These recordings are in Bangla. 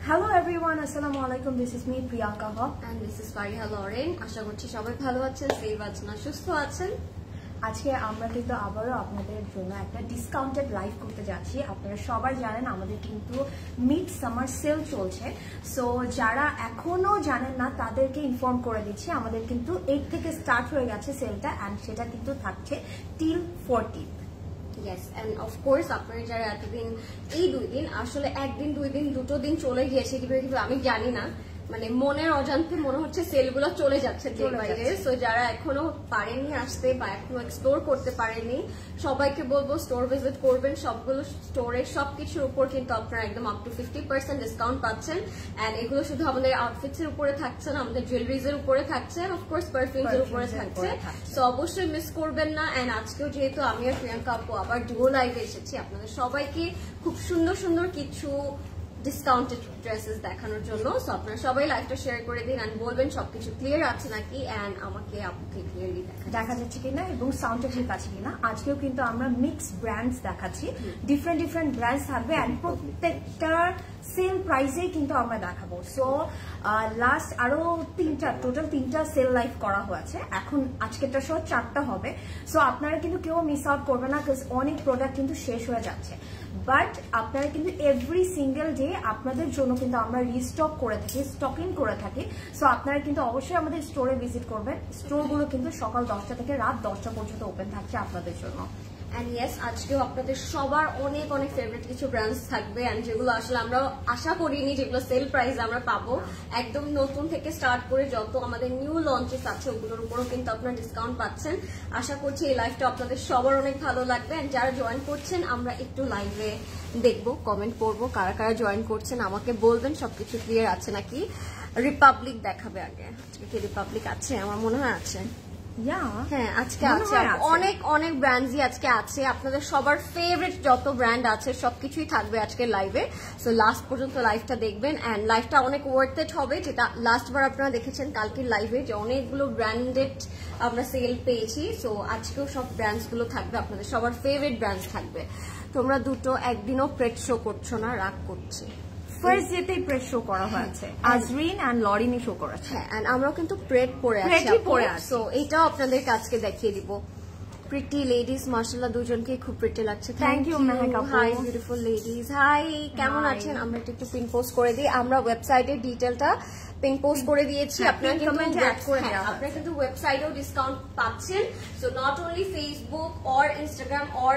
Hello everyone, assalamu alaikum. This is me Priyanka Haq and this is Fariha Lauren. আশা করছি সবাই ভালো আছেন, সেফ আছেন, সুস্থ আছেন। আজকে আমরা কিন্তু আবারো আপনাদের জন্য একটা ডিসকাউন্টেড লাইভ করতে যাচ্ছি। আপনারা সবাই জানেন আমাদের কিন্তু মিড সামার সেল চলছে, সো যারা এখনো জানেন না তাদেরকে ইনফর্ম করে দিচ্ছি আমাদের কিন্তু 8 থেকে স্টার্ট হয়ে গেছে সেলটা, এন্ড সেটা কিন্তু থাকছে till 14th। Yes, and of course আপনারা যারা এতদিন এই 2 দিন আসলে একদিন 2 দিন দুটো দিন চলে গিয়েছে কিন্তু আমি জানি না, মানে মনের অজান্তে মনে হচ্ছে সেলগুলো চলে যাচ্ছে বাইরে। সো যারা এখনো পারেননি আসতে বা এখনো এক্সপ্লোর করতে পারেননি, সবাইকে বলবো স্টোর ভিজিট করবেন। সবগুলো স্টোরের সবকিছুর উপর কিন্তু আপনারা একদম আপ টু 50% ডিসকাউন্ট পাচ্ছেন। এন্ড এগুলো শুধু আমাদের আউটফিটস এর উপরে থাকছে না, আমাদের জুয়েলারিজ এর উপরে থাকছে, অফকোর্স পারফিউমস এর উপরে থাকছে। সো অবশ্যই মিস করবেন না। এন্ড আজকেও যেহেতু আমি আর প্রিয়াঙ্কা আপু আবার ডুও লাইভে এসেছি আপনাদের সবাইকে খুব সুন্দর সুন্দর কিছু ডিসকাউন্টেড ড্রেসেস দেখানোর জন্য। সো আপনারা সবাই লাইভটা শেয়ার করে দিন এন্ড বলবেন সবকিছু ক্লিয়ার আছে নাকি, এন্ড আমাকে আপুকে ক্লিয়ারলি দেখা যাচ্ছে কিনা এবং সাউন্ডটা ঠিক আছে কিনা। আজকেও কিন্তু আমরা মিক্স ব্র্যান্ডস দেখাচ্ছি, ডিফারেন্ট ডিফারেন্ট ব্র্যান্ডস থাকবে এন্ড প্রত্যেকটার সেল প্রাইসেই কিন্তু আমরা দেখাবো। সো লাস্ট আরো টোটাল তিনটা সেল লাইভ করা হয়েছে, এখন আজকেরটা সহ 4টা হবে। সো আপনারা কিন্তু কেউ মিস আউট করবে না, কারণ অনেক প্রোডাক্ট কিন্তু শেষ হয়ে যাচ্ছে। বাট আপনারা কিন্তু এভরি সিঙ্গেল ডে আপনাদের জন্য কিন্তু আমরা রিস্টক করে থাকি, স্টকিং করে থাকি। সো আপনারা কিন্তু অবশ্যই আমাদের স্টোরে ভিজিট করবেন। স্টোরগুলো কিন্তু সকাল 10টা থেকে রাত 10টা পর্যন্ত ওপেন থাকছে আপনাদের জন্য। এন্ড ইয়েস, আজকেও আপনাদের সবার অনেক অনেক ফেভারিট কিছু ব্র্যান্ডস থাকবে, এন্ড যেগুলো আসলে আমরা আশা করিনি, যেগুলো সেল প্রাইস আমরা পাবো। একদম নতুন থেকে স্টার্ট করে যত আমাদের নিউ লঞ্চেস আছে ওগুলোর উপরও কিন্তু আপনারা ডিসকাউন্ট পাচ্ছেন। আশা করছি এই লাইভটা আপনাদের সবার অনেক ভালো লাগবে। এন্ড যারা জয়েন করছেন আমরা একটু লাইভে দেখবো, কমেন্ট করবো কারা কারা জয়েন করছেন, আমাকে বলবেন সবকিছু ক্লিয়ার আছে নাকি। রিপাবলিক দেখাবে আগে, আজকে কি রিপাবলিক আছে? আমার মনে হয় আছে। হ্যাঁ আজকে আছে, অনেক অনেক ব্র্যান্ডই আজকে আছে। আপনাদের সবার ফেভারিট যত ব্র্যান্ড আছে সবকিছুই থাকবে আজকে লাইভে। সো লাস্ট পর্যন্ত লাইভটা দেখবেন, এন্ড লাইভটা অনেক ওয়ার্থ ইট হবে, যেটা লাস্ট বার আপনারা দেখেছেন কালকের লাইভে যে অনেকগুলো ব্র্যান্ডেড আমরা সেল পেয়েছি। সো আজকেও সব ব্র্যান্ডস গুলো থাকবে, আপনাদের সবার ফেভারিট ব্র্যান্ডস থাকবে। তোমরা দুটো একদিনও প্রেট শো করছো না, রাগ করছি। ফার্স্ট যেতেই প্রেট শো করা হয়েছে, আজরিন এন্ড লরিনি শো করেছে। হ্যাঁ, এন্ড আমরাও কিন্তু প্রেট পরে আছি। সো এটাও আপনাদের কাছে দেখিয়ে দিব। প্রিটি লেডিস, মাশাআল্লাহ দুজনকে খুব প্রিটি লাগছে। থ্যাংক ইউ মেহেক আপু। হাই বিউটিফুল লেডিস, হাই কেমন আছেন? আমরা একটু পিন পোস্ট করে দিই, আমরা ওয়েবসাইটের ডিটেইলটা পিন পোস্ট করে দিয়েছি। আপনারা কিন্তু ওয়েবসাইটেও ডিসকাউন্ট পাচ্ছেন। So not only Facebook or Instagram or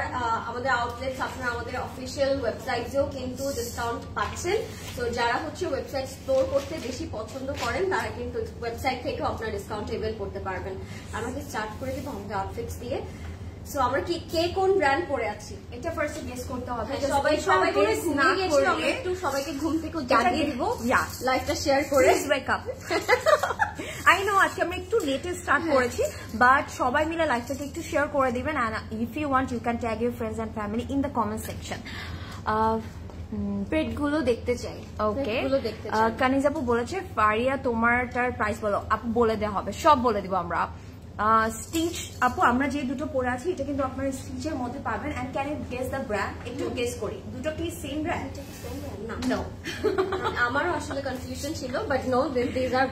আমাদের আউটলেটস, আপনারা আমাদের অফিসিয়াল ওয়েবসাইটেও কিন্তু ডিসকাউন্ট পাচ্ছেন। সো যারা হচ্ছে ওয়েবসাইট এক্সপ্লোর করতে বেশি পছন্দ করেন তারা কিন্তু ওয়েবসাইট থেকেও আপনারা ডিসকাউন্ট এভেল করতে পারবেন। আমাকে স্টার্ট করে দেবো আমাদের আউটফিটস দিয়ে। সো আমরা কে কোন ব্র্যান্ড পরে আছি এটা ফার্স্টে গেস করতে হবে। সবাইকে একটু সবাইকে ঘুম থেকে জাগিয়ে দিব, লাইভটা শেয়ার করে ওয়েক আপ। আই নো আজকে আমরা একটু লেটে স্টার্ট করেছি, বাট সবাই মিলে লাইভটাকে একটু শেয়ার করে দিবেন। And if you want you can tag your friends and family in the comment section. প্রেট গুলো দেখতে চাই। ওকে, কানিজ আপু বলেছে ফারিয়া তোমারটার প্রাইস বলো। আপু বলে দেওয়া হবে, সব বলে দিব আমরা। স্টিচ আপু আমরা যে দুটো পরে আছি এটা কিন্তু আপনারা স্টিচের মধ্যে পাবেন। And can you guess the brand? একটু গেস করি, দুটো কি সেম ব্র্যান্ড? না, আমারও আসলে কনফিউশন ছিল, but no, this are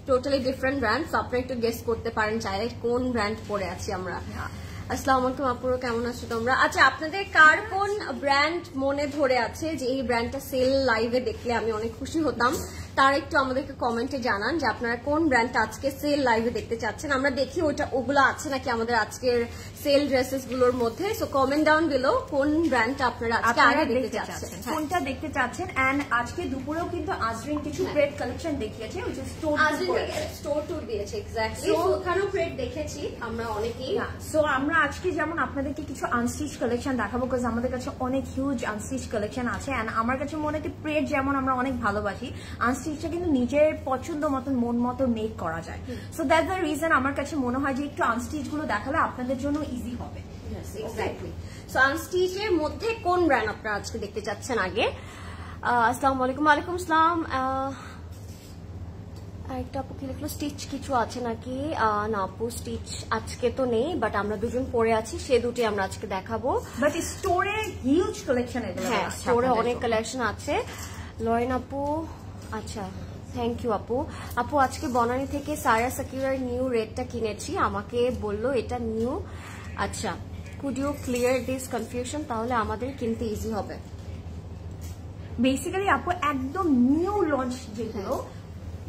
totally different brand. আপনারা একটু গেস করতে পারেন চাইলে কোন ব্র্যান্ড পরে আছি আমরা। আসসালামু আলাইকুম আপুরা, কেমন আছো তোমরা? আচ্ছা, আপনাদের কার কোন ব্র্যান্ড মনে ধরে আছে যে এই ব্র্যান্ডটা সেল লাইভে দেখলে আমি অনেক খুশি হতাম, তার একটু আমাদেরকে কমেন্টে জানান যে আপনারা কোন ব্র্যান্ডটা আজকে সেল লাইভে দেখতে চাচ্ছেন। আমরা দেখি ওগুলো আছে নাকি আমাদের আজকের সেল ড্রেসেস গুলোর মধ্যে। সো কমেন্ট ডাউন বিলো কোন ব্র্যান্ডটা আপনারা আজকে আগে দেখতে চাচ্ছেন, কোনটা দেখতে চাচ্ছেন। এন্ড আজকে দুপুরেও কিন্তু আজরিন কিছু প্রেড কালেকশন দেখিয়েছে, which is স্টোর ট্যুর দিয়েছে। এক্স্যাক্টলি, ওখানেও প্রেড দেখেছি আমরা অনেকেই। সো আমরা আজকে যেমন আপনাদেরকে কিছু আনস্টিচ কালেকশন দেখাবো, বিকজ আমাদের কাছে অনেক হিউজ আনস্টিচ কালেকশন আছে। এন্ড আমার কাছে মনে হয় প্রেড যেমন আমরা অনেক ভালোবাসি, আনস্টিচটা কিন্তু নিজের পছন্দ মতন মন মতো মেক করা যায়। সো দ্যাটস দ্য রিজন আমার কাছে মনে হয় যে একটু আনস্টিচ গুলো দেখালে আপনাদের জন্য ইজি হবে। এক্স্যাক্টলি। সো আনস্টিচের মধ্যে কোন ব্র্যান্ড আপনারা আজকে দেখতে চাচ্ছেন আগে? আসসালামু আলাইকুম। ওয়ালাইকুম আসসালাম। একটা আপু কি লিখলো, স্টিচ কিছু আছে নাকি? না আপু, স্টিচ আজকে তো নেই, বাট আমরা দুজন পরে আছি, সে দুটি আমরা আজকে দেখাবো। বাট স্টোরে হিউজ কালেকশন, হ্যাঁ স্টোরে অনেক কালেকশন আছে। লরেন আপু, আচ্ছা থ্যাংক ইউ আপু। আপু আজকে বনানী থেকে সারা সাকিরার নিউ রেডটা কিনেছি, আমাকে বললো এটা নিউ। আচ্ছা, could you clear this confusion, তাহলে আমাদের কিনতে ইজি হবে। বেসিক্যালি আপু একদম নিউ লঞ্চ যেগুলো,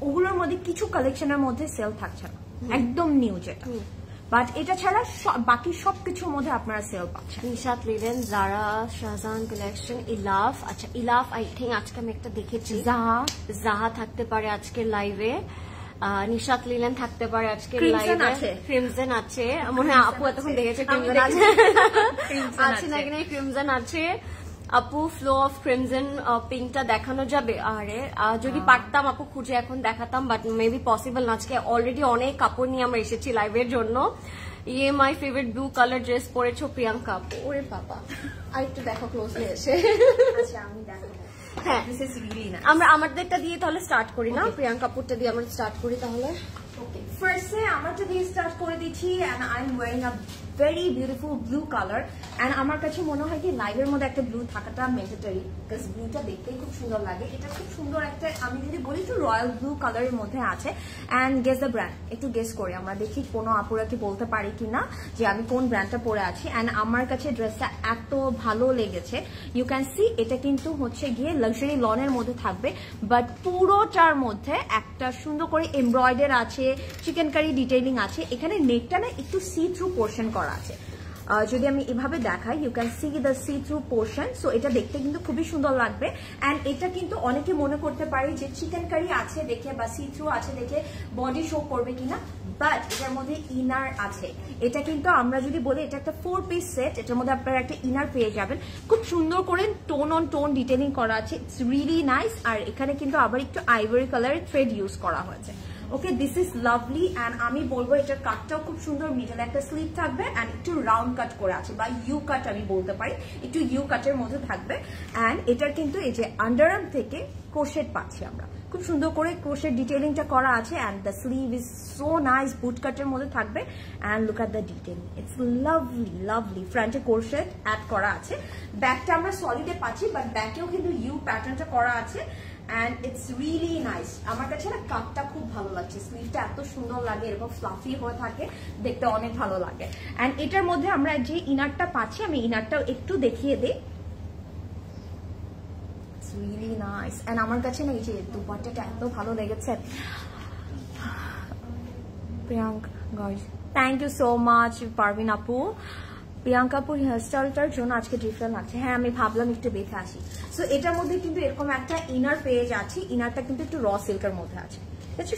ওগুলোর মধ্যে কিছু কালেকশনের মধ্যে সেল থাকছে না, একদম নিউ যেটা। বাট এটা ছাড়া বাকি সবকিছুর মধ্যে আপনারা সেল পাচ্ছেন। নিশাত লিলেন, জারা, শাহজাহান কালেকশন, ইলাফ। আচ্ছা ইলাফ আই থিঙ্ক আজকে আমি একটা দেখেছি। জাহা থাকতে পারে আজকের লাইভে, নিশাত লিলেন থাকতে পারে আজকের লাইভে, ক্রিমজন আছে মনে হয় আপু এতক্ষণ দেখেছে, ক্রিমজন আছে আছে নাকি না? ক্রিমজন আছে আপু, ফ্লো অফ ক্রিমজন পিঙ্কটা দেখানো যাবে? আরে যদি পারতাম আপু খুঁজে এখন দেখাতাম, বাট মেবি পসিবল না। আজকে অলরেডি অনেক কাপড় নিয়ে আমরা এসেছি লাইভের জন্য। ইয়ে my favourite blue colour dress পরেছো প্রিয়াঙ্কা আপু। ওরে বাবা, আর একটু দেখো ক্লোজলি এসে। আচ্ছা আমি দেখাবো। হ্যাঁ আমরা আমাদেরটা দিয়ে তাহলে স্টার্ট করি না, প্রিয়াঙ্কা আপুরটা দিয়ে আমরা স্টার্ট করি তাহলে। ওকে, ফার্স্টে আমারটা দিয়ে স্টার্ট করে দিচ্ছি। And I am wearing a very beautiful blue colour. And আমার কাছে মনে হয় কি লাইভের মধ্যে একটা ব্লু থাকাটা ম্যান্ডেটরি, বিকজ ব্লুটা দেখতেই খুব সুন্দর লাগে। এটা খুব সুন্দর একটা, আমি যদি বলি একটু রয়্যাল ব্লু কালারের মধ্যে আছে। এন্ড গেস দ্য ব্র্যান্ড, একটু গেস করি আমরা, দেখি কোনো আপুরা কি বলতে পারি কিনা যে আমি কোন ব্র্যান্ডটা পরে আছি। এন্ড আমার কাছে ড্রেসটা এত ভালো লেগেছে। ইউ ক্যান সি এটা কিন্তু হচ্ছে গিয়ে লাক্সারি লনের মধ্যে থাকবে, বাট পুরোটার মধ্যে একটা সুন্দর করে এমব্রয়ডার আছে, চিকেন কারি ডিটেইলিং আছে। এখানে নেকটা না একটু সি থ্রু পোর্শন করা আছে, যদি আমি এভাবে দেখাই you can see the see through portion. So এটা দেখতে কিন্তু খুবই সুন্দর লাগবে। এন্ড এটা কিন্তু অনেকে মনে করতে পারে যে চিকেন কারি আছে দেখে বা সি থ্রু আছে দেখে বডি শো করবে কিনা, বাট এটার মধ্যে ইনার আছে। এটা কিন্তু আমরা যদি বলি এটা একটা 4 পিস সেট, এটার মধ্যে আপনারা একটা ইনার পেয়ে যাবেন। খুব সুন্দর করে টোন অন টোন ডিটেইলিং করা আছে, ইটস রিয়েলি নাইস। আর এখানে কিন্তু আবার একটু আইভরি কালারের থ্রেড ইউজ করা হয়েছে। ওকে, দিস ইজ লাভলি। অ্যান্ড আমি বলবো এটার কাটটাও খুব সুন্দর, মিডলে একটা স্লিভ থাকবে অ্যান্ড একটু রাউন্ড কাট করে আছে, বা ইউ কাট আমি বলতে পারি, একটু ইউ কাটের মধ্যে থাকবে। অ্যান্ড এটার কিন্তু এই যে আন্ডারআর্ম থেকে ক্রোশেট পাচ্ছি আমরা, খুব সুন্দর করে ক্রোশেট ডিটেইলিংটা করা আছে। And the sleeve is so nice, boot কাটের মধ্যে থাকবে। And look at the detailing, it's lovely lovely. ফ্রন্টে ক্রোশেট অ্যাড করা আছে, ব্যাকটা আমরা সলিডে পাচ্ছি, বাট ব্যাকেও কিন্তু ইউ প্যাটার্নটা করা আছে। And it's really nice. আমার কাছে না কাটটা খুব ভালো লাগছে, স্লিভটা এত সুন্দর লাগে, এরকম ফ্লাফি হয়ে থাকে, দেখতে অনেক ভালো লাগে। এন্ড এটার মধ্যে আমরা যে ইনারটা পাচ্ছি, আমি ইনারটাও একটু দেখিয়ে দিই। It's really nice. And আমার কাছে না এই যে দুপাট্টাটা এত ভালো লেগেছে। Priyanka guys, thank you so much Parveen আপু। প্রিয়াঙ্কাপুর হেয়ারস্টাইলটার জন্য আজকে ডিফারেন্ট লাগছে। হ্যাঁ, আমি ভাবলাম একটু দেখে আসি। সো এটার মধ্যে কিন্তু এরকম একটা ইনার পেয়ে যাচ্ছি, ইনারটা কিন্তু একটু র সিল্কের মধ্যে আছে,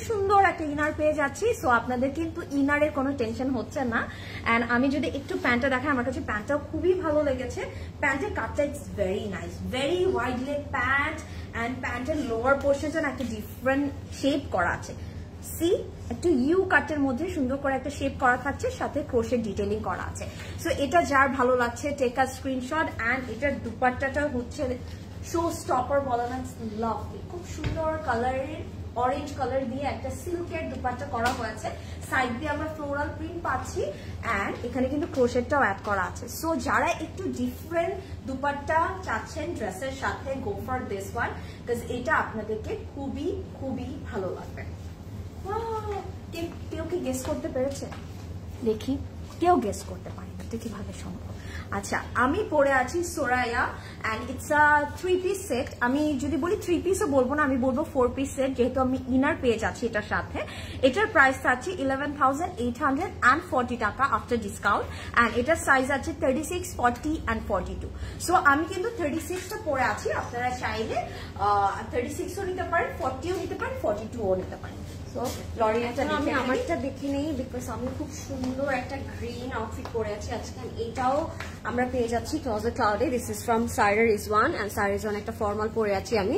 সুন্দর একটা ইনার পেয়ে যাচ্ছি। সো আপনাদের কিন্তু ইনারের কোনো টেনশন হচ্ছে না। অ্যান্ড আমি যদি একটু প্যান্টটা দেখাই, আমার কাছে প্যান্টটাও খুবই ভালো লেগেছে। প্যান্টের কাটটা it's very nice, very wide leg pant. And প্যান্টের লোয়ার পোর্শন একটা ডিফারেন্ট শেপ করা আছে, সি একটু ইউ কাটের মধ্যে সুন্দর করে একটা শেপ করা থাকছে, সাথে ক্রোশেট ডিটেইলিং করা আছে। সো এটা যার ভালো লাগছে টেক আ স্ক্রিনশট। অ্যান্ড এটার দুপাট্টাটা হচ্ছে শো স্টপার বলা না, লাভলি, খুব সুন্দর কালারের, অরেঞ্জ কালার দিয়ে একটা সিল্কের দুপাট্টা করা হয়েছে। সাইড দিয়ে আমরা ফ্লোরাল প্রিন্ট পাচ্ছি, অ্যান্ড এখানে কিন্তু ক্রোশেটটাও অ্যাড করা আছে। সো যারা একটু ডিফারেন্ট দুপাট্টা চাচ্ছেন ড্রেসের সাথে, গো ফর দিস ওয়ান, বিকজ এটা আপনাদেরকে খুবই খুবই ভালো লাগবে। কেউ কি গেস করতে পেরেছে? দেখি, কেউ গেস করতে পারে না, এটা কিভাবে সম্ভব? আচ্ছা, আমি পরে আছি Soraya and it's a 3 piece set. আমি যদি বলি 3 পিসও বলবো না, আমি বলবো 4 পিস সেট, যেহেতু আমি ইনার পেয়ে যাচ্ছি এটার সাথে। এটার প্রাইস আছে 11,840 টাকা আফটার ডিসকাউন্ট অ্যান্ড এটার সাইজ আছে 36, 40 অ্যান্ড 42। সো আমি কিন্তু 36টা পরে আছি, আপনারা চাইলে 36ও নিতে পারেন, 40ও নিতে পারেন, 42ও নিতে পারেন। আমি আমারটা দেখে নেই, বিকজ আমি খুব সুন্দর একটা গ্রিন আউটফিট পরে আছি আজকে। এটাও আমরা পেয়ে যাচ্ছি closet ক্লাউডে। This is from Saira Rizwan and সাইরা রিজওয়ান একটা ফর্মাল পরে আছি আমি।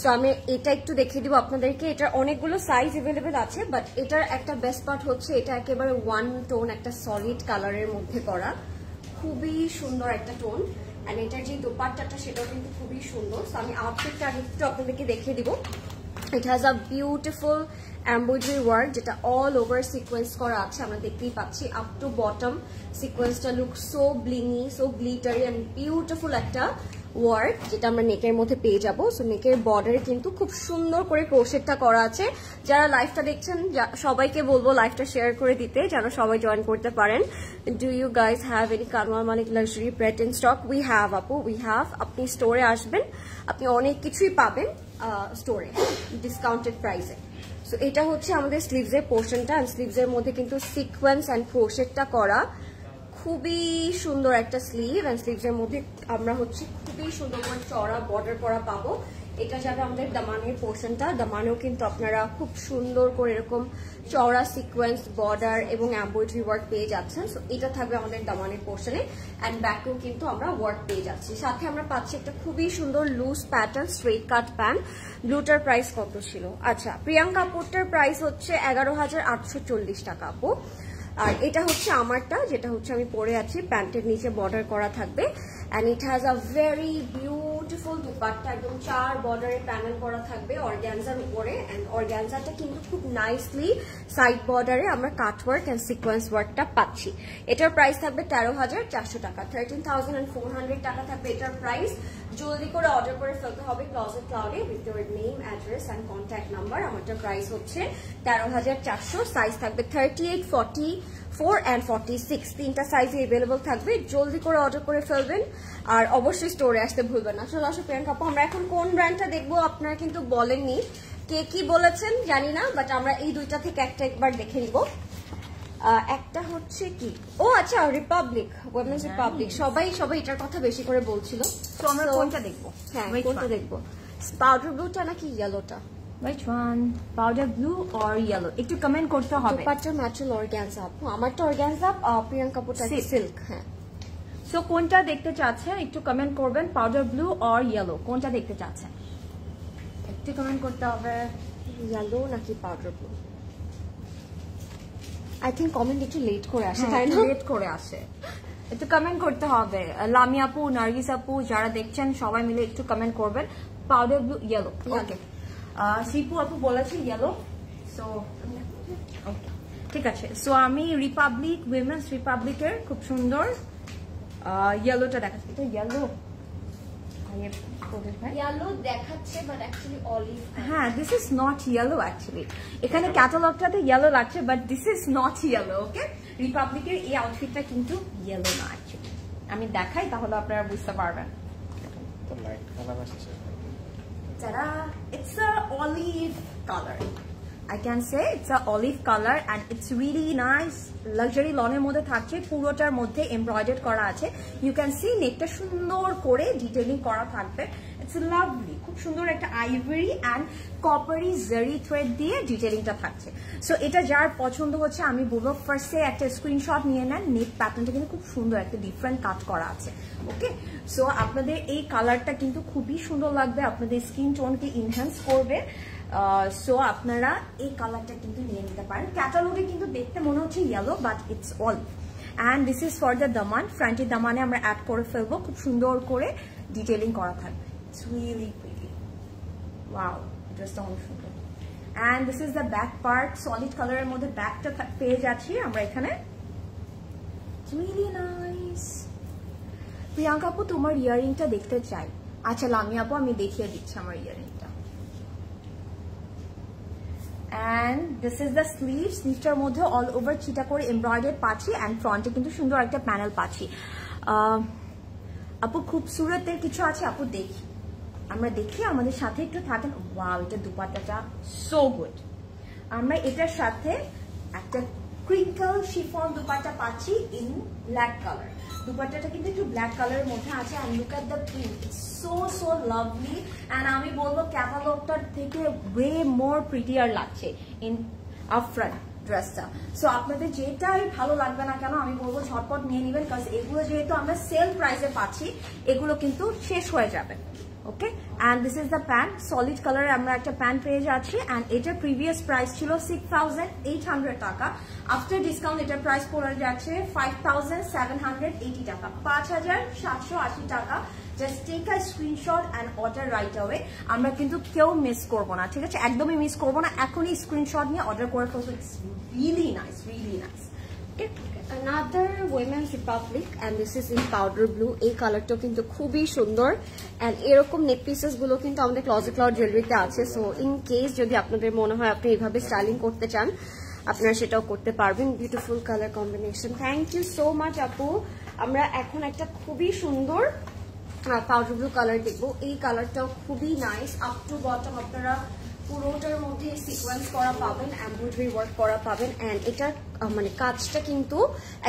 সো আমি এটা একটু দেখিয়ে দিব আপনাদেরকে। এটার অনেকগুলো সাইজ এভেলেবেল আছে, বাট এটার একটা বেস্ট পার্ট হচ্ছে এটা একেবারে ওয়ান টোন, একটা সলিড কালারের মধ্যে করা, খুবই সুন্দর একটা টোন। অ্যান্ড এটার যে দোপাট্টাটা সেটাও কিন্তু খুবই সুন্দর। সো আমি আউটফিটটা একটু আপনাদেরকে দেখিয়ে দিব। It has a beautiful embroidery work, যেটা অল ওভার সিকোয়েন্স করা আছে, আমরা দেখতেই পাচ্ছি আপ টু বটম। সিকোয়েন্সটা look so blingy, so glittery and beautiful একটা ওয়ার্ক, যেটা আমরা নেকের মধ্যে পেয়ে যাবো। সো নেকের বর্ডারে কিন্তু খুব সুন্দর করে ক্রোশেটটা করা আছে। যারা লাইভটা দেখছেন সবাইকে বলবো লাইভটা শেয়ার করে দিতে, যেন সবাই জয়েন করতে পারেন। Do you guys have any Kanwal Malik luxury pret in stock? We have আপু, উই হ্যাভ। আপনি স্টোরে আসবেন, আপনি অনেক কিছুই পাবেন স্টোরে ডিসকাউন্টেড প্রাইসে। সো এটা হচ্ছে আমাদের স্লিভসের পোর্শনটা, অ্যান্ড স্লিভসের মধ্যে কিন্তু সিকোয়েন্স অ্যান্ড ক্রোশেটটা করা, খুবই সুন্দর একটা স্লিভ। অ্যান্ড স্লিভসের মধ্যে আমরা হচ্ছে খুবই সুন্দর করে চড়া বর্ডার করা পাবো। এটা যাবে আমাদের দামানের পোর্শনটা। দামানেও কিন্তু আপনারা খুব সুন্দর করে এরকম চওড়া সিকোয়েন্স বর্ডার এবং এমব্রয়ডারি ওয়ার্ক পেয়ে যাচ্ছেন। সো এটা থাকবে আমাদের দামানের পোর্শনে, অ্যান্ড ব্যাকেও কিন্তু আমরা ওয়ার্ক পেয়ে যাচ্ছি। সাথে আমরা পাচ্ছি একটা খুবই সুন্দর loose pattern straight cut pant. ব্লুটার প্রাইস কত ছিল? আচ্ছা, প্রিয়াঙ্কা কাপুরটার প্রাইস হচ্ছে 11,840 টাকা আপু। আর এটা হচ্ছে আমারটা, যেটা হচ্ছে আমি পরে আছি, প্যান্টের নিচে বর্ডার করা থাকবে। And it has a very beautiful dupatta, একদম 4 বর্ডারে প্যানেল করা থাকবে অর্গ্যানজার উপরে। অ্যান্ড অর্গ্যানজাটা কিন্তু খুব নাইসলি সাইড বর্ডারে আমরা কাটওয়ার্ক অ্যান্ড সিকোয়েন্স ওয়ার্কটা পাচ্ছি। এটার প্রাইস থাকবে 13,400 টাকা, 13,400 টাকা থাকবে এটার প্রাইস। জলদি করে অর্ডার করে ফেলতে হবে ক্লোজেট ক্লাউডে with your name, address and contact number. আমারটার প্রাইস হচ্ছে 13,400। সাইজ থাকবে 38, 44 অ্যান্ড 46, তিনটা সাইজে এভেলেবল থাকবে। জলদি করে অর্ডার করে ফেলবেন, আর অবশ্যই স্টোরে আসতে ভুলবেন না। চলো আসো প্রিয়াঙ্কা আপু, আমরা এখন কোন ব্র্যান্ডটা দেখবো আপনারা কিন্তু বলেননি, কে কি বলেছেন জানি না, বাট আমরা এই দুইটা থেকে একটা একবার দেখে নিব। একটা হচ্ছে কি, ও আচ্ছা, রিপাবলিক, ওমেন্স রিপাবলিক। সবাই এটার কথা বেশি করে বলছিল। তো আমরা কোনটা দেখবো? হ্যাঁ, কোনটা দেখবো? পাউডার ব্লুটা নাকি ইয়েলোটা? Which one? Powder blue or yellow? একটু কমেন্ট করতে হবে। দুপাট্টার ম্যাটেরিয়াল অর্গানজা আপু, আমারটা অর্গানজা, প্রিয়াঙ্কা আপুটা সিল্ক। হ্যাঁ, সো কোনটা দেখতে চাচ্ছেন একটু কমেন্ট করবেন, পাউডার ব্লু অর ইয়েলো, কোনটা দেখতে চাচ্ছেন একটু কমেন্ট করতে হবে। ইয়েলো নাকি powder blue? I think comment একটু লেট করে আসে, তাই না? লেট করে আসে, একটু কমেন্ট করতে হবে। লামি আপু, নার্গিস আপু, যারা দেখছেন সবাই মিলে একটু কমেন্ট করবেন। Powder blue, yellow. Okay, Sipu আপু বলেছে ইয়েলো। সো ঠিক আছে। সো আমি রিপাবলিক, উইমেন্স রিপাবলিকের খুব সুন্দর ইয়েলোটা দেখাচ্ছি। এটা ইয়েলো, ইয়েলো দেখাচ্ছে, বাট অ্যাকচুয়ালি অলিভ। হ্যাঁ, this is not yellow actually. এখানে ক্যাটালগটাতে ইয়েলো লাগছে, but this is not yellow. Okay, রিপাবলিকের এই আউটফিটটা কিন্তু ইয়েলো না অ্যাকচুয়ালি। আমি দেখাই, তাহলে আপনারা বুঝতে পারবেন। তো লাইট কালার আসছে, যারা it's a olive color, I can say it's a olive color and it's really nice. Luxury লনের মধ্যে থাকছে, পুরোটার মধ্যে এমব্রয়ডারি করা আছে। ইউ ক্যান সি নেকটা সুন্দর করে ডিটেইলিং করা থাকবে। ইটস লাভলি, খুব সুন্দর একটা আইভরি অ্যান্ড কপারি জারি থ্রেড দিয়ে ডিটেইলিংটা থাকছে। সো এটা যার পছন্দ হচ্ছে, আমি বলবো ফার্স্টে একটা স্ক্রিনশট নিয়ে নেন। নেক প্যাটার্নটা কিন্তু খুব সুন্দর, একটা ডিফারেন্ট কাট করা আছে। ওকে, সো আপনাদের এই কালারটা কিন্তু খুবই সুন্দর লাগবে, আপনাদের স্কিন টোনকে ইনহ্যান্স করবে। সো আপনারা এই কালারটা কিন্তু নিয়ে নিতে পারেন। ক্যাটালগে কিন্তু দেখতে মনে হচ্ছে yellow, but it's olive. And this is for the দামান। ফ্রন্টের দামানে আমরা অ্যাড করে ফেলবো, খুব সুন্দর করে ডিটেইলিং করা থাকবে। ইটস রিয়েলি প্রিটি, ওয়াও, ড্রেসটা অনেক সুন্দর। And this is the back part, solid কালারের মধ্যে ব্যাকটা পেয়ে যাচ্ছি আমরা এখানে। It's really nice. প্রিয়াঙ্কা আপু, তোমার ইয়ারিংটা দেখতে চাই। আচ্ছা লামি আপু, আমি দেখিয়ে দিচ্ছি আমার ইয়ারিংটা। and this is the sleeve. স্লিভটার মধ্যে অল ওভার চিটা করে এমব্রয়ডারি পাচ্ছি and ফ্রন্টে কিন্তু সুন্দর একটা প্যানেল পাচ্ছি। আপু খুবসুরতের কিছু আছে আপু, দেখি আমরা দেখি, আমাদের সাথে একটু থাকেন। ওয়াও, এটা দুপাট্টাটা সো গুড। আমরা এটার সাথে একটা ক্রিঙ্কল শিফন দুপাট্টা পাচ্ছি ইন ব্ল্যাক কালার। দুপাট্টাটা কিন্তু একটু ব্ল্যাক কালারের মধ্যে আছে and look at the print, it's so lovely and আমি বলবো ক্যাটালগটার থেকে way more prettier লাগছে in upfront ড্রেসটা। সো আপনাদের যেটাই ভালো লাগবে না কেন আমি বলবো ঝটপট নিয়ে নেবেন, কারণ এগুলো যেহেতু আমরা সেল প্রাইসে পাচ্ছি এগুলো কিন্তু শেষ হয়ে যাবে। ওকে, and this is the pant, solid color আমরা একটা প্যান্ট পেয়ে যাচ্ছি and এটার প্রিভিয়াস প্রাইস ছিল 6,800 টাকা। আফটার ডিসকাউন্ট এটার প্রাইস পড়ে যাচ্ছে 5,780 টাকা, 5,780 টাকা। Just take a screenshot and order right away. আমরা কিন্তু কেউ মিস করবো না, ঠিক আছে, একদমই মিস করবো না। এখনই স্ক্রিনশট নিয়ে অর্ডার করে ফেলবো। It's really nice, really nice. Another Women's Republic and this is in powder blue. এই কালারটাও কিন্তু খুবই সুন্দর and এরকম নেক পিসেস গুলো কিন্তু আমাদের ক্লজেট ক্লাউড জুয়েলারিতে আছে। সো ইন কেস যদি আপনাদের মনে হয় আপনি এইভাবে স্টাইলিং করতে চান আপনারা সেটাও করতে পারবেন। Beautiful colour combination. Thank you so much আপু। আমরা এখন একটা খুবই সুন্দর পাউডার ব্লু কালার দেখবো। এই কালারটাও খুবই নাইস, আপ টু বটম আপনারা পুরোটার মধ্যে সিকোয়েন্স করা পাবেন, এমব্রয়ডারি ওয়ার্ক করা পাবেন এন্ড এটার মানে কাজটা কিন্তু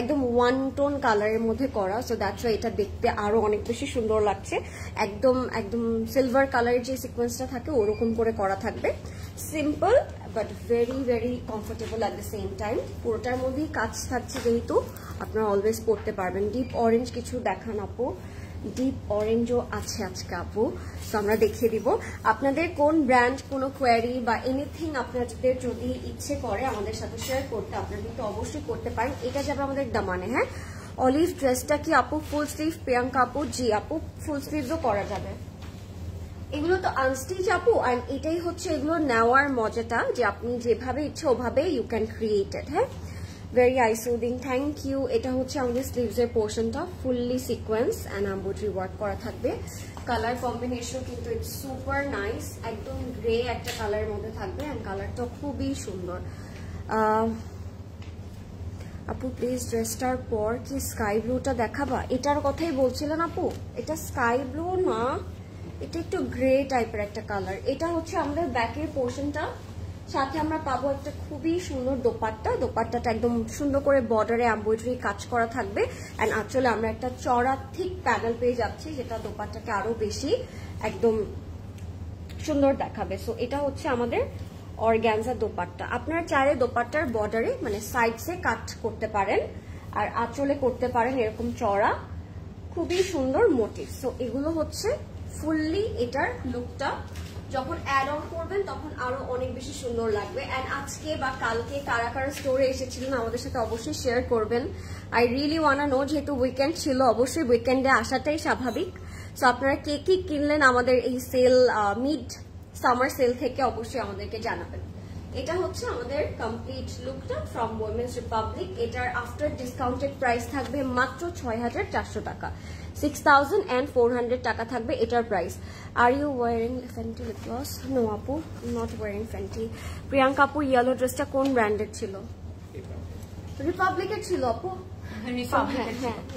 একদম ওয়ান টোন কালারের মধ্যে করা। সো দ্যাটস ওয়াই এটা দেখতে আরো অনেক বেশি সুন্দর লাগছে। একদম সিলভার কালারের যে সিকোয়েন্সটা থাকে ওরকম করে করা থাকবে। Simple but very comfortable at the same time. পুরোটার মধ্যেই কাজ থাকছে যেহেতু আপনারা অলওয়েজ পরতে পারবেন। ডিপ অরেঞ্জ কিছু দেখান আপু। ডিপ অরেঞ্জও আছে আজকে আপু, তো আমরা দেখিয়ে দিব। আপনাদের কোন ব্র্যান্ড, কোনো কোয়ারি বা এনিথিং আপনাদের যদি ইচ্ছে করে আমাদের সাথে শেয়ার করতে আপনারা কিন্তু অবশ্যই করতে পারেন। এটা যাবে আমাদের দামানে। হ্যাঁ, অলিভ ড্রেসটা কি আপু ফুল স্লিভ? প্রিয়াঙ্কা আপু জি আপু, ফুল স্লিভও করা যাবে। এগুলো তো আনস্টিচ আপু, অ্যান্ড এটাই হচ্ছে এগুলো নেওয়ার মজাটা যে আপনি যেভাবে ইচ্ছে ওভাবে ইউ ক্যান ক্রিয়েটেড। হ্যাঁ, very eye soothing. Thank you. এটা হচ্ছে আমাদের স্লিভস এর পোর্শনটা fully sequence and embroidery work করা থাকবে। কালার কম্বিনেশন কিন্তু ইটস সুপার নাইস, একদম গ্রে একটা কালারের মধ্যে থাকবে এন্ড কালারটা খুবই সুন্দর। আপু প্লিজ ড্রেসটার পর কি স্কাই ব্লুটা দেখাবা? এটার কথাই বলছিলেন আপু? এটা স্কাই ব্লু না, এটা একটু গ্রে টাইপের একটা কালার। এটা হচ্ছে আমাদের ব্যাকের পোর্শনটা, সাথে আমরা পাবো একটা খুবই সুন্দর দোপাট্টা। দোপাট্টাটা একদম সুন্দর করে বর্ডারে এমব্রয়ডারি কাজ করা থাকবে এন্ড আসলে আমরা একটা চড়া থিক প্যানেল পেয়ে যাচ্ছি যেটা দোপাট্টাকে আরো বেশি একদম সুন্দর দেখাবে। সো এটা হচ্ছে আমাদের অর্গানজা দোপাট্টা। আপনারা চাইলে দোপাট্টার বর্ডারে মানে সাইডসে কাট করতে পারেন আর আঁচলে করতে পারেন এরকম চড়া, খুবই সুন্দর মোটিভ। সো এগুলো হচ্ছে ফুললি এটার লুকটা। যখন অ্যাড অন করবেন তখন আরো অনেক বেশি সুন্দর লাগবে। এন্ড আজকে বা কালকে কারা কারা স্টোরে এসেছিলেন আমাদের সাথে অবশ্যই শেয়ার করবেন। আই রিয়েলি ওয়ান্না নো, যেহেতু উইকেন্ড ছিল অবশ্যই উইকেন্ডে আসাটাই স্বাভাবিক। সো আপনারা কে কি কিনলেন আমাদের এই সেল মিড সামার সেল থেকে অবশ্যই আমাদেরকে জানাবেন। এটা হচ্ছে আমাদের কমপ্লিট লুকটা ফ্রম উইমেন্স রিপাবলিক। এটার আফটার ডিসকাউন্টেড প্রাইস থাকবে মাত্র 6,400 টাকা, 6,400 টাকা থাকবে এটার price. Are you wearing Fenty lip gloss? No আপু, নট ওয়ারিং ফেন্টি। প্রিয়াঙ্কা আপু ইয়েলো ড্রেসটা কোন ব্র্যান্ডের ছিল? রিপাবলিকের ছিল আপু।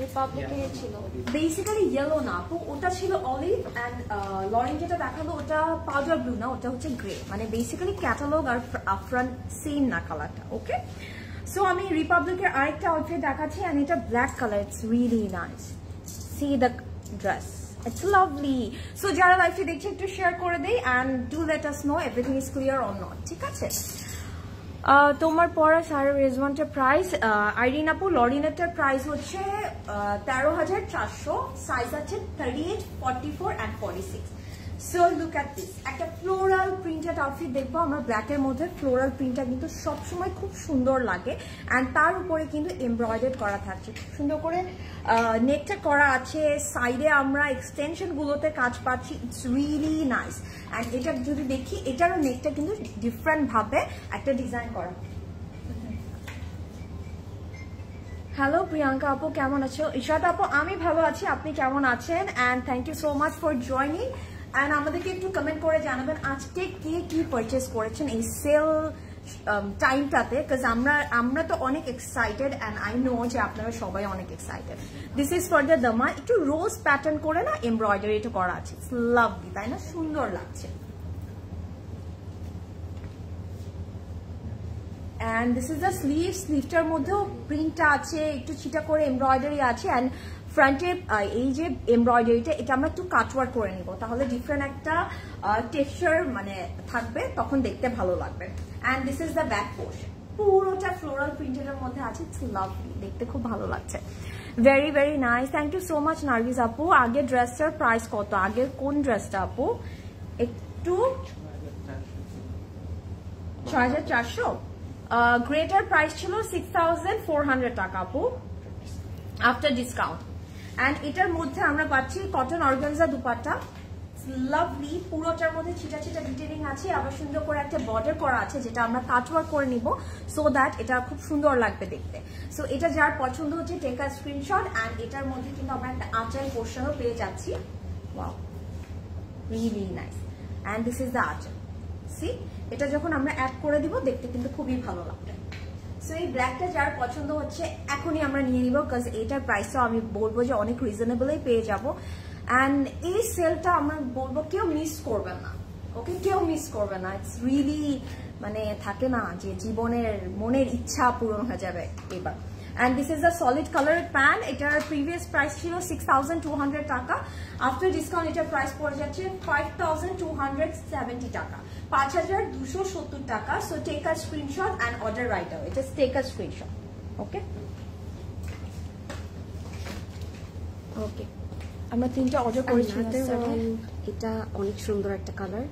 রিপাবলিকের ছিল। বেসিক্যালি ইয়েলো না আপু, ওটা ছিল অলিভ এন্ড লরেন যেটা দেখালো ওটা পাউডার ব্লু না, ওটা হচ্ছে গ্রে। মানে বেসিক্যালি ক্যাটালগ আর আপফ্রন্ট সেম না কালারটা। ওকে, সো আমি রিপাবলিকের আরেকটা আউটফিট দেখাচ্ছি এন্ড এটা black colour. It's really nice. See the dress, it's lovely. So যারা লাইভটি দেখছে একটু শেয়ার করে দেই and do let us know everything is clear or not, ঠিক আছে? তোমার পরা শাড়ির রেজওয়ানটার প্রাইস, আইরিন আপু লরিনেটার প্রাইস হচ্ছে 13,400, সাইজ আছে 38, 44 and 46। So look at this, একটা ফ্লোরাল প্রিন্টেড আউটফিট দেখবো আমরা ব্ল্যাকের মধ্যে। ফ্লোরাল প্রিন্টটা কিন্তু সবসময় খুব সুন্দর লাগে অ্যান্ড তার উপরে কিন্তু এমব্রয়ডারি করা থাকছে, খুব সুন্দর করে নেকটা করা আছে। সাইডে আমরা এক্সটেনশন গুলোতে কাজ পাচ্ছি। It's really nice. অ্যান্ড এটা যদি দেখি এটারও নেকটা কিন্তু ডিফারেন্ট ভাবে একটা ডিজাইন করা। হ্যালো প্রিয়াঙ্কা আপু, কেমন আছো? ইশরাত আপু আমি ভালো আছি, আপনি কেমন আছেন? And thank you so much for joining. And আমাদেরকে একটু কমেন্ট করে জানাবেন আজকে কে কি পারচেস করেছেন এই সেল টাইমটাতে, বিকজ আমরা তো অনেক এক্সাইটেড অ্যান্ড আই নো যে আপনারা সবাই অনেক excited. This is for the দামা, একটু রোজ প্যাটার্ন করে না এমব্রয়ডারিটা করা আছে, ইটস লাভলি, তাই না? সুন্দর লাগছে। And this is the sleeve, স্লিভটার মধ্যেও প্রিন্টটা আছে, একটু ছিটা করে এমব্রয়ডারি আছে। অ্যান্ড ফ্রন্টে এই যে এমব্রয়ডারিটা, এটা আমরা একটু কাটওয়ার্ক করে নিব, তাহলে ডিফারেন্ট একটা টেক্সচার মানে থাকবে, তখন দেখতে ভালো লাগবে। And this is the back portion, পুরোটা ফ্লোরাল প্রিন্টের মধ্যে আছে, ইটস লাভলি, দেখতে খুব ভালো লাগছে। Very very nice, thank you so much Nargis আপু। আগের ড্রেসটার প্রাইস কত? আগের কোন ড্রেসটা আপু? একটু 6400। গ্রেটার প্রাইস ছিল 6400 টাকা আপু আফটার ডিসকাউন্ট। অ্যান্ড এটার মধ্যে আমরা পাচ্ছি কটন অর্গানজা দুপাট্টা, লাভলি, পুরোটার মধ্যে ছিটা ছিটা ডিটেইলিং আছে, আবার সুন্দর করে একটা বর্ডার করা আছে, যেটা আমরা কাটওয়ার্ক করে নিব সো দ্যাট এটা খুব সুন্দর লাগবে দেখতে। সো এটা যার পছন্দ হচ্ছে টেক আ স্ক্রিনশট। অ্যান্ড এটার মধ্যে কিন্তু আমরা একটা আঁচল পোর্শনও পেয়ে যাচ্ছি, wow, really nice. And this is the আঁচল, সি এটা যখন আমরা অ্যাড করে দিব দেখতে কিন্তু খুবই ভালো লাগবে। সো এই ব্ল্যাকটা যার পছন্দ হচ্ছে এখনই আমরা নিয়ে নিব, বিকজ এটার প্রাইসও আমি বলবো যে অনেক রিজনেবলই পেয়ে যাব। অ্যান্ড এই সেলটা আমরা বলবো কেউ মিস করবে না, ওকে, কেউ মিস করবে না। ইটস রিয়েলি মানে থাকে না যে জীবনের মনের ইচ্ছা পূরণ হয়ে যাবে এবার। And this is the solid colour pant, এটার প্রিভিয়াস প্রাইস ছিল 6200 টাকা, আফটার ডিসকাউন্ট এটার প্রাইস পড়ে যাচ্ছে 5270 টাকা, 5270 টাকা। So take a screenshot and order right away, just take a screenshot, okay okay. আমরা 3টা অর্ডার করেছি। এটা অনেক সুন্দর একটা কালার,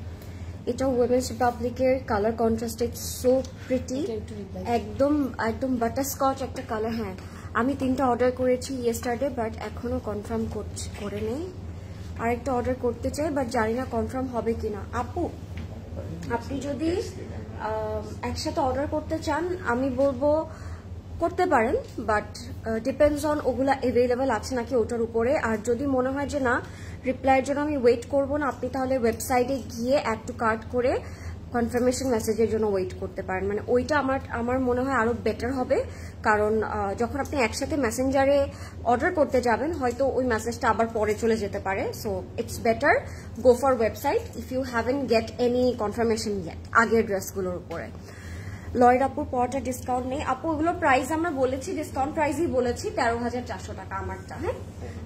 এটা উইমেন্স রিপাবলিকের colour contrast, it's so pretty, একদম একদম বাটারস্কচ একটা কালার। হ্যাঁ, আমি 3টা অর্ডার করেছি ইয়েস্টারডে, বাট এখনো কনফার্ম করে নেই। আরেকটা অর্ডার করতে চাই, বাট জানি না কনফার্ম হবে কিনা। আপু, আপনি যদি একসাথে অর্ডার করতে চান আমি বলবো করতে পারেন, বাট ডিপেন্ডস অন ওগুলা অ্যাভেলেবেল আছে নাকি ওটার উপরে। আর যদি মনে হয় যে না রিপ্লাইয়ের জন্য আমি ওয়েট করব না, আপনি তাহলে ওয়েবসাইটে গিয়ে অ্যাড টু কার্ট করে কনফার্মেশন মেসেজের জন্য ওয়েট করতে পারেন। মানে ওইটা আমার মনে হয় আরো বেটার হবে, কারণ যখন আপনি একসাথে মেসেঞ্জারে অর্ডার করতে যাবেন হয়তো ওই মেসেজটা আবার পরে চলে যেতে পারে। So it's better go for website if you haven't get any confirmation yet আগের ড্রেসগুলোর উপরে। লয়েড আপুর পরটা ডিসকাউন্ট নেই আপু, ওগুলো প্রাইস আমরা বলেছি, ডিসকাউন্ট প্রাইসই বলেছি 13400 টাকা আমারটা। হ্যাঁ,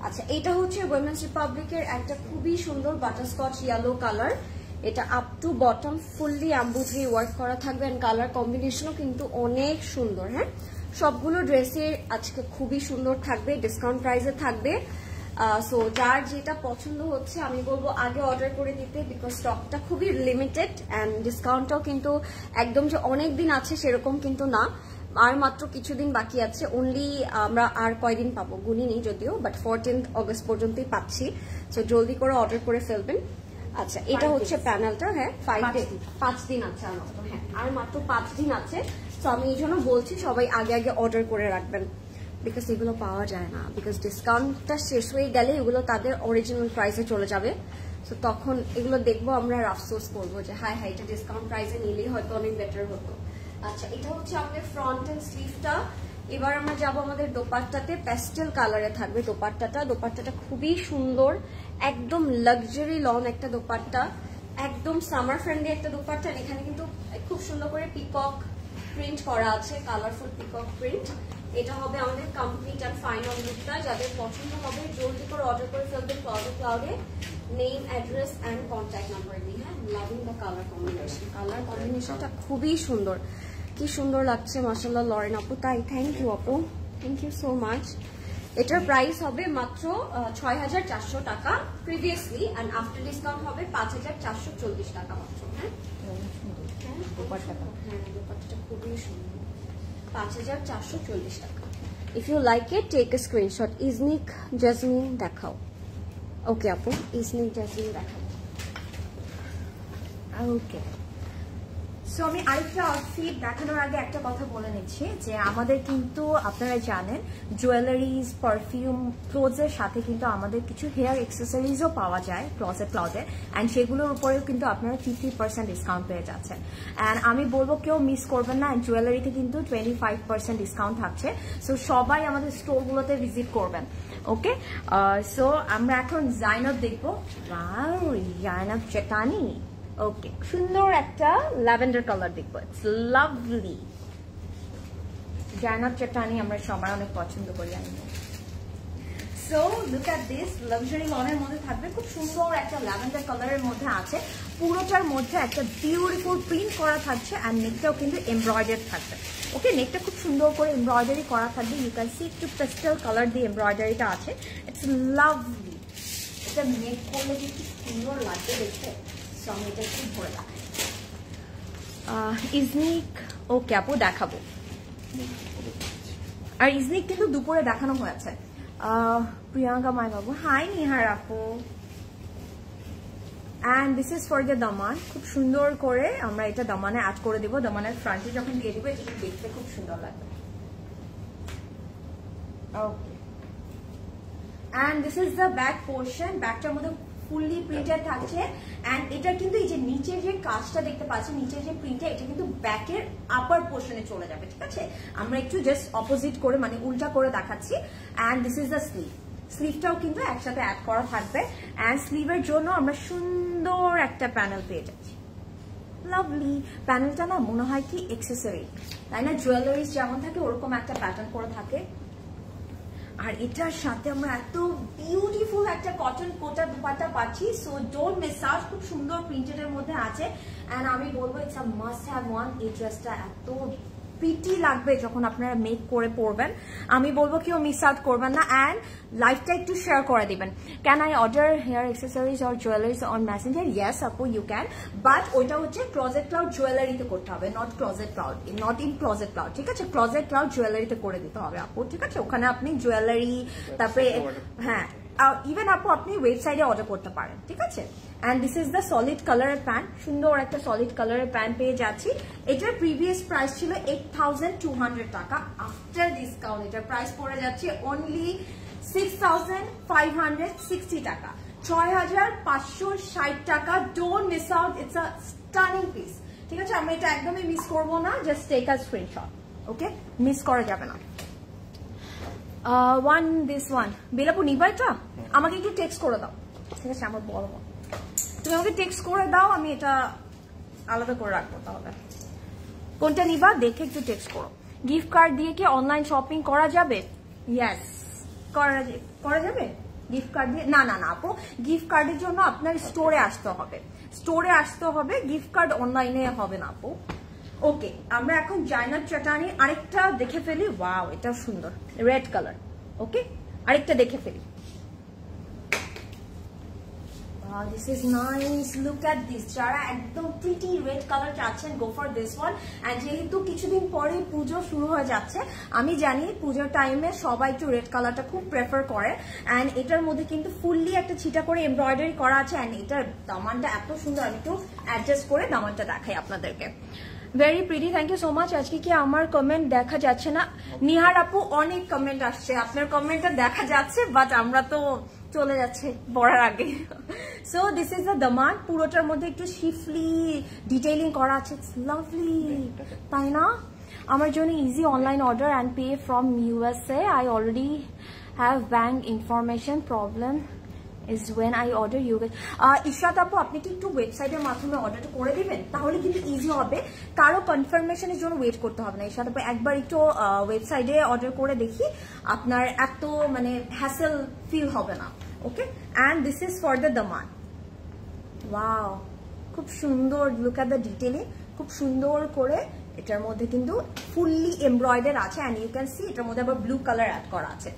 আচ্ছা, এটা হচ্ছে উইমেন্স রিপাবলিকের একটা খুবই সুন্দর বাটারস্কচ ইয়েলো কালার, এটা up to bottom fully embroidery work করা থাকবে, এন্ড কালার কম্বিনেশনও কিন্তু অনেক সুন্দর। হ্যাঁ, সবগুলো ড্রেসের আজকে খুবই সুন্দর থাকবে, ডিসকাউন্ট প্রাইসে থাকবে। সো যার যেটা পছন্দ হচ্ছে আমি বলবো আগে অর্ডার করে দিতে, বিকজ স্টকটা খুবই লিমিটেড অ্যান্ড ডিসকাউন্টটাও কিন্তু একদম যে অনেক দিন আছে সেরকম কিন্তু না, আর মাত্র কিছুদিন বাকি আছে। অনলি আমরা আর কয়দিন পাবো গুনিনি যদিও, বাট 14th অগস্ট পর্যন্তই পাচ্ছি। সো জলদি করে অর্ডার করে ফেলবেন। আচ্ছা, এটা হচ্ছে প্যানেলটা। হ্যাঁ, 5 দিন আছে আর মাত্র। হ্যাঁ, আর মাত্র 5 দিন আছে। সো আমি এই জন্য বলছি সবাই আগে আগে অর্ডার করে রাখবেন, বিকজ এগুলো পাওয়া যায় না, বিকজ ডিসকাউন্টটা শেষ হয়ে গেলে এগুলো তাদের অরিজিনাল প্রাইসে চলে যাবে। সো তখন এগুলো দেখবো আমরা আফসোস করবো যে হাই হাই এটা ডিসকাউন্ট প্রাইসে নিলেই হয়তো অনেক বেটার হতো। আচ্ছা, এটা হচ্ছে আমাদের ফ্রন্ট এন্ড স্লিভটা। এবার আমরা যাবো আমাদের দোপাট্টাতে, প্যাস্টেল কালারে থাকবে দোপাট্টাটা। দোপাট্টাটা খুবই সুন্দর, একদম লাক্সারি লং একটা দোপাট্টা, একদম সামার ফ্রেন্ডলি একটা দোপাট্টা। এখানে কিন্তু খুব সুন্দর করে পিকক প্রিন্ট করা আছে, কালারফুল পিকক প্রিন্ট। এটা হবে আমাদের কমপ্লিট আর ফাইনাল লুকটা। যাদের পছন্দ হবে জলদি করে অর্ডার করে ফেলবেন ক্লাউডে name, address and contact number দিয়ে। হ্যাঁ, loving the colour combination, colour কম্বিনেশনটা খুবই সুন্দর, কি সুন্দর লাগছে মাশাআল্লাহ লরেন আপু। তাই থ্যাংক ইউ আপু, থ্যাংক ইউ সো মাচ। এটার প্রাইস হবে মাত্র 6400 টাকা প্রিভিয়াসলি, অ্যান্ড আফটার ডিসকাউন্ট হবে 5440 টাকা মাত্র। হ্যাঁ, দোপাট্টাটা খুবই সুন্দর, 5440 টাকা। If you like it take a screenshot. Iznik Jasmine দেখাও। ওকে আপু, ইজনিক জাসমিন দেখাও। ওকে, সো আমি আরেকটা আউটফিট দেখানোর আগে একটা কথা বলে নিচ্ছি যে আমাদের কিন্তু আপনারা জানেন জুয়েলারিজ, পারফিউম, ক্লোথসের সাথে কিন্তু আমাদের কিছু হেয়ার অ্যাক্সেসরিজও পাওয়া যায় ক্লজেট ক্লাউডে, অ্যান্ড সেগুলোর উপরেও কিন্তু আপনারা 50% ডিসকাউন্ট পেয়ে যাচ্ছেন। অ্যান্ড আমি বলবো কেউ মিস করবেন না, অ্যান্ড জুয়েলারিতে কিন্তু 25% ডিসকাউন্ট থাকছে। সো সবাই আমাদের স্টোরগুলোতে ভিজিট করবেন। ওকে, সো আমরা এখন জাইনাব দেখবো। জাইনাব চেটানি, ওকে, সুন্দর একটা ল্যাভেন্ডার কালার দেখবো। It's lovely. জাইনাব চেটানি আমরা সবাই অনেক পছন্দ করি। So look at this, luxury লনের মধ্যে থাকবে, খুব সুন্দর একটা ল্যাভেন্ডার কালারের মধ্যে আছে। পুরোটার মধ্যে একটা বিউটিফুল প্রিন্ট করা থাকছে, অ্যান্ড নেকটাও কিন্তু এমব্রয়ডারি থাকবে। ওকে, নেকটা খুব সুন্দর করে এমব্রয়ডারি করা থাকবে। ইউ ক্যান সি একটু পেস্টেল কালার দিয়ে এমব্রয়ডারিটা আছে। It's lovely. এটা মেক করলে কি সুন্দর লাগবে দেখতে। সো আমি এটা খুব ভরে দেখাই। ইজনিক, ওকে আপু দেখাবো। আর ইজনিক কিন্তু দুপুরে দেখানো হয়েছে। প্রিয়াঙ্কা মাই বাবু, হাই নিহার আপু। And this is for the দামান। খুব সুন্দর করে আমরা এটা দামানে অ্যাড করে দিব। দামানের ফ্রন্টে যখন দিয়ে দিব এটা দেখতে খুব সুন্দর লাগবে। Okay, and this is the back portion. ব্যাকটার মধ্যে ফুললি প্রিন্টেড থাকছে, অ্যান্ড এটা কিন্তু এই যে নিচের যে কাজটা দেখতে পাচ্ছি, নিচের যে প্রিন্টটা, এটা কিন্তু ব্যাকের আপার পোর্শনে চলে যাবে। ঠিক আছে, আমরা একটু জাস্ট অপোজিট করে মানে উল্টা করে দেখাচ্ছি। And this is the sleeve. স্লিভটাও কিন্তু একসাথে অ্যাড করা থাকবে, অ্যান্ড স্লিভের জন্য আমরা সুন্দর একটা প্যানেল পেয়ে যাচ্ছি। লাভলি। প্যানেলটা না মনে হয় কি অ্যাক্সেসরি, তাই না? জুয়েলারিজ যেমন থাকে ওরকম একটা প্যাটার্ন করে থাকে। আর এটার সাথে আমরা এত বিউটিফুল একটা কটন কোটা দুপাট্টা পাচ্ছি। So don't miss out. খুব সুন্দর প্রিন্টেড এর মধ্যে আছে, এন্ড আমি বলবো it's a must have one. এই ড্রেসটা এত প্রিটি লাগবে যখন আপনারা মেক করে পরবেন। আমি বলবো কেউ মিস আউট করবেন না, অ্যান্ড লাইফটা একটু শেয়ার করে দিবেন। Can I order hair accessories or jewelleries on Messenger? Yes আপু, ইউ ক্যান, বাট ওইটা হচ্ছে ক্লজেট ক্লাউড জুয়েলারিতে করতে হবে, not Closet Cloud, not in Closet Cloud. ঠিক আছে, ক্লজেট ক্লাউড জুয়েলারিতে করে দিতে হবে আপু। ঠিক আছে, ওখানে আপনি জুয়েলারি, তারপরে হ্যাঁ ইভেন আপু আপনি ওয়েবসাইটে অর্ডার করতে পারেন। ঠিক আছে, and this is the solid কালারের প্যান্ট। সুন্দর একটা সলিড কালারের প্যান্ট পেয়ে যাচ্ছি। এটার প্রিভিয়াস প্রাইস ছিল 8200 টাকা। আফটার ডিসকাউন্ট এটার প্রাইস পড়ে যাচ্ছে অনলি 6560 টাকা, 6560 টাকা। Don't miss out, it's a stunning piece. ঠিক আছে, আমি এটা একদমই মিস করবো না। Just take a screenshot. Okay, miss করা যাবে না। দিস ওয়ান বেলাপু নিবা, এটা আমাকে একটু টেক্সট করে দাও। ঠিক আছে, আমার বড় তুমি আমাকে টেক্সট করে দাও, আমি এটা আলাদা করে রাখবো। তাহলে কোনটা নিবা দেখে একটু টেক্সট করো। গিফট কার্ড দিয়ে কি অনলাইন শপিং করা যাবে? ইয়েস, করা যাবে গিফট কার্ড দিয়ে। না না না আপু, গিফট কার্ডের জন্য আপনার স্টোরে আসতে হবে, স্টোরে আসতে হবে। গিফট কার্ড অনলাইনে হবে না আপু। ওকে, আমরা এখন জাইনাব চেটানি আরেকটা দেখে ফেলি। ওয়াও, এটা সুন্দর রেড কালার। ওকে, আরেকটা দেখে ফেলি। This is nice. Look at this. যারা একদম প্রিটি রেড কালার চাচ্ছেন, go for this one. And যেহেতু কিছুদিন পরে পুজো শুরু হয়ে যাচ্ছে, আমি জানি পুজোর টাইমে সবাই একটু রেড কালারটা খুব প্রেফার করে। এন্ড এটার মধ্যে কিন্তু ফুললি একটা ছিটা করে এমব্রয়ডারি করা আছে, এন্ড এটার দামানটা এত সুন্দর। আমি একটু অ্যাডজাস্ট করে দামানটা দেখাই আপনাদেরকে। Very pretty, thank you so much. আজকে কি আমার কমেন্ট দেখা যাচ্ছে না? নিহার আপু, অনেক কমেন্ট আসছে, আপনার কমেন্টটা দেখা যাচ্ছে, বাট আমরা তো চলে যাচ্ছে পড়ার আগে। সো দিস ইজ দ্য দামান। পুরোটার মধ্যে একটু শিফলি ডিটেইলিং করা আছে। ইটস লাভলি, তাই না? আমার জন্য easy online order and pay from USA. I already have bank information. Problem is when I order you guys. Ishrat আপু, আপনি কি একটু ওয়েবসাইটের মাধ্যমে অর্ডারটা করে দিবেন? তাহলে কিন্তু ইজি হবে, কারো কনফার্মেশনের জন্য ওয়েট করতে হবে না। ইশরাত আপু, একবার একটু ওয়েবসাইটে অর্ডার করে দেখি, আপনার এত মানে হ্যাসেল ফিল হবে না। Okay, and this is for the Daman. Wow, খুব সুন্দর। লুক অ্যাট দ্য ডিটেলিং, খুব সুন্দর করে এটার মধ্যে কিন্তু ফুললি এমব্রয়ডার আছে, অ্যান্ড ইউ ক্যান সি এটার মধ্যে আবার ব্লু কালার অ্যাড করা আছে।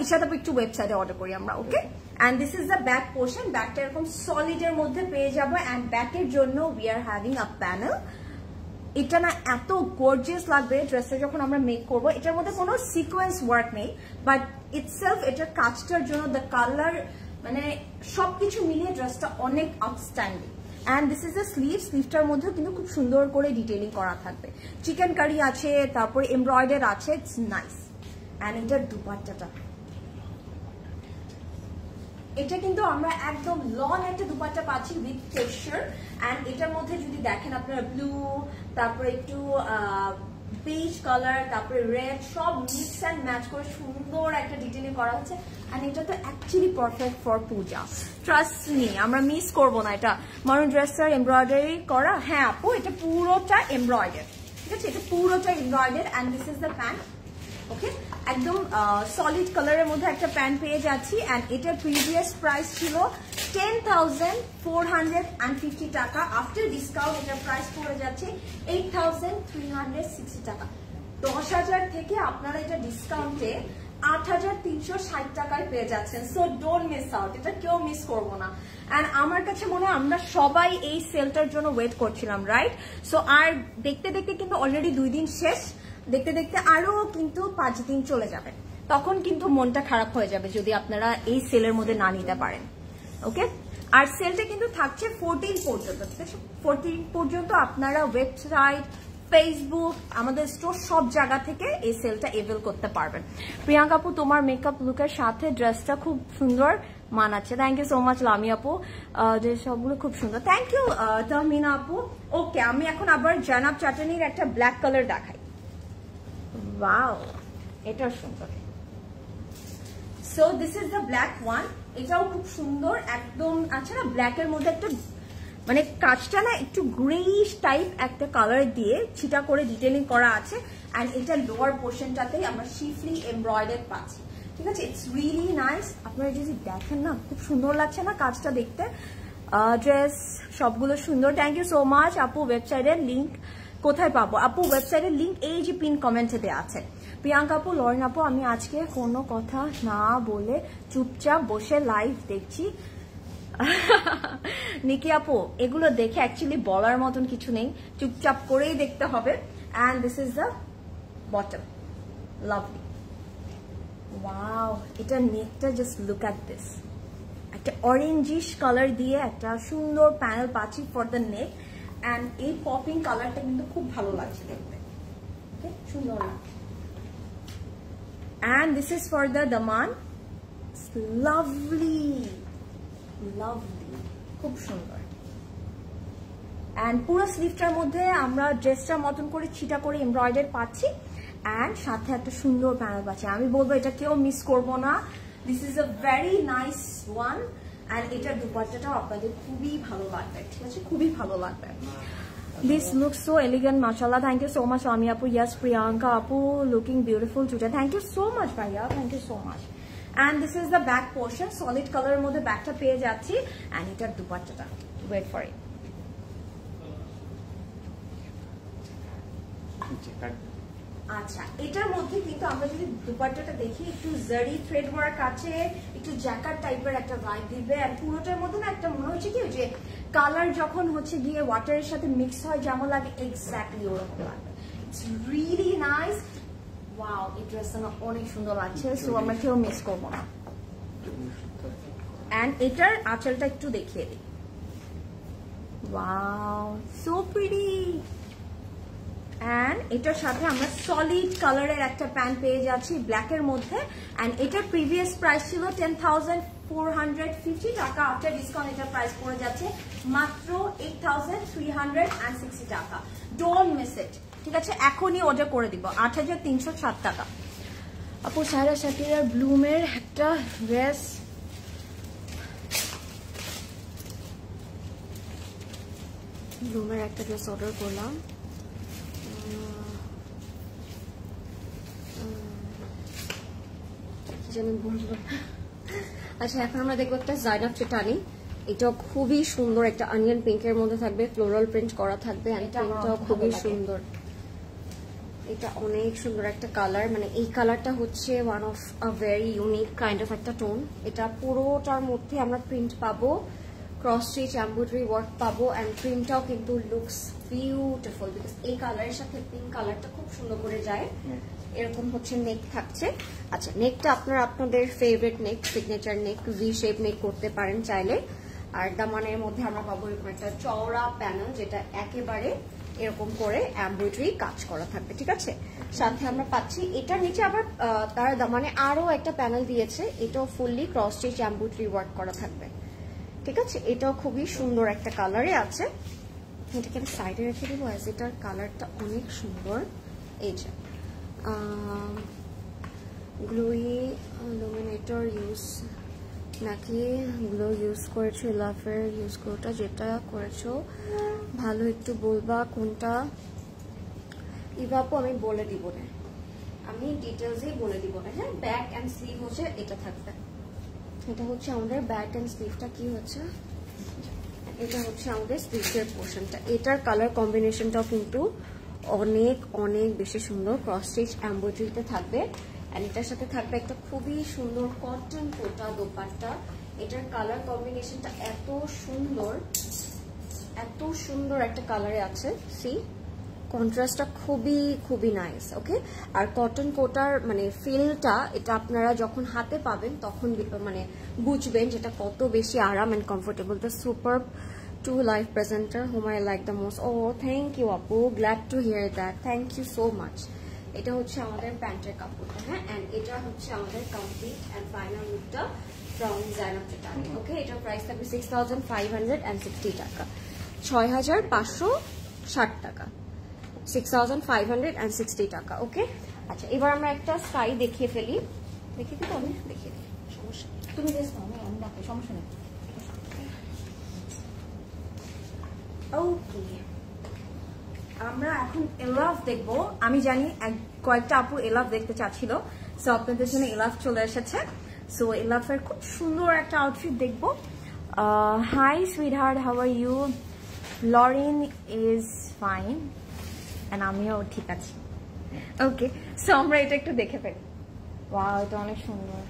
ইশরাত আপু, একটু ওয়েবসাইটে অর্ডার করি আমরা। Okay, and this is the back portion. ব্যাকটা এরকম সলিডের মধ্যে পেয়ে যাবো, অ্যান্ড ব্যাকের জন্য we are having a panel. এটা না এত গর্জিয়াস লাগবে ড্রেসটা যখন আমরা মেক করবো। এটার মধ্যে কোনো সিকোয়েন্স ওয়ার্ক নেই, বাট ইটসেলফ এটার কাজটার জন্য দ্য কালার মানে সবকিছু মিলিয়ে ড্রেসটা অনেক outstanding. And this is the স্লিভটার মধ্যেও কিন্তু খুব সুন্দর করে ডিটেইলিং করা থাকবে। চিকেন কারি আছে, তারপরে এমব্রয়ডার আছে, ইটস নাইস। অ্যান্ড এটার দুপাট্টাটা, এটা কিন্তু আমরা একদম লং একটা দুপাট্টা পাচ্ছি উইথ টেক্সচার। অ্যান্ড এটার মধ্যে যদি দেখেন আপনারা ব্লু, তারপরে একটু বেজ কালার, তারপরে রেড, সব মিক্স অ্যান্ড ম্যাচ করে সুন্দর একটা ডিটেইলিং করা হচ্ছে। অ্যান্ড এটা তো actually perfect for Puja, trust me, আমরা মিস করবো না। এটা মারুন ড্রেসটার এমব্রয়ডারি করা। হ্যাঁ আপু, এটা পুরোটা এমব্রয়ডার, ঠিক আছে, এটা পুরোটা এমব্রয়ডার। And this is the pant. Okay, একদম সলিড কালারের মধ্যে একটা প্যান্ট পেয়ে যাচ্ছি। অ্যান্ড এটার প্রিভিয়াস প্রাইস ছিল 10,450 টাকা। আফটার ডিসকাউন্ট এটার প্রাইস পড়ে যাচ্ছে 8,360 টাকা। 10,000 থেকে আপনারা এটা ডিসকাউন্টে 8,360 টাকায় পেয়ে যাচ্ছেন। সো ডোন্ট মিস আউট, এটা কেউ মিস করবো না। অ্যান্ড আমার কাছে মনে হয় আমরা সবাই এই সেলটার জন্য ওয়েট করছিলাম, রাইট? সো আর দেখতে দেখতে কিন্তু অলরেডি 2 দিন শেষ, দেখতে দেখতে আরো কিন্তু 5 দিন চলে যাবে। তখন কিন্তু মনটা খারাপ হয়ে যাবে যদি আপনারা এই সেলের মধ্যে না নিতে পারেন। ওকে, আর সেলটা কিন্তু থাকছে 14 পর্যন্ত, ঠিক আছে? 14 পর্যন্ত আপনারা ওয়েবসাইট, ফেসবুক, আমাদের স্টোর সব জায়গা থেকে এই সেলটা এভেল করতে পারবেন। প্রিয়াঙ্কা আপু, তোমার মেকআপ লুকের সাথে ড্রেসটা খুব সুন্দর মানাচ্ছে। Thank you so much Lami আপু, যে সবগুলো খুব সুন্দর। থ্যাংক ইউ তাহমিনা আপু। ওকে, আমি এখন আবার জানাব চাটনির একটা ব্ল্যাক কালার দেখাই। ওয়াও, এটা সুন্দর। So this is the black one. এটাও খুব সুন্দর একদম। আচ্ছা না, ব্ল্যাকের মধ্যে একটা মানে কাজটা না একটু গ্রেইশ টাইপ একটা কালার দিয়ে ছিটা করে ডিটেইলিং করা আছে। অ্যান্ড এটা লোয়ার পোর্শনটাতেই আমরা শিফলি এমব্রয়ডারি পাচ্ছি, ঠিক আছে? It's really nice. আপনারা যদি দেখেন না, খুব সুন্দর লাগছে না কাজটা দেখতে? ড্রেস সবগুলো সুন্দর। থ্যাংক ইউ সো মাচ আপু। ওয়েবসাইটের লিঙ্ক কোথায় পাবো আপু? ওয়েবসাইটের লিঙ্ক এই যে পিন কমেন্টে দেওয়া আছে। প্রিয়াঙ্কা আপু, লরেন আপু, আমি আজকে কোনো কথা না বলে চুপচাপ বসে লাইভ দেখছি। নিকি আপু, এগুলো দেখে অ্যাকচুয়ালি বলার মতন কিছু নেই, চুপচাপ করেই দেখতে হবে। And this is the bottom, lovely. Wow, এটা নেকটা জাস্ট লুক অ্যাট দিস, একটা অরেঞ্জিশ কালার দিয়ে একটা সুন্দর প্যানেল পাচ্ছি ফর দ্য নেক। অ্যান্ড এই পপিং কালারটা কিন্তু খুব ভালো লাগছে দেখতে, সুন্দর লাগছে। And this is for the Daman, lovely lovely, খুব সুন্দর। অ্যান্ড পুরো স্লিভটার মধ্যে আমরা ড্রেসটার মতন করে ছিটা করে এমব্রয়ডারি পাচ্ছি। অ্যান্ড সাথে একটা সুন্দর প্যানেল পাচ্ছি। আমি বলবো এটা কেউ মিস করবো না। This is a very nice one. And এটার দুপাট্টাটাও আপনাদের খুবই ভালো লাগবে, ঠিক আছে? খুবই ভালো লাগবে। This looks so elegant, mashallah. Thank you so much, Ami Apu. Yes, Priyanka Apu, looking beautiful today. Thank you so much, Bhaiya. Thank you so much. And this is the back portion. Solid color এর মধ্যে ব্যাকটা পেয়ে যাচ্ছি। And এটার দুপাট্টাটা, wait for it. আচ্ছা, এটার মধ্যে কিন্তু আমরা যদি দুপাট্টাটা দেখি, একটু জারি থ্রেড ওয়ার্ক আছে, একটু জ্যাকার্ড টাইপের একটা ভাইব দিবে। আর পুরোটার মধ্যে না একটা মনে হচ্ছে কি, যে কালার যখন হচ্ছে গিয়ে ওয়াটারের সাথে মিক্স হয় যেমন লাগে, এক্স্যাক্টলি ওরকম লাগবে। It's really nice. ওয়াও, এই ড্রেসটা না অনেক সুন্দর লাগছে। সো আমরা কেউ মিস করবো না। অ্যান্ড এটার আঁচলটা একটু দেখিয়ে দিই। Wow, so pretty. অ্যান্ড এটার সাথে আমরা সলিড কালারের একটা প্যান্ট পেয়ে যাচ্ছি ব্ল্যাকের মধ্যে। অ্যান্ড এটার প্রিভিয়াস প্রাইস ছিল 10,450 টাকা। আফটার ডিসকাউন্ট এটার প্রাইস পড়ে যাচ্ছে মাত্র 8,360 টাকা। ডোন্ট মিস ইট, ঠিক আছে? এখনই অর্ডার করে দিব। 8,360 টাকা। আপু, সায়রা শাকিরার ব্লুমের একটা ড্রেস, ব্লুমের একটা ড্রেস অর্ডার করলাম। আচ্ছা, এখন আমরা দেখবো একটা জাইনাব চিটানি। এটা খুবই সুন্দর, একটা অনিয়ন পিঙ্কের মধ্যে থাকবে, ফ্লোরাল প্রিন্ট করা থাকবে। প্রিন্টটাও খুবই সুন্দর। এটা অনেক সুন্দর একটা কালার, মানে এই কালারটা হচ্ছে one of a very unique kind of একটা টোন। এটা পুরোটার মধ্যে আমরা প্রিন্ট পাবো, ক্রস স্টিচ এমব্রয়ডারি ওয়ার্ক পাবো। অ্যান্ড প্রিন্টটাও কিন্তু লুকস বিউটিফুল, বিকজ এই কালারের সাথে পিঙ্ক কালারটা খুব সুন্দর করে যায়। এরকম হচ্ছে নেক থাকছে। আচ্ছা, নেকটা আপনারা আপনাদের ফেভারিট নেক, সিগনেচার নেক, ভি শেপ নেক করতে পারেন চাইলে। আর দামানের মধ্যে আমরা পাবো এরকম একটা চওড়া প্যানেল, যেটা একেবারে এরকম করে এমব্রয়ডারি কাজ করা থাকবে, ঠিক আছে। সাথে আমরা পাচ্ছি এটার নিচে আবার তারা দামানে আরো একটা প্যানেল দিয়েছে, এটাও fully cross stitch embroidery work করা থাকবে, ঠিক আছে। এটাও খুবই সুন্দর একটা কালারে আছে। এটাকে আমি সাইডে রেখে দেবো, অ্যাজ এটার কালারটা অনেক সুন্দর। এই যে গ্লোই লুমিনেটর ইউজ নাকি গ্লো ইউজ করেছো, লাফের ইউজ গ্লোটা যেটা করেছো ভালো, একটু বলবা কোনটা। ইভাপু আমি বলে দিব না, আমি ডিটেলসেই বলে দিব না, হ্যাঁ। ব্যাক অ্যান্ড স্লিভ হচ্ছে এটা থাকবে, এটা হচ্ছে আমাদের ব্যাক অ্যান্ড স্লিভটা কি হচ্ছে, এটা হচ্ছে আমাদের স্লিভের পোর্শনটা। এটার কালার কম্বিনেশনটাও কিন্তু অনেক অনেক বেশি সুন্দর, ক্রস স্টিচ এমব্রয়ডারিতে থাকবে। আর এটার সাথে থাকবে একটা খুবই সুন্দর কটন কোটা দোপাট্টা। এটার কালার কম্বিনেশনটা এত সুন্দর একটা কালারে আছে, সি কন্ট্রাস্টটা খুবই খুবই নাইস, ওকে। আর কটন কোটার মানে ফিলটা এটা আপনারা যখন হাতে পাবেন তখন মানে বুঝবেন যেটা কত বেশি আরাম and comfortable. The super to life presenter home I like the most. Oh thank you আপু, glad to hear that, thank you so much. এটা হচ্ছে আমাদের প্যান্টের কাপড়টা, হ্যাঁ। এন্ড এটা হচ্ছে আমাদের কমপ্লিট এন্ড ফাইনাল লুকটা ফ্রম জাইনাব টিটানি, ওকে। এটার প্রাইস থাকবে 6560 টাকা, 6560 টাকা, 6560 টাকা, ওকে। আচ্ছা, এবার আমরা একটা স্কাই দেখিয়ে ফেলি, দেখিয়ে দিই, আমি দেখিয়ে দিই, সমস্যা তুমি দেখো, আমি দেখো, সমস্যা নেই। ওকে, আমরা এখন এলাফ দেখবো। আমি জানি কয়েকটা আপু এলাফ দেখতে চাচ্ছিল, সো আপনাদের জন্য এলাফ চলে এসেছে। সো এলাফের খুব সুন্দর একটা আউটফিট দেখবো। Hi sweetheart, how are you? Lauren is fine, and আমিও ঠিক আছি, ওকে। সো আমরা এটা একটু দেখে ফেলি। ওয়াও, এটা অনেক সুন্দর।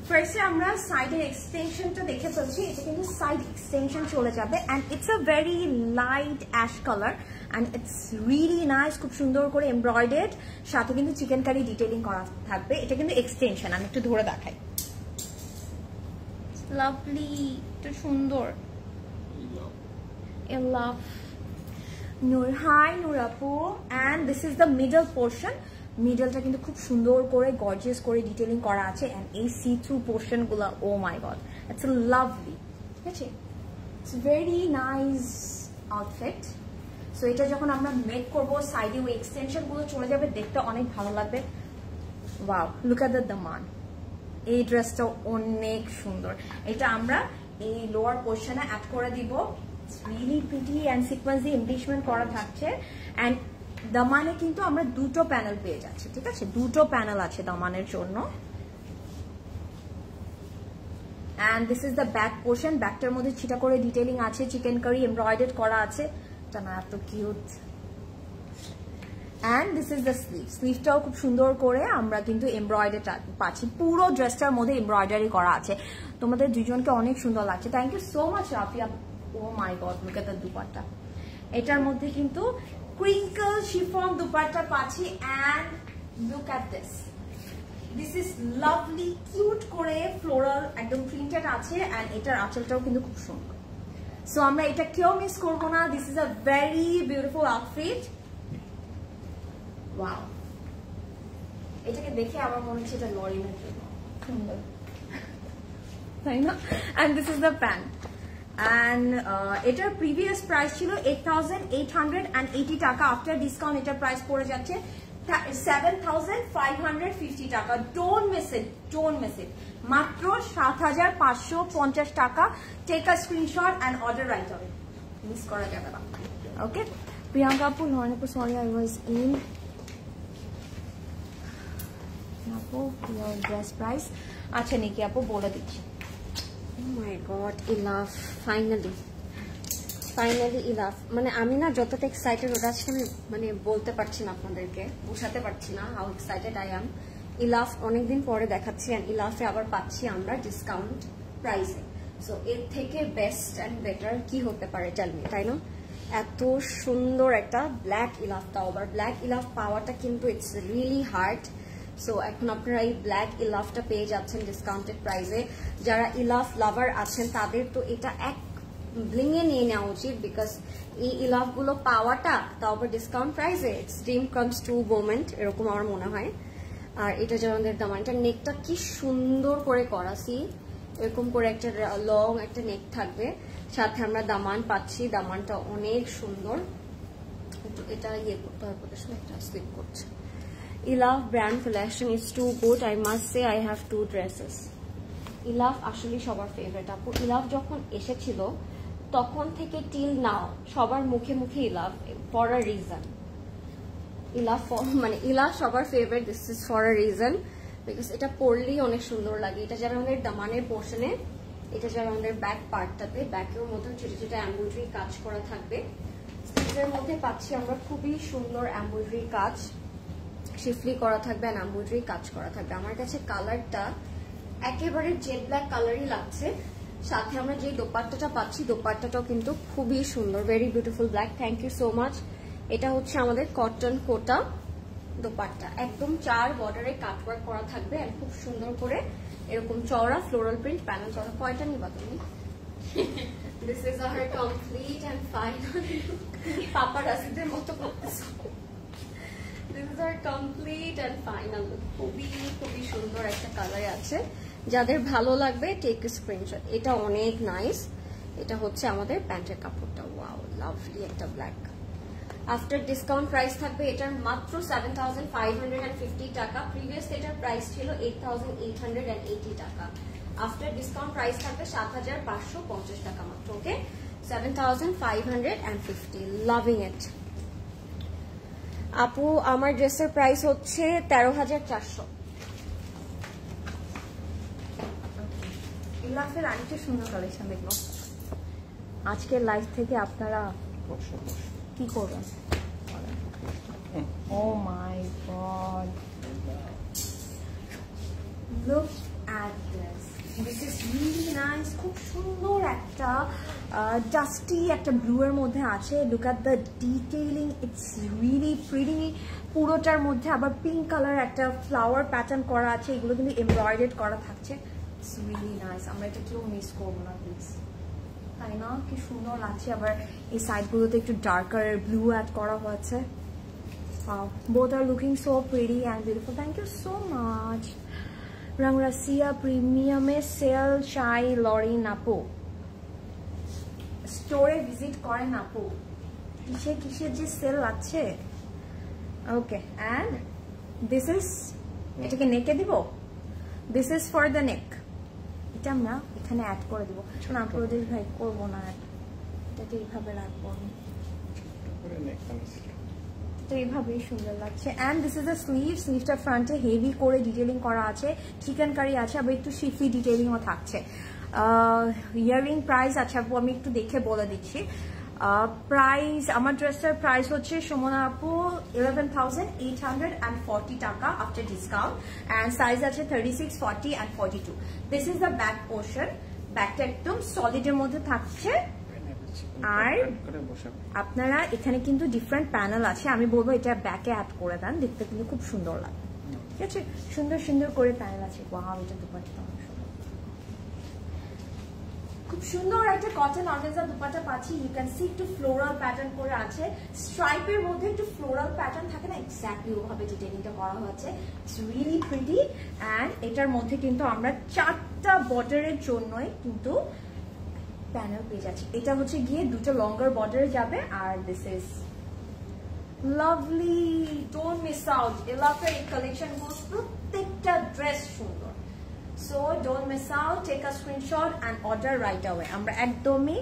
ফার্স্টে আমরা সাইডের এক্সটেনশনটা দেখে ফেলছি। এটা কিন্তু সাইড এক্সটেনশন চলে যাবে and it's a very light ash colour and it's really nice. খুব সুন্দর করে এমব্রয়ডার্ড, সাথে কিন্তু চিকেন কারি ডিটেইলিং করা থাকবে। এটা কিন্তু এক্সটেনশন, আমি একটু ধরে দেখাই। লাভলি, তো সুন্দর। লাভ নূর, হাই নূর আপু। And this is the middle portion. মিডলটা কিন্তু খুব সুন্দর করে গর্জিয়াস করে ডিটেইলিং করা আছে এন্ড এই সি থ্রু পোর্শন গুলো, ও মাই গড, ইটস লাভলি, ঠিক আছে। It's very nice outfit. So এটা যখন আমরা মেক করবো, সাইডে ওই এক্সটেনশন গুলো চলে যাবে, দেখতে অনেক ভালো লাগবে। ওয়াও, লুক এট দ্য দামান। এই ড্রেসটা অনেক সুন্দর। এটা আমরা এই লোয়ার পোর্শনে অ্যাড করে দিব। It's really pretty and sequence দিয়ে এমব্লিশমেন্ট করা থাকছে এন্ড দামানে কিন্তু আমরা দুটো প্যানেল পেয়ে যাচ্ছি, ঠিক আছে। দুটো প্যানেল আছে দামানের জন্য। And this is the back portion. ব্যাকটার মধ্যে ছিটা করে ডিটেইলিং আছে, চিকেন কারি এমব্রয়ডার্ড করা আছে। এটা না এত cute. And this is the sleeve. স্লিভটাও খুব সুন্দর করে আমরা কিন্তু এমব্রয়ডারি পাচ্ছি। পুরো ড্রেসটার মধ্যে এমব্রয়ডারি করা আছে। তোমাদের দুজনকে অনেক সুন্দর লাগছে, thank you so much Rafia. Oh my god, look at the dupatta. এটার মধ্যে কিন্তু crinkle chiffon dupatta pachi and look at this. This is lovely cute kore floral ekdom printed ache and etar acheltao kintu khub sundor. So amra eta keo miss korbo na. This is a very beautiful outfit. Wow, etake dekhe amar mone hocche eta loriনের জন্য সুন্দর, তাই না? And this is the pant. And এটার প্রিভিয়াস প্রাইস ছিল 8880 টাকা। আফটার ডিসকাউন্ট এটার প্রাইস পড়ে যাচ্ছে 7550 টাকা। Don't miss it, don't miss it. মাত্র 7550 টাকা। Take a screenshot and order right away, miss করা যাবে না, ওকে। প্রিয়াঙ্কা আপু, নয়নপু, সরি আই ওয়াজ ইন আপু ইয়োর ড্রেস প্রাইস। আচ্ছা নিকি আপু বলে দিচ্ছি। Oh my god, enough, finally enough। মানে আমি না যতটা এক্সাইটেড ওটা আজকে আমি মানে বলতে পারছি না, আপনাদেরকে বোঝাতে পারছি না how excited I am. Ilaf অনেকদিন পরে দেখাচ্ছি এন্ড ইলাফে আবার পাচ্ছি আমরা ডিসকাউন্ট প্রাইসে। সো এর থেকে বেস্ট এন্ড বেটার কি হতে পারে টেল মি, তাই না? এত সুন্দর একটা ব্ল্যাক ইলাফ, তাও আবার ব্ল্যাক ইলাফ পাওয়াটা কিন্তু ইটস রিয়েলি হার্ড। সো এখন আপনারা এই ব্ল্যাক ইলাফটা পেয়ে যাচ্ছেন ডিসকাউন্টেড প্রাইসে। যারা ইলাফ লাভার আছেন তাদের তো এটা এক ব্লিংয়ে নিয়ে নেওয়া উচিত, বিকজ এই ইলাফ গুলো পাওয়াটা তাও আবার ডিসকাউন্ট প্রাইসে it's dream comes to moment, এরকম আমার মনে হয়। আর এটা যেমন দামান, এটা নেকটা কি সুন্দর করে করা, সি এরকম করে একটা লং একটা নেক থাকবে, সাথে আমরা দামান পাচ্ছি, দামানটা অনেক সুন্দর। এটা ইয়ে করতে হবে, একটা স্লিপ করছে। Elaf brand collection is too good, I must say I have 2 dresses। Elaf আসলে সবার ফেভারিট আপু। ইলাফ যখন এসেছিল তখন থেকে টিল নাও সবার মুখে মুখে Ilaf, for a reason. Ilaf মানে ইলাফ সবার favourite, this is for a reason, because এটা পরলেই অনেক সুন্দর লাগে। এটা যাবে আমাদের দামানের পোর্শনে, এটা যাবে আমাদের ব্যাক পার্টটাতে, ব্যাকের মতন ছোট ছোট এমব্রয়ডারি কাজ করা থাকবে। স্লিভের মধ্যে পাচ্ছি আমরা খুবই সুন্দর এমব্রয়ডারি কাজ, শিফলি করা থাকবে, আর এমব্রয়ডারি কাজ করা থাকবে। আমার কাছে কালারটা একেবারে জেড ব্ল্যাক কালারই লাগছে। সাথে আমরা যে দোপাট্টাটা পাচ্ছি, দোপাট্টাটাও কিন্তু খুবই সুন্দর, very beautiful black. Thank you so much. এটা হচ্ছে আমাদের কটন কোটা দোপাট্টা, একদম 4 বর্ডারে কাটওয়ার্ক করা থাকবে, আর খুব সুন্দর করে এরকম চওড়া ফ্লোরাল প্রিন্ট প্যানেল করা। কয়টা নিবা তুমি? This is our complete and final look. পাপারাজিদের মতো করতেছো। This is our complete and final look. খুবই খুবই সুন্দর একটা কালারে আছে, যাদের ভালো লাগবে টেক স্ক্রিনশট। এটা অনেক নাইস। এটা হচ্ছে আমাদের প্যান্টের কাপড়টা, ওয়াও লাভলি একটা ব্ল্যাক। আফটার ডিসকাউন্ট প্রাইস থাকবে এটার মাত্র 7,550 টাকা। প্রিভিয়াস এটার প্রাইস ছিল 8,880 টাকা। আফটার ডিসকাউন্ট প্রাইস থাকবে 7,550 টাকা মাত্র। ওকে, 7,550, লাভিং ইট। আপু আমার ড্রেসের প্রাইস হচ্ছে 13,400। ইলাফের আরেকটা সুন্দর কালেকশন দেখলো আজকের লাইভ থেকে। আপনারা কি করবেন? Oh my god, look at this, this is really nice. খুব সুন্দর একটা ডাস্টি একটা ব্লু এর মধ্যে আছে। Look at the detailing, it's really pretty. পুরোটার মধ্যে আবার পিঙ্ক কালার একটা ফ্লাওয়ার প্যাটার্ন করা আছে, এগুলো কিন্তু এমব্রয়ডারি করা থাকছে। ইটস রিয়েলি নাইস, আমরা এটা কেউ মিস করবো না প্লিজ, তাই না? কি সুন্দর লাগছে। আবার এই সাইডগুলোতে একটু ডার্কার ব্লু অ্যাড করা হয়েছে। both are looking so pretty and beautiful. Thank you so much. Rangrasia Premium Sale Chai Lauren Apo স্টোরে ভিজিট করেন আপু, কিসে কিসের যে সেল আছে। ওকে, এন্ড দিস ইজ, এটাকে নেকে দিব, দিস ইজ ফর দ্য নেক। এটা আমরা এখানে অ্যাড করে দিব না, প্রদেশ ভাই করবো না, এটাকে এইভাবে রাখবো আমি, তো এইভাবেই সুন্দর লাগছে। And this is the sleeve, স্লিভটা ফ্রন্টে হেভি করে ডিটেলিং করা আছে, চিকেন কারি আছে, আবার একটু শিফি ডিটেলিংও থাকছে। ইয়াররিং প্রাইস আছে আপু, আমি একটু দেখে বলে দিচ্ছি। প্রাইস, আমার ড্রেসটার প্রাইস হচ্ছে সুমনা আপু 11,840 টাকা আফটার ডিসকাউন্ট, অ্যান্ড সাইজ আছে 36, 40 and 42। This is the back portion, ব্যাকটা একদম সলিডের মধ্যে থাকছে। আর আপনারা এখানে কিন্তু ডিফারেন্ট প্যানেল আছে, আমি বলবো এটা ব্যাকে অ্যাড করে দেন, দেখতে কিন্তু খুব সুন্দর লাগে। ঠিক আছে, সুন্দর সুন্দর করে প্যানেল আছে। ওয়াও, এটা দুপাট্টা খুব সুন্দর একটা কটন অর্গানজা দুপাট্টা পাচ্ছি। ইউ ক্যান সি একটু ফ্লোরাল প্যাটার্ন করে আছে, স্ট্রাইপের মধ্যে একটু ফ্লোরাল প্যাটার্ন থাকে না, এক্স্যাক্টলি ওভাবে ডিটেইলিংটা করা হয়েছে। It's really pretty. অ্যান্ড এটার মধ্যে কিন্তু আমরা 4টা বর্ডারের জন্যই কিন্তু প্যানেল পেয়ে যাচ্ছি। এটা হচ্ছে গিয়ে 2টা লঙ্গার বর্ডারে যাবে। আর this is lovely, don't miss out. এলাকার এই কালেকশন গুলো প্রত্যেকটা ড্রেস সুন্দর, so don't miss out, take a screenshot and order right away. আমরা একদমই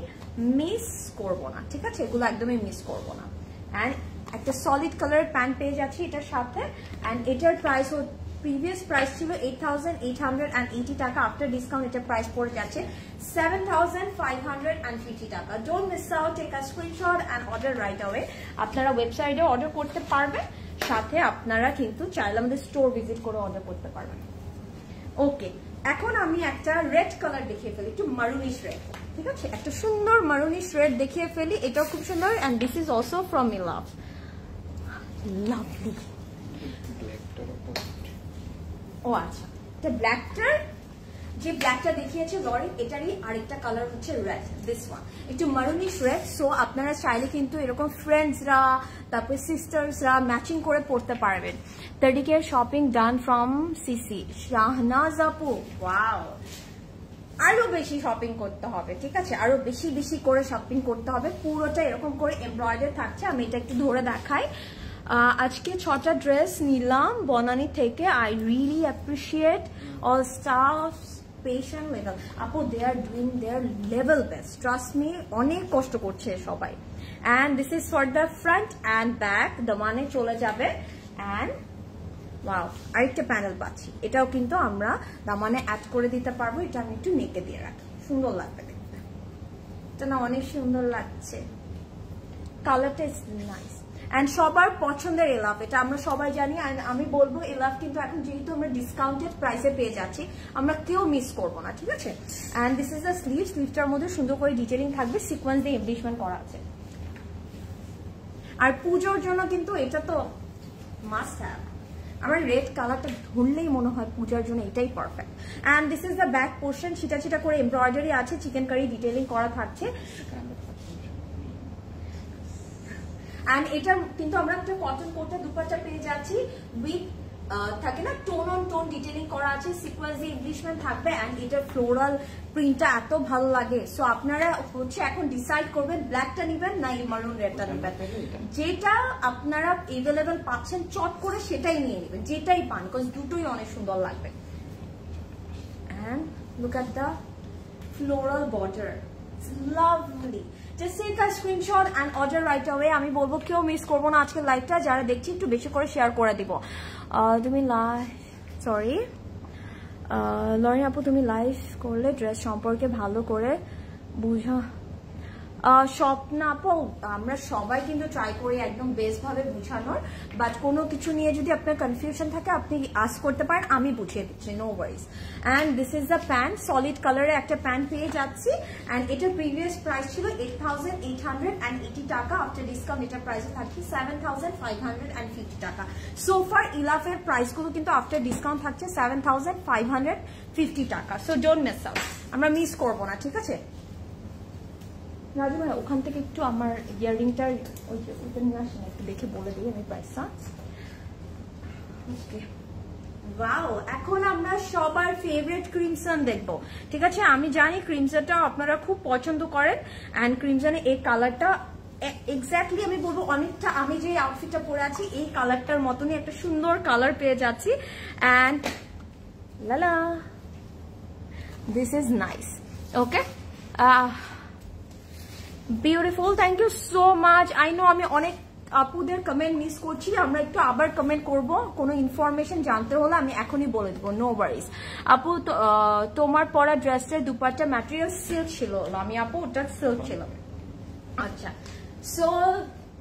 মিস করবো না, ঠিক আছে, এগুলো একদমই মিস করবো না। অ্যান্ড একটা সলিড কালারের প্যান্ট পেয়ে যাচ্ছি এটার সাথে। অ্যান্ড এটার প্রাইস, প্রিভিয়াস প্রাইস ছিল 8,880 টাকা, আফটার ডিসকাউন্ট এটার প্রাইস পড়ে যাচ্ছে 7,550 টাকা। Don't miss out, take a screenshot and order right away. আপনারা ওয়েবসাইটে অর্ডার করতে পারবেন, সাথে আপনারা কিন্তু চাইলে আমাদের স্টোর ভিজিট করে অর্ডার করতে পারবেন। ওকে, এখন আমি একটা রেড কালার দেখিয়ে ফেলি, একটু মারুনিশ রেড। ঠিক আছে, একটা সুন্দর মারুনিশ রেড দেখিয়ে ফেলি, এটাও খুব সুন্দর। And this is also from ইলাভ, লাভলি। ও আচ্ছা, এটা ব্ল্যাকটার যে ব্ল্যাকটা দেখিয়েছে লরি, এটারই আরেকটা কালার হচ্ছে রেড, দিস ওয়ান একটু মারুনিশ রেড। সো আপনারা চাইলে কিন্তু এরকম ফ্রেন্ডসরা, তারপর সিস্টার্সরা ম্যাচিং করে পড়তে পারবেন। 30K shopping done from CC Shahnaz আপু। ওয়াও, আরো বেশি শপিং করতে হবে, ঠিক আছে, আরো বেশি বেশি করে শপিং করতে হবে। পুরোটা এরকম করে এমব্রয়ডারি থাকছে। আমি এটা একটু ধরে দেখাই। আজকে 6টা ড্রেস নিলাম বনানী থেকে। I really appreciate all staff patient level. আপু they are doing their level best, trust me, অনেক কষ্ট করছে সবাই। And this is for the front and back, দামানে চলে যাবে। অ্যান্ড ওয়াও, আরেকটা প্যানেল পাচ্ছি, এটাও কিন্তু আমরা দামানে অ্যাড করে দিতে পারবো। এটা আমি একটু নেকে দিয়ে রাখি, সুন্দর লাগবে দেখতে। এটা না অনেক সুন্দর লাগছে, কালারটা ইজ নাইস। অ্যান্ড সবার পছন্দের এলাফ, এটা আমরা সবাই জানি। অ্যান্ড আমি বলবো এলাফ কিন্তু এখন যেহেতু আমরা ডিসকাউন্টেড প্রাইসে পেয়ে যাচ্ছি, আমরা কেউ মিস করবো না, ঠিক আছে। And this is the sleeve, স্লিভটার মধ্যে সুন্দর করে ডিটেলিং থাকবে, সিকোয়েন্স দিয়ে এমব্লিশমেন্ট করা আছে। আর পুজোর জন্য কিন্তু এটা তো মাস্ট হ্যাভ। আমার রেড কালারটা ধরলেই মনে হয় পূজার জন্য এটাই perfect. And this is the back portion, ছিটা ছিটা করে এমব্রয়ডারি আছে, চিকেন কারি ডিটেলিং করা থাকছে। অ্যান্ড এটার কিন্তু আমরা একটা কটন কোটা দুপাট্টা পেয়ে যাচ্ছি উইথ থাকে না টোন অন টোন ডিটেলিং করা আছে, সিকোয়েন্স দিয়ে এমব্লিশমেন্ট থাকবে। অ্যান্ড এটার ফ্লোরাল প্রিন্টটা এত ভালো লাগে। সো আপনারা হচ্ছে এখন ডিসাইড করবেন ব্ল্যাকটা নেবেন না এই মারুন রেডটা নেবেন। যেটা আপনারা এভেলেবেল পাচ্ছেন চট করে সেটাই নিয়ে নেবেন, যেটাই পান, বিকজ দুটোই অনেক সুন্দর লাগবে। And look at the floral border, it's lovely. Just take a screenshot and order right away. আমি বলবো কেউ মিস করবো না আজকের লাইভটা, যারা দেখছি একটু বেশি করে শেয়ার করে দিব। তুমি সরি লরি আপু, তুমি লাইভ করলে ড্রেস সম্পর্কে ভালো করে বুঝা। স্বপ্ন আপু, আমরা সবাই কিন্তু ট্রাই করি একদম বেস্ট ভাবে বুঝানোর, বাট কোনো কিছু নিয়ে যদি আপনার কনফিউশন থাকে আপনি আস্ক করতে পারেন, আমি বুঝিয়ে দিচ্ছি, no worries. And this is the pant, solid কালারের একটা প্যান্ট পেয়ে যাচ্ছি। অ্যান্ড এটার প্রিভিয়াস প্রাইস ছিল 8,880 টাকা, আফটার ডিসকাউন্ট এটার প্রাইসে থাকছে 7,550 টাকা। সোফার ইলাফের প্রাইসগুলো কিন্তু আফটার ডিসকাউন্ট থাকছে 7,550 টাকা। সো ডোন্ট মিস আউট, আমরা মিস করবো না, ঠিক আছে। রাজু ভাই ওখান থেকে একটু আমার ইয়াররিংটা ওই যে ওইটা নিয়ে আসেন, একটু দেখে বলে দিই আমি প্রাইসটা। ওয়াও, এখন আমরা সবার ফেভারিট ক্রিমসন দেখবো, ঠিক আছে। আমি জানি ক্রিমসনটা আপনারা খুব পছন্দ করেন। অ্যান্ড ক্রিমসনের এই কালারটা এক্স্যাক্টলি আমি বলবো অনেকটা আমি যে আউটফিটটা পরে আছি এই কালারটার মতনই একটা সুন্দর কালার পেয়ে যাচ্ছি। And Lala, this is nice, okay, beautiful, thank you so much. I know আমি অনেক আপুদের কমেন্ট মিস করছি, আমরা একটু আবার কমেন্ট করব, কোনো ইনফরমেশন জানতে হলে আমি এখনই বলে দেবো, নো ওয়ারিজ। আপু তোমার পরা ড্রেসের দুপাট্টা ম্যাটেরিয়াল সিল্ক ছিল, আমি আপু ওটা সিল্ক ছিল। আচ্ছা, সো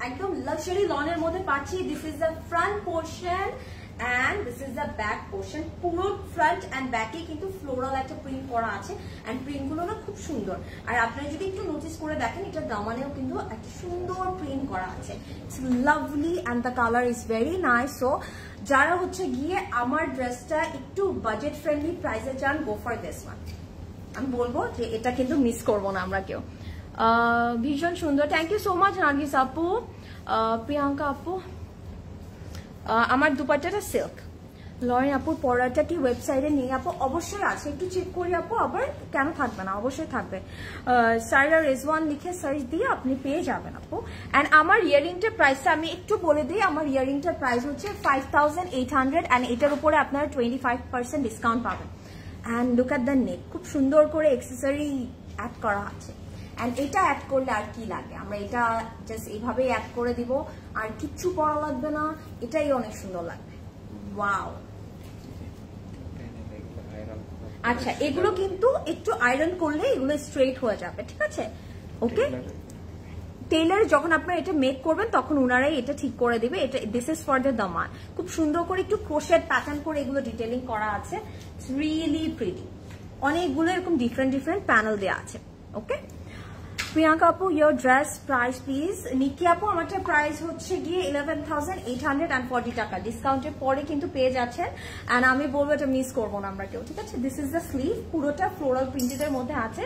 একদম লাক্সারি লনের মধ্যে পাচ্ছি। This is the front portion and this is the back portion, পুরো ফ্রন্ট এন্ড ব্যাকে কিন্তু ফ্লোরাল একটা প্রিন্ট করা আছে। এন্ড প্রিন্ট গুলো না খুব সুন্দর। আর আপনারা যদি একটু নোটিস করে দেখেন, এটা দামানেও কিন্তু একটা সুন্দর প্রিন্ট করা আছে, it's lovely and the colour is very nice. So যারা হচ্ছে গিয়ে আমার ড্রেসটা একটু বাজেট ফ্রেন্ডলি প্রাইসে চান, গো ফর দিস ওয়ান। আমি বলবো যে এটা কিন্তু মিস করবো না আমরা কেউ। ভীষণ সুন্দর, thank you so much Nargis আপু, প্রিয়াঙ্কা আপু। আমার দুপাট্টাটা সিল্ক। লরেন আপুর পড়াটা কি ওয়েবসাইটে নেই আপু? অবশ্যই আছে, একটু চেক করি আপু, আবার কেন থাকবে না, অবশ্যই থাকবে। সাইরা রেজওয়ান লিখে সার্চ দিয়ে আপনি পেয়ে যাবেন আপু। অ্যান্ড আমার ইয়ারিংটার প্রাইসটা আমি একটু বলে দিই, আমার ইয়ারিংটার প্রাইস হচ্ছে 5,800 অ্যান্ড এটার উপরে আপনারা 25% ডিসকাউন্ট পাবেন। অ্যান্ড লুক অ্যাট দ্য নেক, খুব সুন্দর করে অ্যাক্সেসরি অ্যাড করা আছে। অ্যান্ড এটা অ্যাড করলে আর কি লাগে, আমরা এটা জাস্ট এইভাবেই অ্যাড করে দিব, আর কিচ্ছু পরা লাগবে না, এটাই অনেক সুন্দর লাগবে। ওয়াও, আচ্ছা এগুলো কিন্তু একটু আয়রন করলে এগুলো স্ট্রেট হয়ে যাবে, ঠিক আছে, ওকে। টেইলার যখন আপনারা এটা মেক করবেন তখন ওনারাই এটা ঠিক করে দিবে। এটা দিস ইজ ফর দ্য দামান, খুব সুন্দর করে একটু ক্রোশেট প্যাটার্ন করে এগুলো ডিটেইলিং করা আছে, ইটস রিয়েলি প্রিটি। অনেকগুলো এরকম ডিফারেন্ট ডিফারেন্ট প্যানেল দেওয়া আছে, ওকে। প্রিয়াঙ্কা আপু your dress price please. নিকি আপু আমারটা প্রাইস হচ্ছে গিয়ে 11,840 টাকা, ডিসকাউন্টের পরে কিন্তু পেয়ে যাচ্ছেন। এন্ড আমি বলবো এটা মিস করবো না আমরা কেউ, ঠিক আছে? দিস ইজ দ্য স্লিভ, পুরোটা ফ্লোরাল প্রিন্টেড মধ্যে আছে।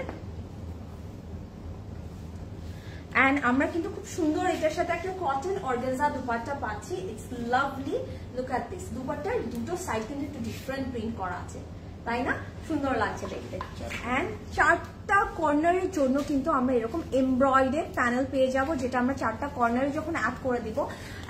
এন্ড আমরা কিন্তু খুব সুন্দর এটার সাথে একটা কটন অর্গানজা দুপাট্টা পাচ্ছি। It's lovely, look at this. দুপাট্টার দুটো সাইড কিন্তু একটু ডিফারেন্ট প্রিন্ট করা আছে, তাই না? সুন্দর লাগছে দেখতে। এন্ড চারটা কর্নারের জন্য কিন্তু আমরা এরকম এমব্রয়ডারি প্যানেল পেয়ে যাব, যেটা আমরা চারটা কর্নারে যখন অ্যাড করে দিব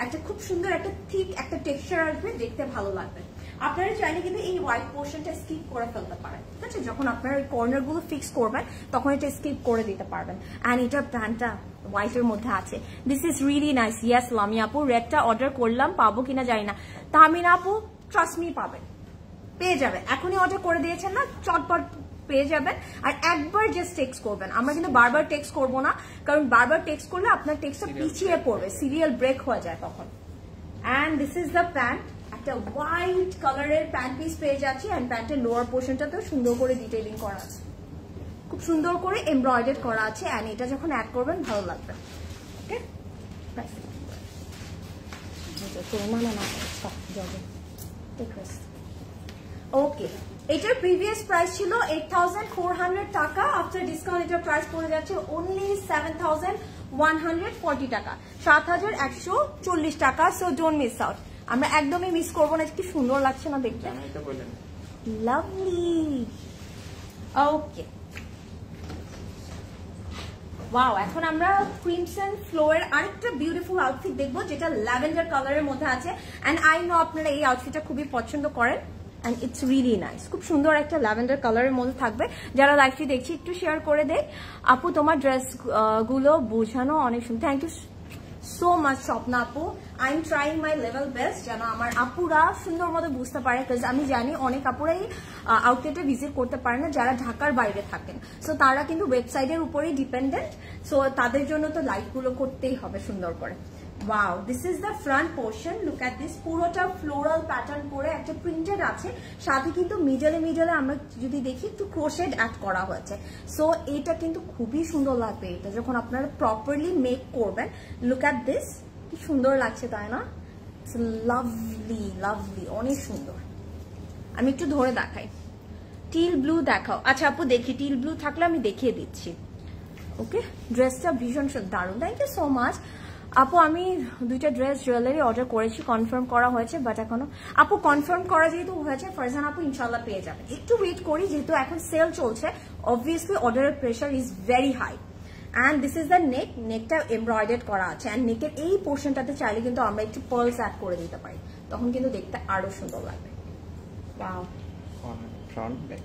একটা খুব সুন্দর একটা থিক একটা টেক্সচার আসবে, দেখতে ভালো লাগবে। আপনারা চাইলে কিন্তু এই হোয়াইট পোর্শনটা স্কিপ করে ফেলতে পারেন, ঠিক আছে? যখন আপনারা ওই কর্নার গুলো ফিক্স করবেন তখন এটা স্কিপ করে দিতে পারবেন। এন্ড এটা প্যান্টটা হোয়াইটের মধ্যে আছে। This is really nice. Yes Lami আপু, রেডটা অর্ডার করলাম, পাবো কিনা জানি না। তাহমিনা আপু ট্রাস্ট মি, পাবেন, পেয়ে যাবে। এখনই অর্ডার করে দিয়েছেন না, চটপট পেয়ে যাবেন। আর একবার জাস্ট টেক্সট করবেন, আমরা কিন্তু বারবার টেক্সট করবো না, কারণ বারবার টেক্সট করলে আপনার টেক্সটটা পিছিয়ে পড়বে, সিরিয়াল ব্রেক হয়ে যায় তখন। And this is the pant, একটা হোয়াইট কালারের প্যান্ট পিস পেয়ে যাচ্ছি। এন্ড প্যান্টের লোয়ার পোর্শনটাতেও সুন্দর করে ডিটেইলিং করা আছে, খুব সুন্দর করে এমব্রয়ডারি করা আছে। এন্ড এটা যখন অ্যাড করবেন ভালো লাগবে। ওকে, ওকে, এটার প্রিভিয়াস প্রাইস ছিল 8,400 টাকা। আফটার ডিসকাউন্ট এটার প্রাইস পড়ে যাচ্ছে অনলি 7,140 টাকা, 7,140 টাকা। সো ডোন্ট মিস আউট, আমরা একদমই মিস করবো না। কি সুন্দর লাগছে না দেখতে, লাভলি। ওকে, ওয়াও, এখন আমরা ক্রিমসন ফ্লোয়ের আরেকটা বিউটিফুল আউটফিট দেখবো, যেটা ল্যাভেন্ডার কালারের মধ্যে আছে। এন্ড আই নো আপনারা এই আউটফিটটা খুবই পছন্দ করেন। এন্ড ইটস রিয়েলি নাইস, খুব সুন্দর একটা ল্যাভেন্ডার কালারের মধ্যে থাকবে। যারা লাইভটি দেখছি একটু শেয়ার করে দেয়। আপু তোমার ড্রেস গুলো বোঝানো অনেক সুন্দর, thank you so much Swapna আপু। I am trying my level best যেন আমার আপুরা সুন্দর মতো বুঝতে পারে, বিকজ আমি জানি অনেক আপুরাই আউটলেটে ভিজিট করতে পারে না, যারা ঢাকার বাইরে থাকেন। সো তারা কিন্তু ওয়েবসাইটের উপরেই ডিপেন্ডেন্ট। সো তাদের জন্য তো লাইভগুলো করতেই হবে সুন্দর করে। Wow, this is the front portion, look at this. পুরোটা ফ্লোরাল প্যাটার্ন করে একটা প্রিন্টেড আছে, সাথে কিন্তু মিডলে মিডলে আমরা যদি দেখি একটু ক্রোশেড অ্যাড করা হয়েছে। সো এটা কিন্তু খুবই সুন্দর লাগবে এটা যখন আপনারা প্রপারলি মেক করবেন। লুক এট দিস, কি সুন্দর লাগছে তাই না? লাভলি লাভলি, অনেক সুন্দর। আমি একটু ধরে দেখাই, টিল ব্লু দেখাও। আচ্ছা আপু দেখি, টিল ব্লু থাকলে আমি দেখিয়ে দিচ্ছি। ওকে, ড্রেসটা ভীষণ দারুণ, থ্যাংক ইউ সো মাচ আপু। আমি দুইটা ড্রেস জুয়েলারি অর্ডার করেছি, কনফার্ম করা হয়েছে, বাট এখনো আপু কনফার্ম করা যেহেতু হয়েছে, ফারজান আপু ইনশাল্লাহ পেয়ে যাবেন। একটু ওয়েট করি, যেহেতু এখন সেল চলছে, অবভিয়াসলি অর্ডারের pressure is very high. And this is the neck, নেকটা এমব্রয়ডারি করা আছে। অ্যান্ড নেকের এই পোর্শনটাতে চাইলে কিন্তু আমরা একটু পার্লস অ্যাড করে দিতে পারি, তখন কিন্তু দেখতে আরো সুন্দর লাগবে। Wow, front back.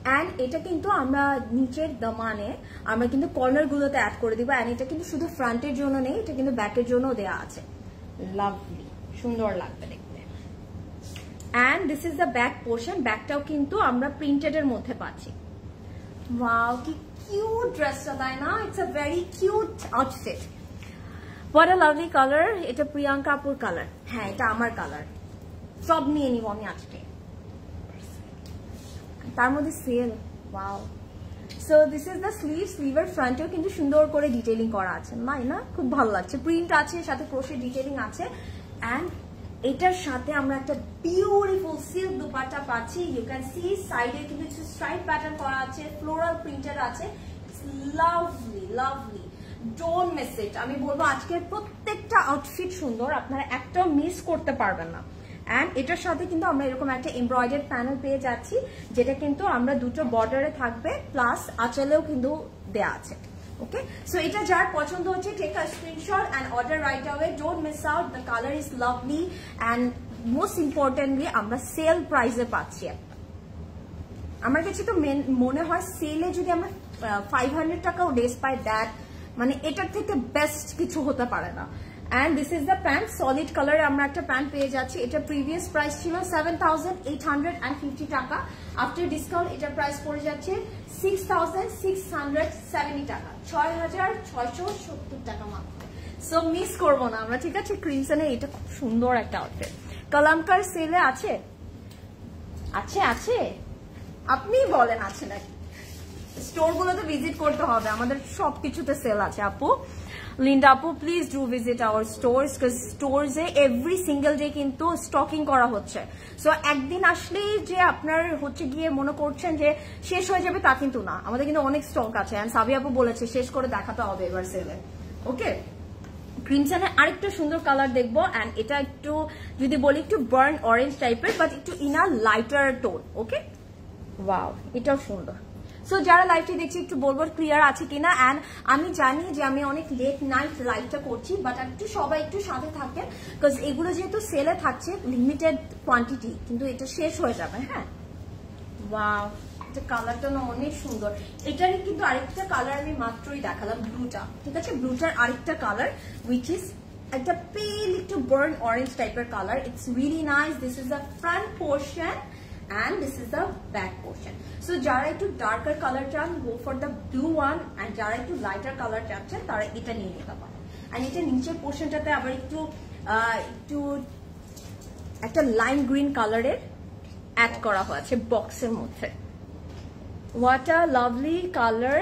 অ্যান্ড এটা কিন্তু আমরা নিচের দামানে আমরা কিন্তু কর্নার গুলোতে অ্যাড করে দিব। অ্যান্ড এটা কিন্তু শুধু ফ্রন্টের জন্য নেই, এটা কিন্তু ব্যাকের জন্য দেওয়া আছে। লাভলি, সুন্দর লাগবে দেখতে। And this is the back portion, ব্যাকটাও কিন্তু আমরা প্রিন্টেড এর মধ্যে পাচ্ছি। ওয়াও, কি কিউট ড্রেসটা, তাই না? It's a very cute outfit. What a lovely colour. এটা প্রিয়াঙ্কা আপুর কালার, হ্যাঁ এটা আমার কালার। সব নিয়ে নিব আমি আজকে, তার মধ্যে sale. Wow, so this is the sleeve. স্লিভের ফ্রন্টেও কিন্তু সুন্দর করে ডিটেইলিং করা আছে, না খুব ভালো লাগছে। প্রিন্ট আছে, সাথে ক্রোশে ডিটেইলিং আছে। অ্যান্ড এটার সাথে আমরা একটা বিউটিফুল সিল্ক দুপাট্টা পাচ্ছি। ইউ ক্যান সি সাইডে কিন্তু স্ট্রাইপ প্যাটার্ন করা আছে, ফ্লোরাল প্রিন্টেড আছে। লাভলি লাভলি, ডোন্ট মিস ইট। আমি বলবো আজকের প্রত্যেকটা আউটফিট সুন্দর, আপনারা একটাও মিস করতে পারবেন না। অ্যান্ড এটার সাথে কিন্তু আমরা এরকম একটা এমব্রয়ডারি প্যানেল পেয়ে যাচ্ছি, যেটা কিন্তু আমরা দুটো বর্ডারে থাকবে, প্লাস আঁচলেও কিন্তু দেয়া আছে। ওকে, সো এটা যার পছন্দ হচ্ছে, take a screenshot and order right away. Don't miss out, the colour is lovely. And most importantly আমরা সেল প্রাইসে পাচ্ছি একটা। আমার কাছে তো মনে হয় সেলে যদি আমরা 500 টাকাও ড্রেস পাই, দ্যাট মানে এটার থেকে বেস্ট কিছু হতে পারে না। And this is the pant, solid color আমরা একটা প্যান্ট পেয়ে যাচ্ছি। এটা প্রিভিয়াস প্রাইস ছিল 7,850 টাকা। আফটার ডিসকাউন্ট এটা প্রাইস পড়ে যাচ্ছে 6,670 টাকা, 6,670 টাকা মাত্র। সো মিস করবো না আমরা, ঠিক আছে? ক্রিমসনের এটা খুব সুন্দর একটা আউটফিট। কলামকার সেলে আছে, আছে আছে, আপনি বলেন আছে নাকি? স্টোরগুলোতে ভিজিট করতে হবে, আমাদের সবকিছুতে সেল আছে আপু। লিন্ডা আপু please do visit our stores, because স্টোরসে এভরি সিঙ্গেল ডে কিন্তু স্টকিং করা হচ্ছে। সো একদিন আসলেই যে আপনার হচ্ছে গিয়ে মনে করছেন যে শেষ হয়ে যাবে তা কিন্তু না, আমাদের কিন্তু অনেক স্টক আছে। অ্যান্ড সাবি আপু বলেছে শেষ করে দেখাতে হবে এবার সেলে। ওকে, ক্রিমসনের আরেকটা সুন্দর কালার দেখবো, অ্যান্ড এটা একটু যদি বলি একটু বার্ন অরেঞ্জ টাইপের, বাট একটু ইনার লাইটার টোন। ওকে, ওয়াও, এটাও সুন্দর। সো যারা লাইভটি দেখছি একটু বলবো ক্লিয়ার আছে কিনা। অ্যান্ড আমি জানি যে আমি অনেক লেট নাইট লাইভটা করছি, বাট একটু সবাই একটু সাথে থাকেন, বিকজ এগুলো যেহেতু সেলে থাকছে লিমিটেড কোয়ান্টিটি, কিন্তু এটা শেষ হয়ে যাবে। হ্যাঁ, ওয়াও, এটা কালারটা না অনেক সুন্দর। এটারই কিন্তু আরেকটা কালার আমি মাত্রই দেখালাম, ব্লুটা। ঠিক আছে, ব্লুটার আরেকটা কালার উইচ ইজ একটা পেল একটু বার্ন অরেঞ্জ টাইপের colour. It's really nice. This is the front portion and this is the back portion. So jara ekটু darker color চান, go for the blue one, and jara ekটু lighter color চাচ্ছেন তারা এটা নিয়ে নিতে পারেন। and এটা নিচের পোর্শনটাতে আবার একটু একটা লাইম গ্রিন কালারের অ্যাড করা হয়েছে বক্সের মধ্যে। what a lovely color.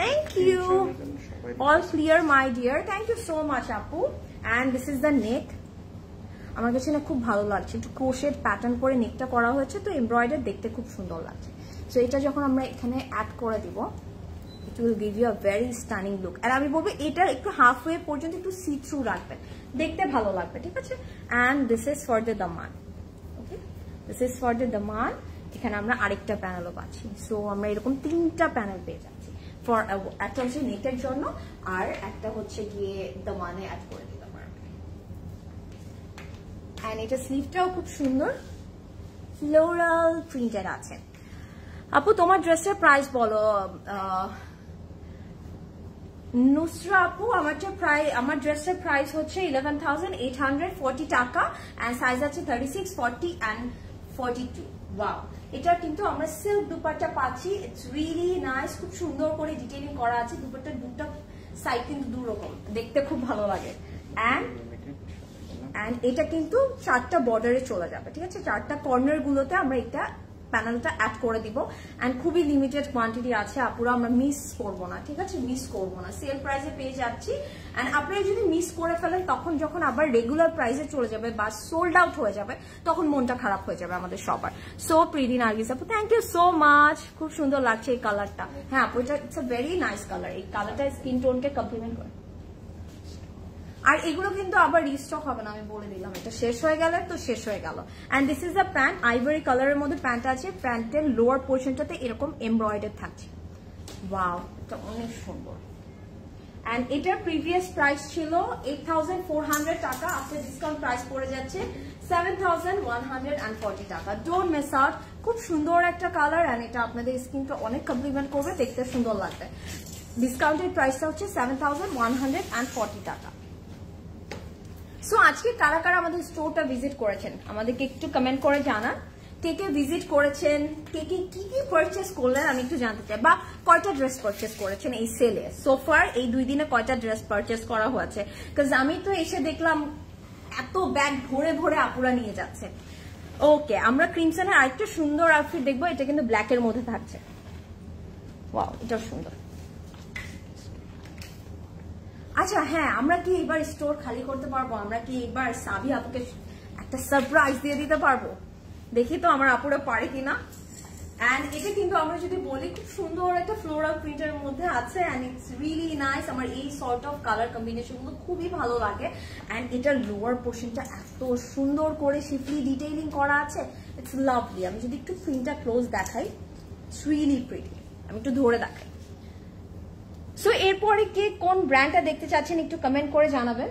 thank you, all clear my dear, thank you so much apu. and this is the neck. আমার কাছে না খুব ভালো লাগছে, একটু ক্রোশেট প্যাটার্ন করে নেকটা করা হয়েছে, তো এমব্রয়ডারি দেখতে খুব সুন্দর লাগছে। সো এটা যখন আমরা এখানে অ্যাড করে দিব, it will give you a very stunning look. আর আমি বলবো এটা একটু হাফওয়ে পর্যন্ত একটু সি থ্রু রাখবেন, দেখতে ভালো লাগবে। ঠিক আছে, and this is for the Daman. Okay, this is for the দামান। এখানে আমরা আরেকটা প্যানেলও পাচ্ছি। সো আমরা এরকম 3টা প্যানেল পেয়ে যাচ্ছি, ফর একটা হচ্ছে নেটের জন্য, আর একটা হচ্ছে গিয়ে দামানে অ্যাড করে দিতে পারবো। and এটা স্লিভটাও খুব সুন্দর ফ্লোরাল প্রিন্টেড আছে। আপু তোমার ড্রেসের প্রাইস বলো। নুসরা আপু আমার ড্রেসের প্রাইস হচ্ছে 11,840 টাকা, and সাইজ আছে 36, 40 and 42। ওয়াও, এটা কিন্তু আমরা সিল্ক দুপাট্টা পাচ্ছি। ইটস রিয়েলি নাইস, খুব সুন্দর করে ডিটেইলিং করা আছে। দুপাট্টার দুটো সাইড কিন্তু দুরকম, দেখতে খুব ভালো লাগে। and এটা কিন্তু 4টা বর্ডারে চলে যাবে। ঠিক আছে, 4টা কর্নার গুলোতে আমরা এটা প্যানেলটা অ্যাড করে দিব। এন্ড খুবই লিমিটেড কোয়ান্টিটি আছে আপুরা, আমরা মিস করবো না। ঠিক আছে, মিস করবো না, সেল প্রাইসে পেয়ে যাচ্ছি। এন্ড আপনারা যদি মিস করে ফেলেন, তখন যখন আবার রেগুলার প্রাইসে চলে যাবে বা সোল্ড আউট হয়ে যাবে, তখন মনটা খারাপ হয়ে যাবে আমাদের সবার। সো প্রিটি নার্গিস আপু, থ্যাংক ইউ সো মাচ, খুব সুন্দর লাগছে এই কালারটা। হ্যাঁ আপু, এটা it's a very nice colour. এই কালারটা স্কিন টোনকে কমপ্লিমেন্ট করে। আর এগুলো কিন্তু আবার রিস্টক হবে না, আমি বলে দিলাম। এটা শেষ হয়ে গেলে তো শেষ হয়ে গেল। And this is the pant, ivory কালারের মধ্যে প্যান্ট আছে। প্যান্টের লোয়ার পোর্শনটাতে এরকম এমব্রয়ডারি থাকছে। ওয়াও, এটা অনেক সুন্দর। এন্ড এটার প্রিভিয়াস প্রাইস ছিল 8,400 টাকা, আফটার ডিসকাউন্ট প্রাইস পড়ে যাচ্ছে 7,140 টাকা। ডোন্ট মিস আউট, খুব সুন্দর একটা কালার। এন্ড এটা আপনাদের স্কিনটা অনেক কমপ্লিমেন্ট করবে, দেখতে সুন্দর লাগবে। ডিসকাউন্টের প্রাইসটা হচ্ছে 7,140 টাকা। সো আজকে কারা কারা আমাদের স্টোরটা ভিজিট করেছেন আমাদেরকে একটু কমেন্ট করে জানান। কে কে ভিজিট করেছেন, কে কে কি কি পারচেস করলেন আমি একটু জানতে চাই, বা কয়টা ড্রেস পারচেস করেছেন এই সেলে। সোফার এই 2 দিনে কয়টা ড্রেস পারচেস করা হয়েছে, বিকজ আমি তো এসে দেখলাম এত ব্যাগ ভরে ভরে আপুরা নিয়ে যাচ্ছে। ওকে, আমরা ক্রিমসনের আরেকটা সুন্দর আউটফিট দেখবো। এটা কিন্তু ব্ল্যাকের মধ্যে থাকছে। ওয়াও, এটা সুন্দর। আচ্ছা হ্যাঁ, আমরা কি এবার স্টোর খালি করতে পারবো? আমরা কি এবার সাবি আপুকে একটা সারপ্রাইজ দিয়ে দিতে পারবো? দেখি তো আমার আপুরা পারে কিনা। এন্ড এটা কিন্তু আমরা যদি বলি খুব সুন্দর একটা ফ্লোরাল প্রিন্টের মধ্যে আছে, এন্ড ইটস রিয়েলি নাইস। আমার এই সর্ট অফ কালার কম্বিনেশন গুলো খুবই ভালো লাগে। এন্ড এটার লোয়ার পোর্শনটা এত সুন্দর করে শিফলি ডিটেইলিং করা আছে, ইটস লাভলি। আমি যদি একটু প্রিন্টটা ক্লোজ দেখাই, ইটস রিয়েলি প্রিটি। আমি একটু ধরে দেখাই। সো এরপরে কে কোন ব্র্যান্ডটা দেখতে চাচ্ছেন একটু কমেন্ট করে জানাবেন।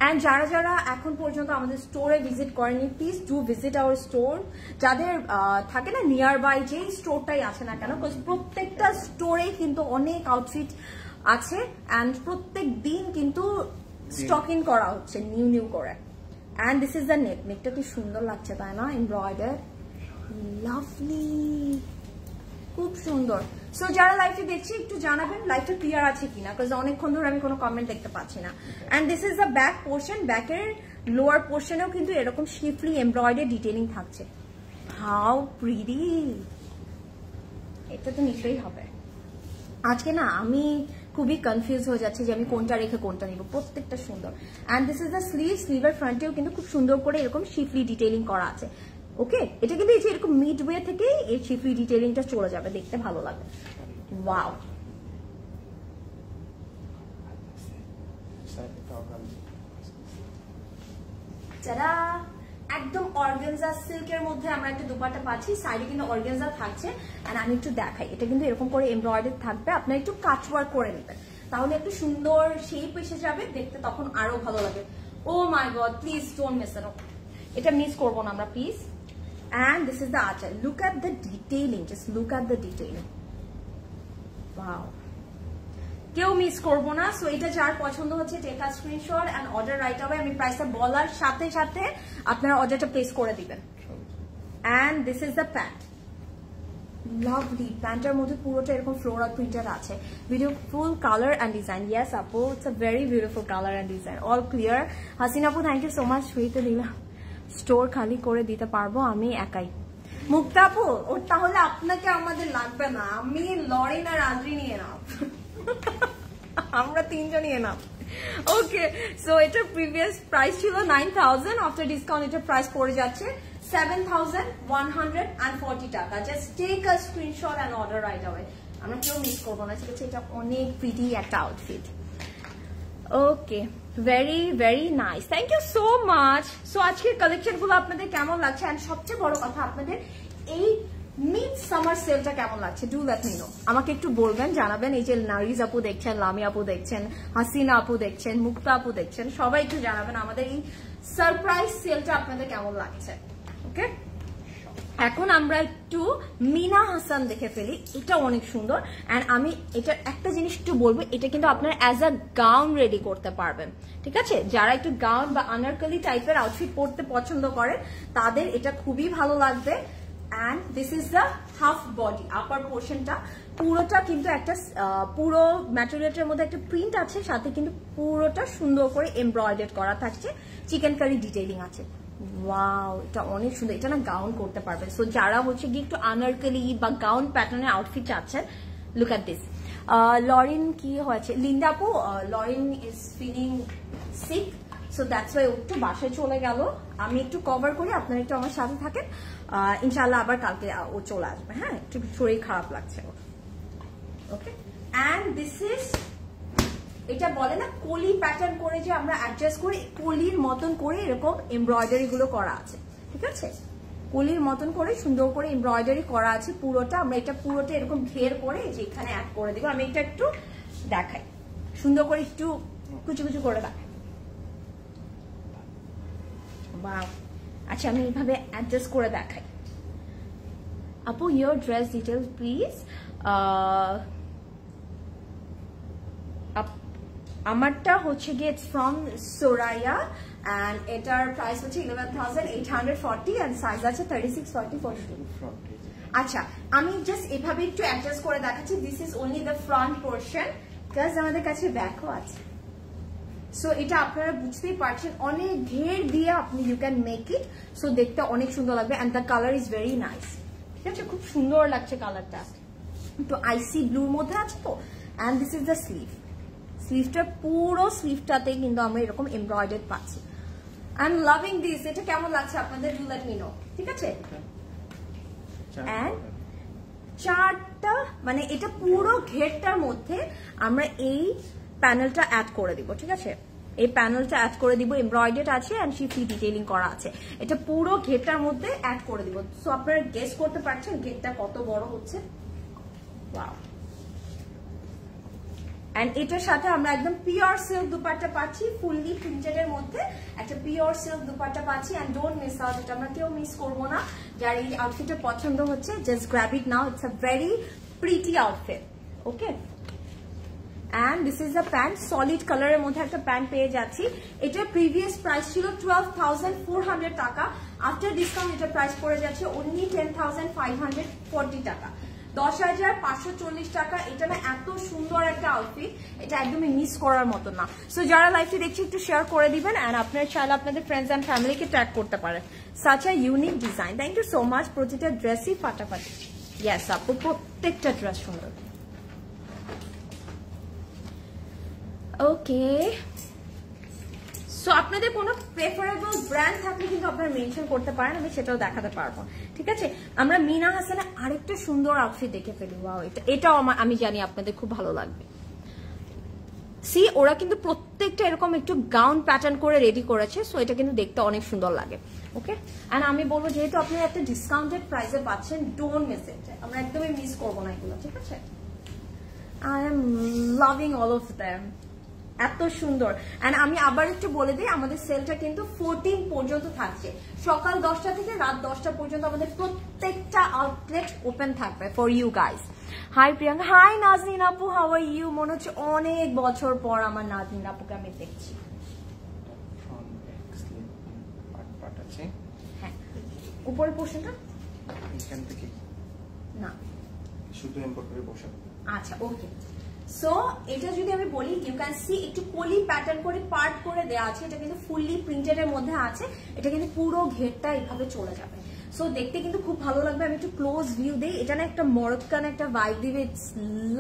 এন্ড যারা যারা এখন পর্যন্ত আমাদের স্টোরে ভিজিট করেনি, please do visit hour store. যাদের থাকে না নিয়ার বাই, যেই স্টোরটাই আছে না কেন, প্রত্যেকটা স্টোরে কিন্তু অনেক আউটফিট আছে। এন্ড প্রত্যেক দিন কিন্তু স্টক ইন করা হচ্ছে নিউ নিউ করে। And this is the neck. নেকটা কি সুন্দর লাগছে তাই না, এমব্রয়ডার, লাভলি, খুব সুন্দর। সো যারা লাইভে দেখছি একটু জানাবেন লাইভটা ক্লিয়ার আছে কিনা, বিকজ অনেকক্ষণ ধরে আমি কোনো কমেন্ট দেখতে পাচ্ছি না। And this is the back portion. ব্যাকের লোয়ার পোর্শনেও কিন্তু এরকম শিফলি এমব্রয়ডারি ডিটেইলিং থাকছে। হাউ প্রিটি, এটা তো নিশ্চয়ই হবে। আজকে না আমি খুবই কনফিউজ হয়ে যাচ্ছে যে আমি কোনটা রেখে কোনটা নিব, প্রত্যেকটা সুন্দর। And this is the sleeve, স্লিভের ফ্রন্টেও কিন্তু খুব সুন্দর করে এরকম শিফলি ডিটেইলিং করা আছে। ওকে, এটা কিন্তু এই যে এরকম মিড ওয়ে থেকেই এই শিফলি ডিটেইলিংটা চলে যাবে, দেখতে ভালো লাগবে। ওয়াও, যারা একদম অর্গানজা সিল্কের মধ্যে আমরা একটা দুপাট্টা পাচ্ছি, সাইডে কিন্তু অর্গানজা থাকছে। আর আমি একটু দেখাই, এটা কিন্তু এরকম করে এমব্রয়ডারি থাকবে, আপনার একটু কাট ওয়ার্ক করে নেবেন, তাহলে একটু সুন্দর শেপ এসে যাবে, দেখতে তখন আরো ভালো লাগে। Oh my god, please don't miss it, এটা মিস করবো না আমরা প্লিজ। And this is the archer. Look at the detailing. Just look at the detailing. Wow. কেউ মিস করবো না। সো এটা যার পছন্দ হচ্ছে take a screenshot and order right away. আমি প্রাইসটা বলার সাথে সাথে আপনারা অর্ডারটা প্লেস করে দিবেন। And this is the pant, lovely. প্যান্টের মধ্যে পুরোটা এরকম ফ্লোরাল প্রিন্টেড আছে, beautiful colour and design. Yes আপু, it's a very beautiful colour and design, all clear. Hasina আপু, থ্যাংক ইউ সো মাচ। ফ্রিতে দিলাম, স্টোর খালি করে দিতে পারবো আমি একাই। মুক্তা আপু, ওর তাহলে আপনাকে আমাদের লাগবে না, আমি লরিন আর আদ্রি নিয়ে নাও, আমরা তিনজনই এনাম। ওকে, সো এটার প্রিভিয়াস প্রাইস ছিল 9000, আফটার ডিসকাউন্ট এটার প্রাইস পড়ে যাচ্ছে 7140 টাকা। Just take a screenshot and order right away, আমরা কেউ মিস করবো না। ঠিক আছে, এটা অনেক প্রিটি একটা outfit. Okay, very very nice, thank you so much. So আজকের কালেকশন গুলো আপনাদের কেমন লাগছে, এন্ড সবচেয়ে বড় কথা আপনাদের এই মিড সামার সেলটা কেমন লাগছে, ডু লেট মি নো, আমাকে একটু বলবেন, জানাবেন। এই যে নারিজ আপু দেখছেন, লামি আপু দেখছেন, হাসিনা আপু দেখছেন, মুক্তা আপু দেখছেন, সবাই একটু জানাবেন আমাদের এই সারপ্রাইজ সেলটা আপনাদের কেমন লাগছে। ওকে, এখন আমরা একটু মিনা হাসান দেখে ফেলি, এটা অনেক সুন্দর। এন্ড আমি এটা একটা জিনিস একটু বলবো, এটা কিন্তু আপনার অ্যাজ আ গাউন রেডি করতে পারবেন। ঠিক আছে, যারা একটু গাউন বা আনারকলি টাইপের আউটফিট পরতে পছন্দ করেন তাদের এটা খুবই ভালো লাগবে। And this is the half body, upper পোর্শনটা পুরোটা কিন্তু একটা পুরো ম্যাটেরিয়ালের মধ্যে একটা প্রিন্ট আছে, সাথে কিন্তু পুরোটা সুন্দর করে এমব্রয়ডারি করা থাকছে, চিকেন কারি ডিটেইলিং আছে। ওয়াও, এটা অনেক সুন্দর, এটা না গাউন করতে পারবেন। সো যারা হচ্ছে গিয়ে একটু আনারকলি বা গাউন প্যাটার্নের আউটফিট চাচ্ছেন, লুক এট দিস। লরিন কি হয়েছে, লিন্ডা আপু, Lorin is feeling sick, so that's why একটু বাসায় চলে গেল। আমি একটু কভার করি, আপনারা একটু আমার সাথে থাকেন, ইনশাল্লাহ আবার কালকে ও চলে আসবে। হ্যাঁ, একটু শরীর খারাপ লাগছে ওর। ওকে, এন্ড দিস ইজ, এটা বলে না কলি প্যাটার্ন করে যে আমরা অ্যাডজাস্ট করি, কলির মতন করে এরকম এমব্রয়ডারি গুলো করা আছে। ঠিক আছে, কলির মতন করে সুন্দর করে এমব্রয়ডারি করা আছে পুরোটা। আমরা এটা পুরোটা এরকম ঘের করে যে এখানে অ্যাড করে দিব। আমি এটা একটু দেখাই, সুন্দর করে একটু কুচু কুচু করে দেখাই। বাহ, আচ্ছা আমি এইভাবে অ্যাডজাস্ট করে দেখাই। আপু, ইয়োর ড্রেস ডিটেলস প্লিজ। আমারটা হচ্ছে গিয়ে ফ্রম সোরাইয়া, এন্ড এটার প্রাইস হচ্ছে 11,840 এন্ড সাইজ আছে 36, 40, 42। আচ্ছা, আমি জাস্ট এভাবে একটু অ্যাডজাস্ট করে দেখাচ্ছি। This is only the front portion, plus আমাদের কাছে ব্যাকও আছে। সো এটা আপনারা বুঝতেই পারছেন, অনেক ঘের দিয়ে আপনি you can make it, so দেখতে অনেক সুন্দর লাগবে। And the colour is very nice. ঠিক আছে, খুব সুন্দর লাগছে কালারটা, তো আইসি ব্লুর মধ্যে আছে তো। And this is the sleeve, স্লিভটা পুরো স্লিভটাতে কিন্তু আমরা এরকম এমব্রয়ডারি পাচ্ছি। I am loving this. এটা কেমন লাগছে আপনাদের, ডু লেট মি নো। ঠিক আছে, এন্ড চারটা মানে এটা পুরো ঘেরটার মধ্যে আমরা এই প্যানেলটা অ্যাড করে দিব। ঠিক আছে, এই প্যানেলটা অ্যাড করে দিব, এমব্রয়ডারি আছে এন্ড শিফলি ডিটেইলিং করা আছে, এটা পুরো ঘেরটার মধ্যে অ্যাড করে দিব। সো আপনারা গেস করতে পারছেন ঘেরটা কত বড় হচ্ছে। ওয়াও, এন্ড এটার সাথে আমরা একদম পিওর সিল্ক দুপাট্টা পাচ্ছি, ফুললি প্রিন্টেড এর মধ্যে একটা পিওর সিল্ক দুপাট্টা পাচ্ছি। এন্ড ডোন্ট মিস আউট, এটা আমরা কেউ মিস করবো না। যার এই আউটফিটটা পছন্দ হচ্ছে, just grab it now, it's a very pretty outfit. Okay, and this is the pant, solid কালারের মধ্যে একটা প্যান্ট পেয়ে যাচ্ছি। এটার প্রিভিয়াস প্রাইস ছিল 12,400 টাকা, আফটার ডিসকাউন্ট এটার প্রাইস পড়ে যাচ্ছে অনলি 10,540 টাকা, 10,540 টাকা। এটা না এত সুন্দর একটা আউটফিট, এটা একদমই মিস করার মতো না। সো যারা লাইভটি দেখছি একটু শেয়ার করে দিবেন, এন্ড আপনারা চাইলে আপনাদের ফ্রেন্ডস এন্ড ফ্যামিলিকে ট্যাগ করতে পারেন। Such a unique design, thank you so much. প্রতিটা ড্রেসই ফাটাফাটি। ইয়েস আপু, প্রত্যেকটা ড্রেস সুন্দর। ওকে, সো আপনাদের কোনো প্রেফারেবল ব্র্যান্ড থাকলে কিন্তু আপনারা মেনশন করতে পারেন, আমি সেটাও দেখাতে পারবো। ঠিক আছে, আমরা মিনা হাসানের আরেকটা সুন্দর আউটফিট দেখে ফেলি। ওয়াও, এটাও আমি জানি আপনাদের খুব ভালো লাগবে। সি, ওরা কিন্তু প্রত্যেকটা এরকম একটু গাউন প্যাটার্ন করে রেডি করেছে, সো এটা কিন্তু দেখতে অনেক সুন্দর লাগে। ওকে, এন্ড আমি বলবো যেহেতু আপনি একটা ডিসকাউন্টেড প্রাইসে পাচ্ছেন, ডোন্ট মিস ইট। আমরা একদমই মিস করবো না এগুলো। ঠিক আছে, I am loving all of them, এত সুন্দর। এন্ড আমি আবার একটু বলে দিই, আমাদের সেলটা কিন্তু 14 পর্যন্ত থাকছে, সকাল 10টা থেকে রাত 10টা পর্যন্ত আমাদের প্রত্যেকটা আউটলেট ওপেন থাকবে for you guys. Hi Priyanka, hi Nazneen আপু, হাউ আর ইউ? মনে হচ্ছে অনেক বছর পর আমার নাজনীন আপুকে আমি দেখছি। হ্যাঁ, উপরের পোর্শনটা এখান থেকে না, শুধু ইম্পোর্ট করে বসে। আচ্ছা, ওকে। সো এটা যদি আমি বলি, ইউ ক্যান সি একটু পলি প্যাটার্ন করে পার্ট করে দেওয়া আছে। এটা কিন্তু ফুললি প্রিন্টেড এর মধ্যে আছে। এটা কিন্তু পুরো ঘেরটা এইভাবে চলে যাবে, সো দেখতে কিন্তু খুব ভালো লাগবে। আমি একটু ক্লোজ ভিউ দিই, এটা না একটা মরক্কান একটা ভাইব দিবে। It's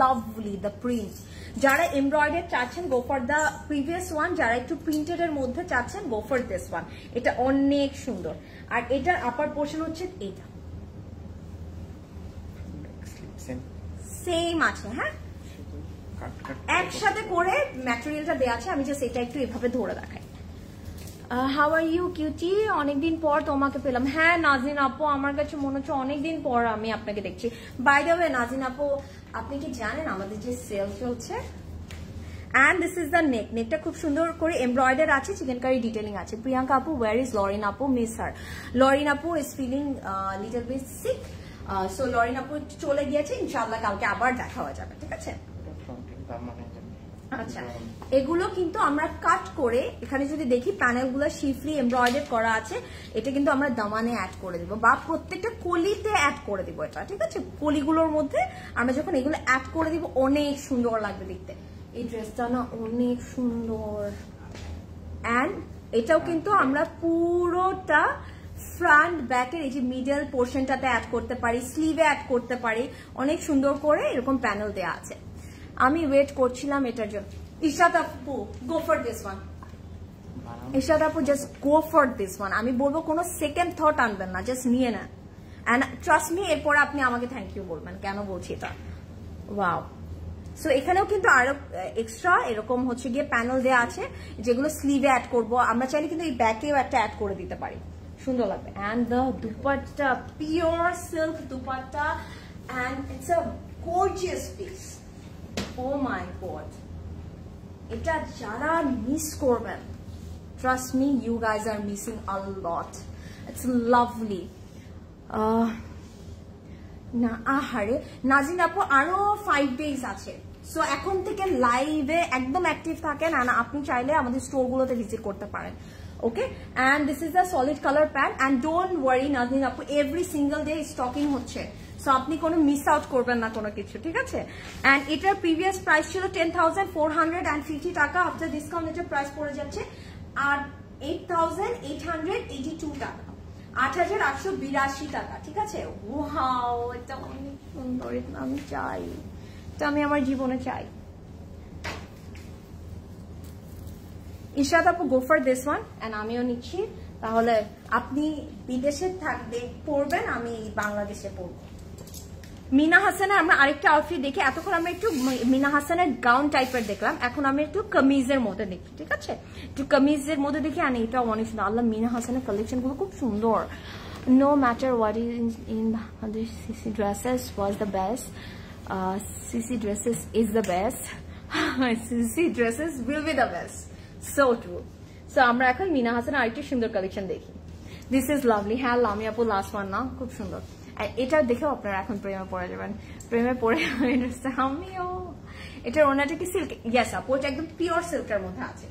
lovely the print. যারা এমব্রয়ডারি চাচ্ছেন, go for the previous one. যারা একটু প্রিন্টেড এর মধ্যে চাচ্ছেন, গো ফর দিস ওয়ান। এটা অনেক সুন্দর। আর এটার আপার পোর্শন হচ্ছে এটা সেম আছে। হ্যাঁ, একসাথে করে ম্যাটেরিয়ালটা দেওয়া আছে। আমি জাস্ট এটা একটু এভাবে ধরে দেখাই। How are you cutie? অনেকদিন পর তোমাকে পেলাম। হ্যাঁ নাজিন আপু, আমার কাছে মনে হচ্ছে অনেকদিন পর আমি আপনাকে দেখছি। বাই দ্য ওয়ে নাজিন আপু, আপনি কি জানেন আমাদের যে সেল চলছে? And this is the neck. নেকটা খুব সুন্দর করে এমব্রয়ডার আছে, চিকেন কারি ডিটেলিং আছে। প্রিয়াঙ্কা আপু, ওয়ার ইজ লরিন আপু? Miss her. লরিন আপু is feeling little bit sick, so Lorin আপু চলে গিয়েছে। ইনশাআল্লাহ কালকে আবার দেখা হয়ে যাবে। ঠিক আছে, আচ্ছা। এগুলো কিন্তু আমরা কাট করে, এখানে যদি দেখি প্যানেলগুলো শিফলি এমব্রয়ডারি করা আছে। এটা কিন্তু আমরা দামানে অ্যাড করে দিব, বা প্রত্যেকটা কলিতে অ্যাড করে দিব এটা। ঠিক আছে, কলিগুলোর মধ্যে আমরা যখন এগুলো অ্যাড করে দিব, অনেক সুন্দর লাগবে দেখতে। এই ড্রেসটা না অনেক সুন্দর। অ্যান্ড এটাও কিন্তু আমরা পুরোটা ফ্রন্ট ব্যাকের এই যে মিডল পোর্শনটাতে অ্যাড করতে পারি, স্লিভে অ্যাড করতে পারি। অনেক সুন্দর করে এরকম প্যানেল দেওয়া আছে। আমি ওয়েট করছিলাম এটার জন্য। ইশাত আপু, গো ফর দিস ওয়ান। ইশাত আপু, just go for this one. আমি বলবো কোনো সেকেন্ড থট আনবেন না, জাস্ট নিয়ে নেন। অ্যান্ড ট্রাস্ট মি, এরপরে আপনি আমাকে থ্যাংক ইউ বলবেন কেন বলছি এটা। ওয়াও, সো এখানেও কিন্তু আরো এক্সট্রা এরকম হচ্ছে গিয়ে প্যানেল দেওয়া আছে, যেগুলো স্লিভে অ্যাড করবো। আমরা চাইলে কিন্তু এই ব্যাকেও একটা অ্যাড করে দিতে পারি, সুন্দর লাগবে। And the dupatta, pure silk dupatta, and it's a gorgeous piece. Oh my god, এটা যারা মিস করবেন, trust me, you guys are missing a lot. It's lovely. না আহারে নাজিন আপু, আরো 5 days আছে। সো এখন থেকে লাইভে একদম অ্যাক্টিভ থাকেন, আর আপনি চাইলে আমাদের স্টোরগুলোতে ভিজিট করতে পারেন। Okay, and this is the solid colour pant. And don't worry Nazin আপু, এভরি সিঙ্গল ডে স্টকিং হচ্ছে, সো আপনি কোনো মিস আউট করবেন না কোনো কিছু। ঠিক আছে, অ্যান্ড এটার প্রিভিয়াস প্রাইস ছিল 10,450 টাকা। আফটার ডিসকাউন্ট এটার প্রাইস পড়ে যাচ্ছে আর 8,882 টাকা, 8,882 টাকা। ঠিক আছে, ওয়াও, এটা অনেক সুন্দর। এটা আমি চাই, এটা আমি আমার জীবনে চাই। ইশরাত আপু, গো ফর দিস ওয়ান। অ্যান্ড আমিও নিচ্ছি। তাহলে আপনি বিদেশে পড়বেন, আমি বাংলাদেশে পড়বো। মিনা হাসানের আমরা আরেকটা আউটফিট দেখি। এতক্ষণ আমরা একটু মিনা হাসানের গাউন টাইপের দেখলাম, এখন আমি একটু কামিজের মধ্যে দেখি। ঠিক আছে, একটু কামিজের মধ্যে দেখি। আর এটা অনেক সুন্দর। আল্লাহ, মিনা হাসানের কালেকশন গুলো খুব সুন্দর। No matter what in Bangladesh, CC dresses was the best. CC dresses is the best. CC dresses will be the best. So true. So আমরা এখন মিনা হাসানের আরেকটি সুন্দর কালেকশন দেখি। This is lovely. হ্যাঁ লামি আপু, লাস্ট ওয়ান না, খুব সুন্দর। এটা দেখেও আপনারা এখন প্রেমে পড়ে যাবেন। প্রেমে পড়ে আমিও। এটার ওনাটা কি সিল্ক? ইয়েস আপু, এটা একদম পিওর সিল্কের মধ্যে আছে।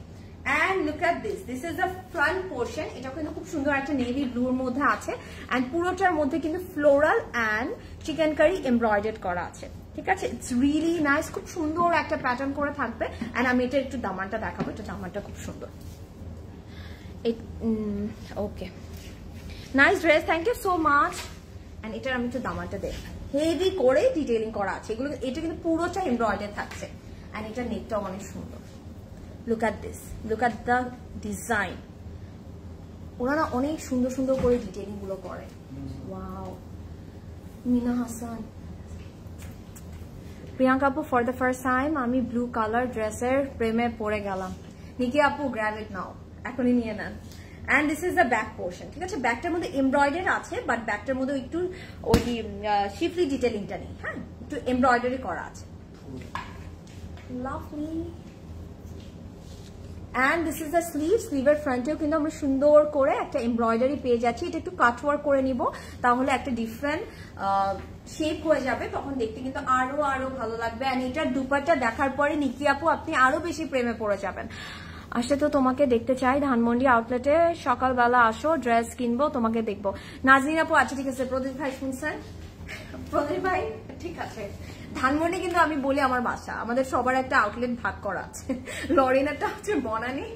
And look at this, this is the front portion. এটা কিন্তু খুব সুন্দর একটা নেভি ব্লুর মধ্যে আছে। অ্যান্ড পুরোটার মধ্যে কিন্তু floral and chikankari embroidered করা আছে। ঠিক আছে, ইটস রিয়েলি নাইস। খুব সুন্দর একটা প্যাটার্ন করে থাকবে। অ্যান্ড আমি এটা একটু দামানটা দেখাবো। এটা দামানটা খুব সুন্দর। Okay, nice dress, thank you so much. And এটার আমি একটু দামানটা দেখাই। হেভি করে ডিটেইলিং করা আছে এগুলো এটা কিন্তু পুরোটা এমব্রয়ডারি থাকছে এন্ড এটা নেকটা অনেক সুন্দর look at this look at the design ওনারা অনেক সুন্দর সুন্দর করে ডিটেইলিং গুলো করে ওয়াও মিনা হাসান প্রিয়াঙ্কা আপু ফর দ্য ফার্স্ট টাইম আমি ব্লু কালার ড্রেসের প্রেমে পড়ে গেলাম নিকি আপু গ্র্যাব ইট নাও এখনই নিয়ে নেন and this is the back portion ঠিক আছে ব্যাকটার মধ্যে এমব্রয়ডারি আছে বাট ব্যাকটার মধ্যে একটু ওই শিফলি ডিটেইলিংটা নেই হ্যাঁ একটু এমব্রয়ডারি করা আছে lovely and this is the sleeve স্লিভের ফ্রন্টেও কিন্তু আমরা সুন্দর করে একটা এমব্রয়ডারি পেয়ে যাচ্ছি এটা একটু কাট ওয়ার্ক করে নিব তাহলে একটা ডিফারেন্ট শেপ হয়ে যাবে তখন দেখতে কিন্তু আরো আরো ভালো লাগবে and এটার দুপাট্টা দেখার পরে নিকি আপু আপনি আরো বেশি প্রেমে পড়ে যাবেন আসলে তো তোমাকে দেখতে চাই ধানমন্ডি আউটলেটে সকালবেলা আসো ড্রেস কিনবো তোমাকে দেখবো নাজরিন আপু আচ্ছা ঠিক আছে প্রদীপ ভাই শুনছেন প্রদীপ ভাই ঠিক আছে ধানমন্ডি কিন্তু আমি বলি আমার বাসা আমাদের সবার একটা আউটলেট ভাগ করা আছে লরিনাটা হচ্ছে বনানী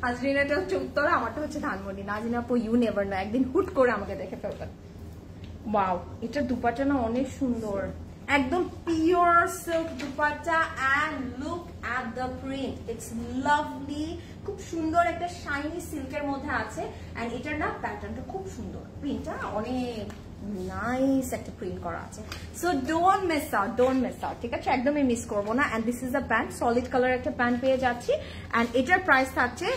আজরিনাটা হচ্ছে উত্তরা আমারটা হচ্ছে ধানমন্ডি নাজরিন আপু ইউ নেভার নো একদিন হুট করে আমাকে দেখে ফেলবেন ওয়াও এটা দুপাট্টা না অনেক সুন্দর একদম pure silk dupatta and look at the print it's lovely খুব সুন্দর একটা শাইনি সিল্কের মধ্যে আছে এন্ড এটার না প্যাটার্নটা খুব সুন্দর প্রিন্টটা অনেক নাইস একটা প্রিন্ট করা আছে সো ডোন্ট মিস আউট ঠিক আছে একদমই মিস করবো না and this is the pant solid colour একটা প্যান্ট পেয়ে যাচ্ছি এন্ড এটার প্রাইস থাকছে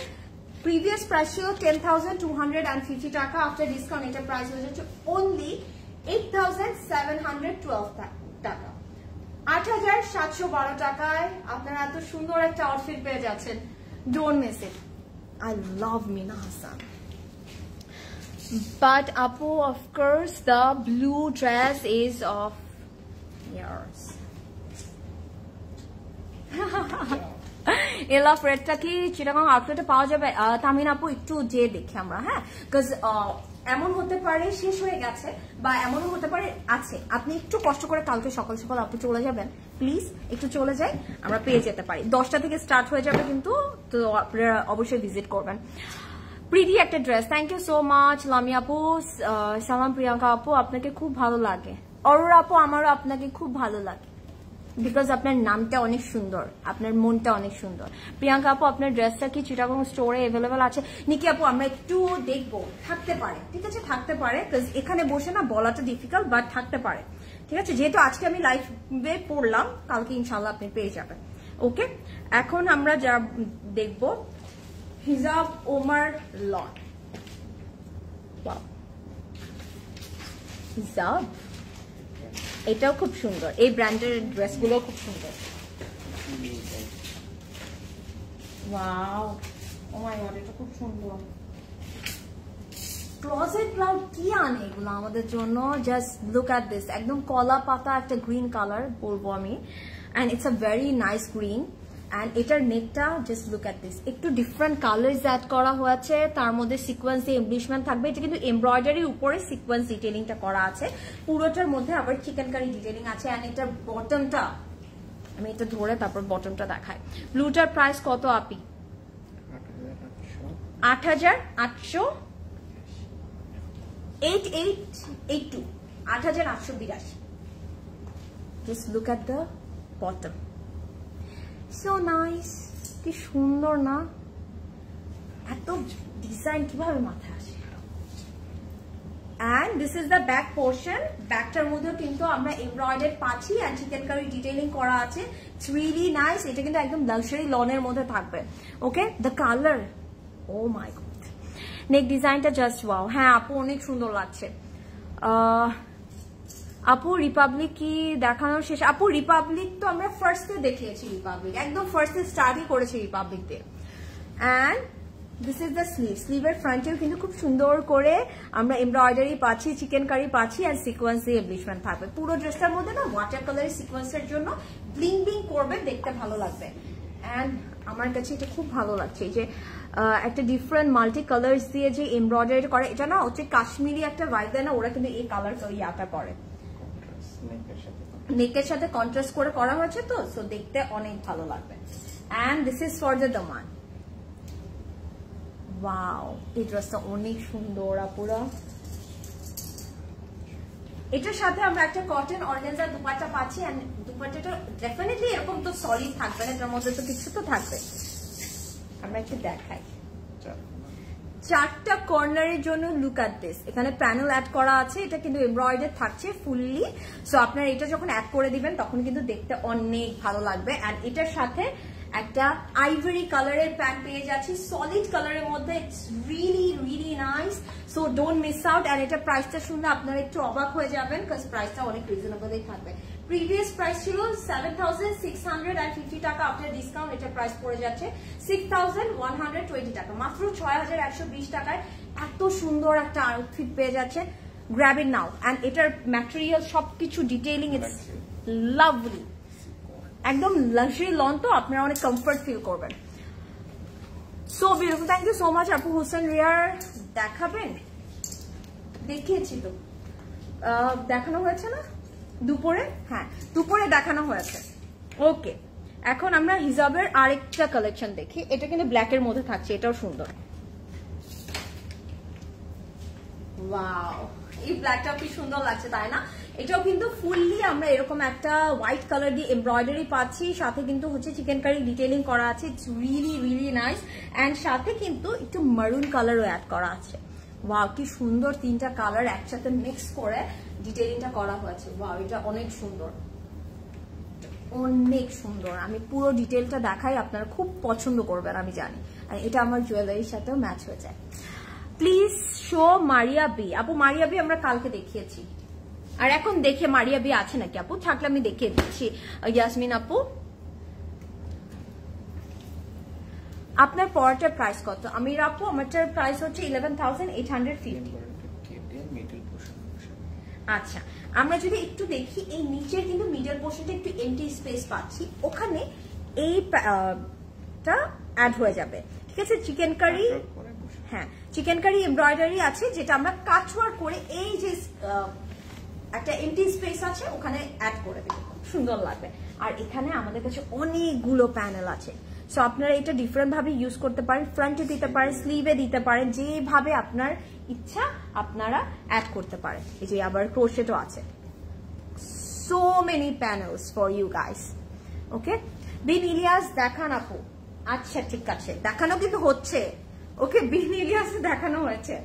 প্রিভিয়াস প্রাইস ছিল 10,250 টাকা আফটার ডিসকাউন্ট এটার প্রাইস হয়ে যাচ্ছে অনলি 8,712 টাকা 8,712 টাকায় আপনারা এত সুন্দর একটা আউটফিট পেয়ে যাচ্ছেন don't miss it I love Meena Hasan but Apu of course the blue dress is of yours এলা ফ্রেডটা কি চিটাগাং আউটলেটে পাওয়া যাবে তামিন আপু একটু যে দেখি আমরা হ্যাঁ বিকজ এমন হতে পারে শেষ হয়ে গেছে বা এমনও হতে পারে আছে আপনি একটু কষ্ট করে কালকে সকাল সকাল আপনি চলে যাবেন প্লিজ একটু চলে যাই আমরা পেয়ে যেতে পারি 10টা থেকে স্টার্ট হয়ে যাবে কিন্তু তো আপনারা অবশ্যই ভিজিট করবেন প্রিটি একটা dress thank you so much Lami আপু সালাম প্রিয়াঙ্কা আপু আপনাকে খুব ভালো লাগে অরোরা আপু আমারও আপনাকে খুব ভালো লাগে বিকজ আপনার নামটা অনেক সুন্দর আপনার মনটা অনেক সুন্দর প্রিয়াঙ্কা আপু আপনার ড্রেসটা কি চিটাগং স্টোরে অ্যাভেলেবেল আছে নিকি আপু আমরা একটু দেখবো থাকতে পারে ঠিক আছে থাকতে পারে বিকজ এখানে বসে না বলাটা ডিফিকাল্ট বাট থাকতে পারে ঠিক আছে যেহেতু আজকে আমি লাইভে পড়লাম কালকে ইনশাল্লাহ আপনি পেয়ে যাবেন ওকে এখন আমরা যা দেখবো হিজাব ওমার লন হিজাব এটাও খুব সুন্দর এই ব্র্যান্ডের ড্রেসগুলো খুব সুন্দর ওয়াও ও মাই গড এটা খুব সুন্দর ক্লোজেট ক্লাউড কি আনে এগুলো আমাদের জন্য জাস্ট লুক এট দিস একদম কলা পাতা একটা গ্রিন কালার বলবো আমি and it's a very nice green and এটার নেকটা জাস্ট লুক এট দিস একটু ডিফারেন্ট কালার্স অ্যাড করা হয়েছে তার মধ্যে সিকোয়েন্স দিয়ে এমব্লিশমেন্ট থাকবে এটা কিন্তু এমব্রয়ডারির উপরে সিকোয়েন্স ডিটেইলিংটা করা আছে পুরোটার মধ্যে আবার চিকেন কারি ডিটেইলিং আছে এন্ড এটার বটমটা আমি এটা ধরে তারপর বটমটা দেখাই ব্লুটার প্রাইস কত আপি 8,800 8882 8,882 just look at the bottom so nice কি সুন্দর না এত ডিজাইন কিভাবে মাথায় আসে and this is the back portion ব্যাকটার মধ্যে কিন্তু আমরা এমব্রয়ডারি পাচ্ছি and চিকেন কারি ডিটেইলিং করা আছে it's really nice এটা কিন্তু একদম লাক্সারি লনের মধ্যে থাকবে ওকে the color oh my god নেক ডিজাইনটা জাস্ট ওয়াও হ্যাঁ আপু অনেক সুন্দর লাগছে আপু রিপাবলিক কি দেখানোর শেষ আপু রিপাবলিক তো আমরা ফার্স্টে দেখিয়েছি রিপাবলিক একদম ফার্স্টে স্টার্টই করেছি রিপাবলিক দিয়ে and this is the sleeve স্লিভের ফ্রন্টেও কিন্তু খুব সুন্দর করে আমরা এমব্রয়ডারি পাচ্ছি চিকেন কারি পাচ্ছি এন্ড সিকোয়েন্স দিয়ে এমব্লিশমেন্ট থাকবে পুরো ড্রেসটার মধ্যে না ওয়াটার কালারের সিকোয়েন্সের জন্য ব্লিং ব্লিং করবে দেখতে ভালো লাগবে এন্ড আমার কাছে এটা খুব ভালো লাগছে যে একটা ডিফারেন্ট মাল্টি কালার্স দিয়ে যে এমব্রয়ডারি করে এটা না হচ্ছে কাশ্মীরি একটা ভাইব দেয় না ওরা কিন্তু এই কালার ইয়াটা করে নেকের সাথে কন্ট্রাস্ট করে করা হয়েছে তো সো দেখতে অনেক ভালো লাগবে and this is for the Daman wow এই ড্রেসটা অনেক সুন্দর আপুরা এটার সাথে আমরা একটা কটন অর্গানজা দুপাট্টা পাচ্ছি এন্ড দুপাট্টাটা ডেফিনেটলি এরকম তো সলিড থাকবে না, এটার মধ্যে তো কিছু তো থাকবে। আমরা একটু দেখাই, 4টা কর্নারের জন্য লুক অ্যাট দিস, এখানে প্যানেল অ্যাড করা আছে, এটা কিন্তু এমব্রয়ডারি থাকছে ফুললি। সো আপনারা এটা যখন অ্যাড করে দিবেন তখন কিন্তু দেখতে অনেক ভালো লাগবে। এন্ড এটার সাথে একটা আইভরি কালারের প্যান্ট পেয়ে যাচ্ছি সলিড কালারের মধ্যে, it's really really nice. So don't miss out. And এটা প্রাইসটা শুনলে আপনারা একটু অবাক হয়ে যাবেন, বিকজ প্রাইসটা অনেক রিজনেবলই থাকবে। প্রিভিয়াস প্রাইস ছিল 7,650 টাকা, আফটার ডিসকাউন্ট এটা প্রাইস পড়ে যাচ্ছে 6,120 টাকা, মাত্র 6,120 টাকায় এত সুন্দর একটা আউটফিট পেয়ে যাচ্ছে। Grab it now. এন্ড এটার ম্যাটেরিয়াল সবকিছু ডিটেইলিং ইটস লাভলি, একদম লাক্সারি লন, তো আপনারা অনেক কমফর্ট ফিল করবেন। So beautiful, thank you so much আপু। হোসেন রিয়ার দেখাবেন? দেখিয়েছি তো, দেখানো হয়েছে না দুপুরে? হ্যাঁ, দুপুরে দেখানো হয়েছে। ওকে, এখন আমরা হিজাবের আরেকটা কালেকশন দেখি। এটা কিন্তু ব্ল্যাকের মধ্যে থাকছে, এটাও সুন্দর। ওয়াও, এই ব্ল্যাকটা কি সুন্দর লাগছে তাই না? এটাও কিন্তু ফুললি আমরা এরকম একটা হোয়াইট কালার দিয়ে এমব্রয়ডারি পাচ্ছি, সাথে কিন্তু হচ্ছে চিকেন কারি ডিটেইলিং করা আছে, it's really really nice. And সাথে কিন্তু একটু মারুন কালারও অ্যাড করা আছে। ওয়াও, কি সুন্দর, 3টা কালার একসাথে মিক্স করে ডিটেইলিংটা করা হয়েছে। ওয়াও, এটা অনেক সুন্দর, অনেক সুন্দর। আমি পুরো ডিটেইলটা দেখাই, আপনারা খুব পছন্দ করবেন আমি জানি। আর এটা আমার জুয়েলারির সাথেও ম্যাচ হয়ে যায়। Please show Maria B. আপু মারিয়া বি আমরা কালকে দেখিয়েছি, আর এখন দেখে মারিয়া বি আছে নাকি আপু? থাকলে আমি দেখিয়ে দিচ্ছি। ইয়াসমিন আপু, আপনার পরাটার প্রাইস কত? আমির আপু, আমারটার প্রাইস হচ্ছে 11,850। আচ্ছা, আমরা যদি একটু দেখি, এই নিচের কিন্তু মিডল পোর্শনটা একটু এমটি স্পেস পাচ্ছি, ওখানে এইটা অ্যাড হয়ে যাবে, ঠিক আছে? চিকেন কারি, হ্যাঁ চিকেন কারি এমব্রয়ডারি আছে, যেটা আমরা কাটওয়ার্ক করে এই যে একটা এমটি স্পেস আছে ওখানে অ্যাড করে দেব, সুন্দর লাগবে। আর এখানে আমাদের কাছে অনেকগুলো প্যানেল আছে, সো আপনারা এটা ডিফারেন্ট ভাবে ইউজ করতে পারেন, ফ্রন্টে দিতে পারেন, স্লিভে দিতে পারেন, যেভাবে আপনার ইচ্ছা আপনারা অ্যাড করতে পারেন। এই যে আবার ক্রোশেটও আছে, so many panels for you guys. Okay, Bin Ilyas দেখান আপু। আচ্ছা ঠিক আছে, দেখানো কিন্তু হচ্ছে। ওকে, বিন ইলিয়াস দেখানো হয়েছে।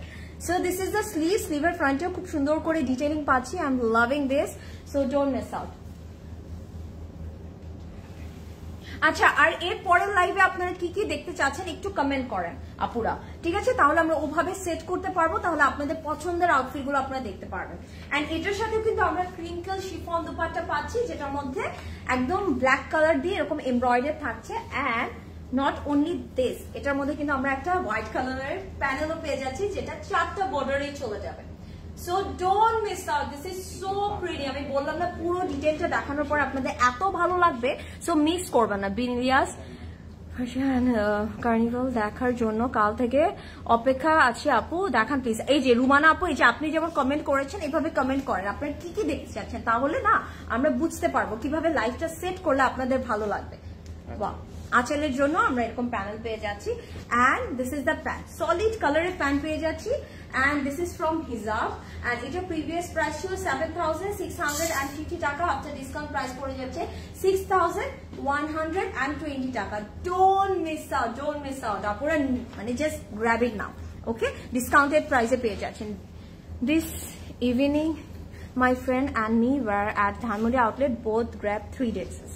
So this is the sleeve, স্লিভের ফ্রন্টেও খুব সুন্দর করে ডিটেইলিং পাচ্ছি। I am loving this, so don't miss out. আচ্ছা, আর এর পরের লাইভে আপনারা কি কি দেখতে চাচ্ছেন একটু কমেন্ট করেন আপুরা, ঠিক আছে? তাহলে আমরা ওভাবে সেট করতে পারবো, তাহলে আপনাদের পছন্দের আউটফিট গুলো আপনারা দেখতে পারবেন। এন্ড এটার সাথে কিন্তু আমরা ক্রিঙ্কল শিফন দুপাট্টা পাচ্ছি, যেটার মধ্যে একদম ব্ল্যাক কালার দিয়ে এরকম এমব্রয়ডারি থাকছে। এন্ড নট অনলি দিস, এটার মধ্যে কিন্তু আমরা একটা হোয়াইট কালারের প্যানেলও পেয়ে যাচ্ছি, যেটা 4টা বর্ডারে চলে যাবে। So don't miss out, this is so pretty. আমি বললাম না, পুরো ডিটেলটা দেখানোর পর আপনাদের এত ভালো লাগবে, সো মিস করবেন না। বিন ইলিয়াস, কার্নিভাল দেখার জন্য কাল থেকে অপেক্ষা আছে আপু, দেখান প্লিজ। এই যে রুমানা আপু, এই যে আপনি যেমন কমেন্ট করেছেন, এইভাবে কমেন্ট করেন আপনারা কি কি দেখতে চাচ্ছেন, তাহলে না আমরা বুঝতে পারবো কিভাবে লাইফটা সেট করলে আপনাদের ভালো লাগবে। বাহ, আঁচলের জন্য আমরা এরকম প্যানেল পেয়ে যাচ্ছি। And this is the pant, solid কালারের প্যান্ট পেয়ে যাচ্ছি। এন্ড দিস ইজ ফ্রম হিজাব। এন্ড এটা প্রিভিয়াস প্রাইস ছিল 7,650 টাকা, আফটার ডিসকাউন্ট প্রাইস পড়ে যাচ্ছে 6,120 টাকা। Don't miss out, don't miss out. আপনারা মানে just grab it now. Okay, discounted প্রাইসে পেয়ে যাচ্ছেন। This evening my friend and me war at Dhanmondi outlet, both grab 3 dresses।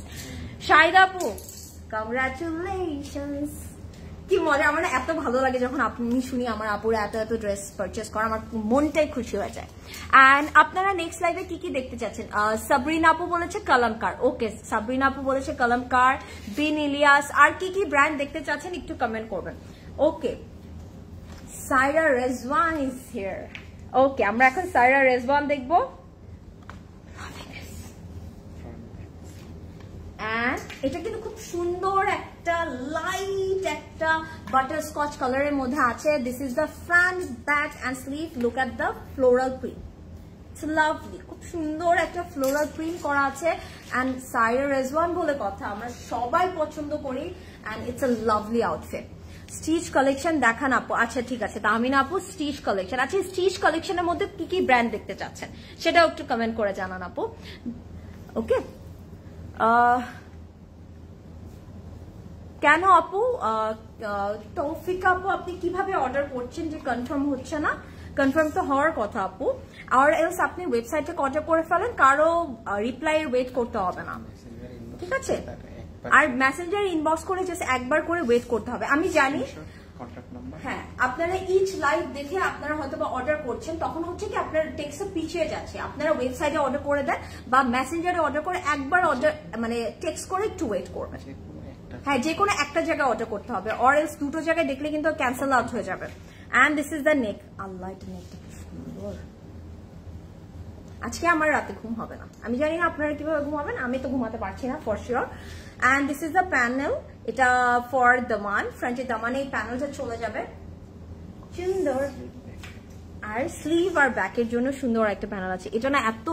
Shahida আপু, কংগ্রাচুলেশনস। কি মজা, আমার এত ভালো লাগে যখন আপনি শুনি আমার আপুরা এত এত ড্রেস পারচেস করা, আমার মনটাই খুশি হয়ে যায়। এন্ড আপনারা নেক্সট লাইভে কি কি দেখতে চাচ্ছেন? সাবরিনা আপু বলেছে কলমকার। ওকে, সাবরিনা আপু বলেছে কলমকার। বিন ইলিয়াস, আর কি কি ব্র্যান্ড দেখতে চাচ্ছেন একটু কমেন্ট করবেন। ওকে, সাইরা রেজওয়ান ইজ হিয়ার। ওকে, আমরা এখন সাইরা রেজওয়ান দেখবো। এটা কিন্তু খুব সুন্দর একটা লাইট একটা বাটারস্কচ কালারের মধ্যে আছে। This is the front, back end sleeve. Look at the floral print, it's lovely. খুব সুন্দর একটা ফ্লোরাল প্রিন্ট করা আছে। এন্ড সাইরা রেজওয়ান বলে কথা, আমরা সবাই পছন্দ করি। And it's a lovely outfit. Stitch collection দেখান আপু। আচ্ছা ঠিক আছে, তাহমিনা আপু স্টিচ কালেকশন। আচ্ছা স্টিচ কালেকশনের মধ্যে কি কি ব্র্যান্ড দেখতে চাচ্ছেন সেটাও একটু কমেন্ট করে জানান আপু। ওকে, কেন আপু তৌফিক আপু আপনি কিভাবে অর্ডার করছেন যে কনফার্ম হচ্ছে না? কনফার্ম তো হওয়ার কথা আপু, আর এলস আপনি ওয়েবসাইটে অর্ডার করে ফেলেন, কারো রিপ্লাই ওয়েট করতে হবে না, ঠিক আছে? আর মেসেঞ্জার ইনবক্স করে জাস্ট একবার করে ওয়েট করতে হবে। আমি জানি হ্যাঁ আপনারা ইচ লাইভ দেখে আপনারা হয়তো বা অর্ডার করছেন, তখন হচ্ছে কি আপনার টেক্সট পিছিয়ে যাচ্ছে। আপনারা ওয়েবসাইটে অর্ডার করে দেন বা মেসেঞ্জারে অর্ডার করে একবার অর্ডার মানে টেক্সট করে একটু ওয়েট করবেন। হ্যাঁ যে কোনো একটা জায়গায় অর্ডার করতে হবে, অর এলস দুটো জায়গায় দেখলে কিন্তু ক্যান্সেল আউট হয়ে যাবে। And this is the neck. Allah এটা নেকটা কি সুন্দর। আজকে আমার রাতে ঘুম হবে না, আমি জানি না আপনারা কিভাবে ঘুমাবেন, আমি তো ঘুমাতে পারছি না for sure. And this is the panel, এটা ফর দামান, ফ্রন্টের দামানে এই প্যানেলটা চলে যাবে সুন্দর। আর স্লিভ আর ব্যাকের জন্য সুন্দর একটা প্যানেল আছে। এটা না এত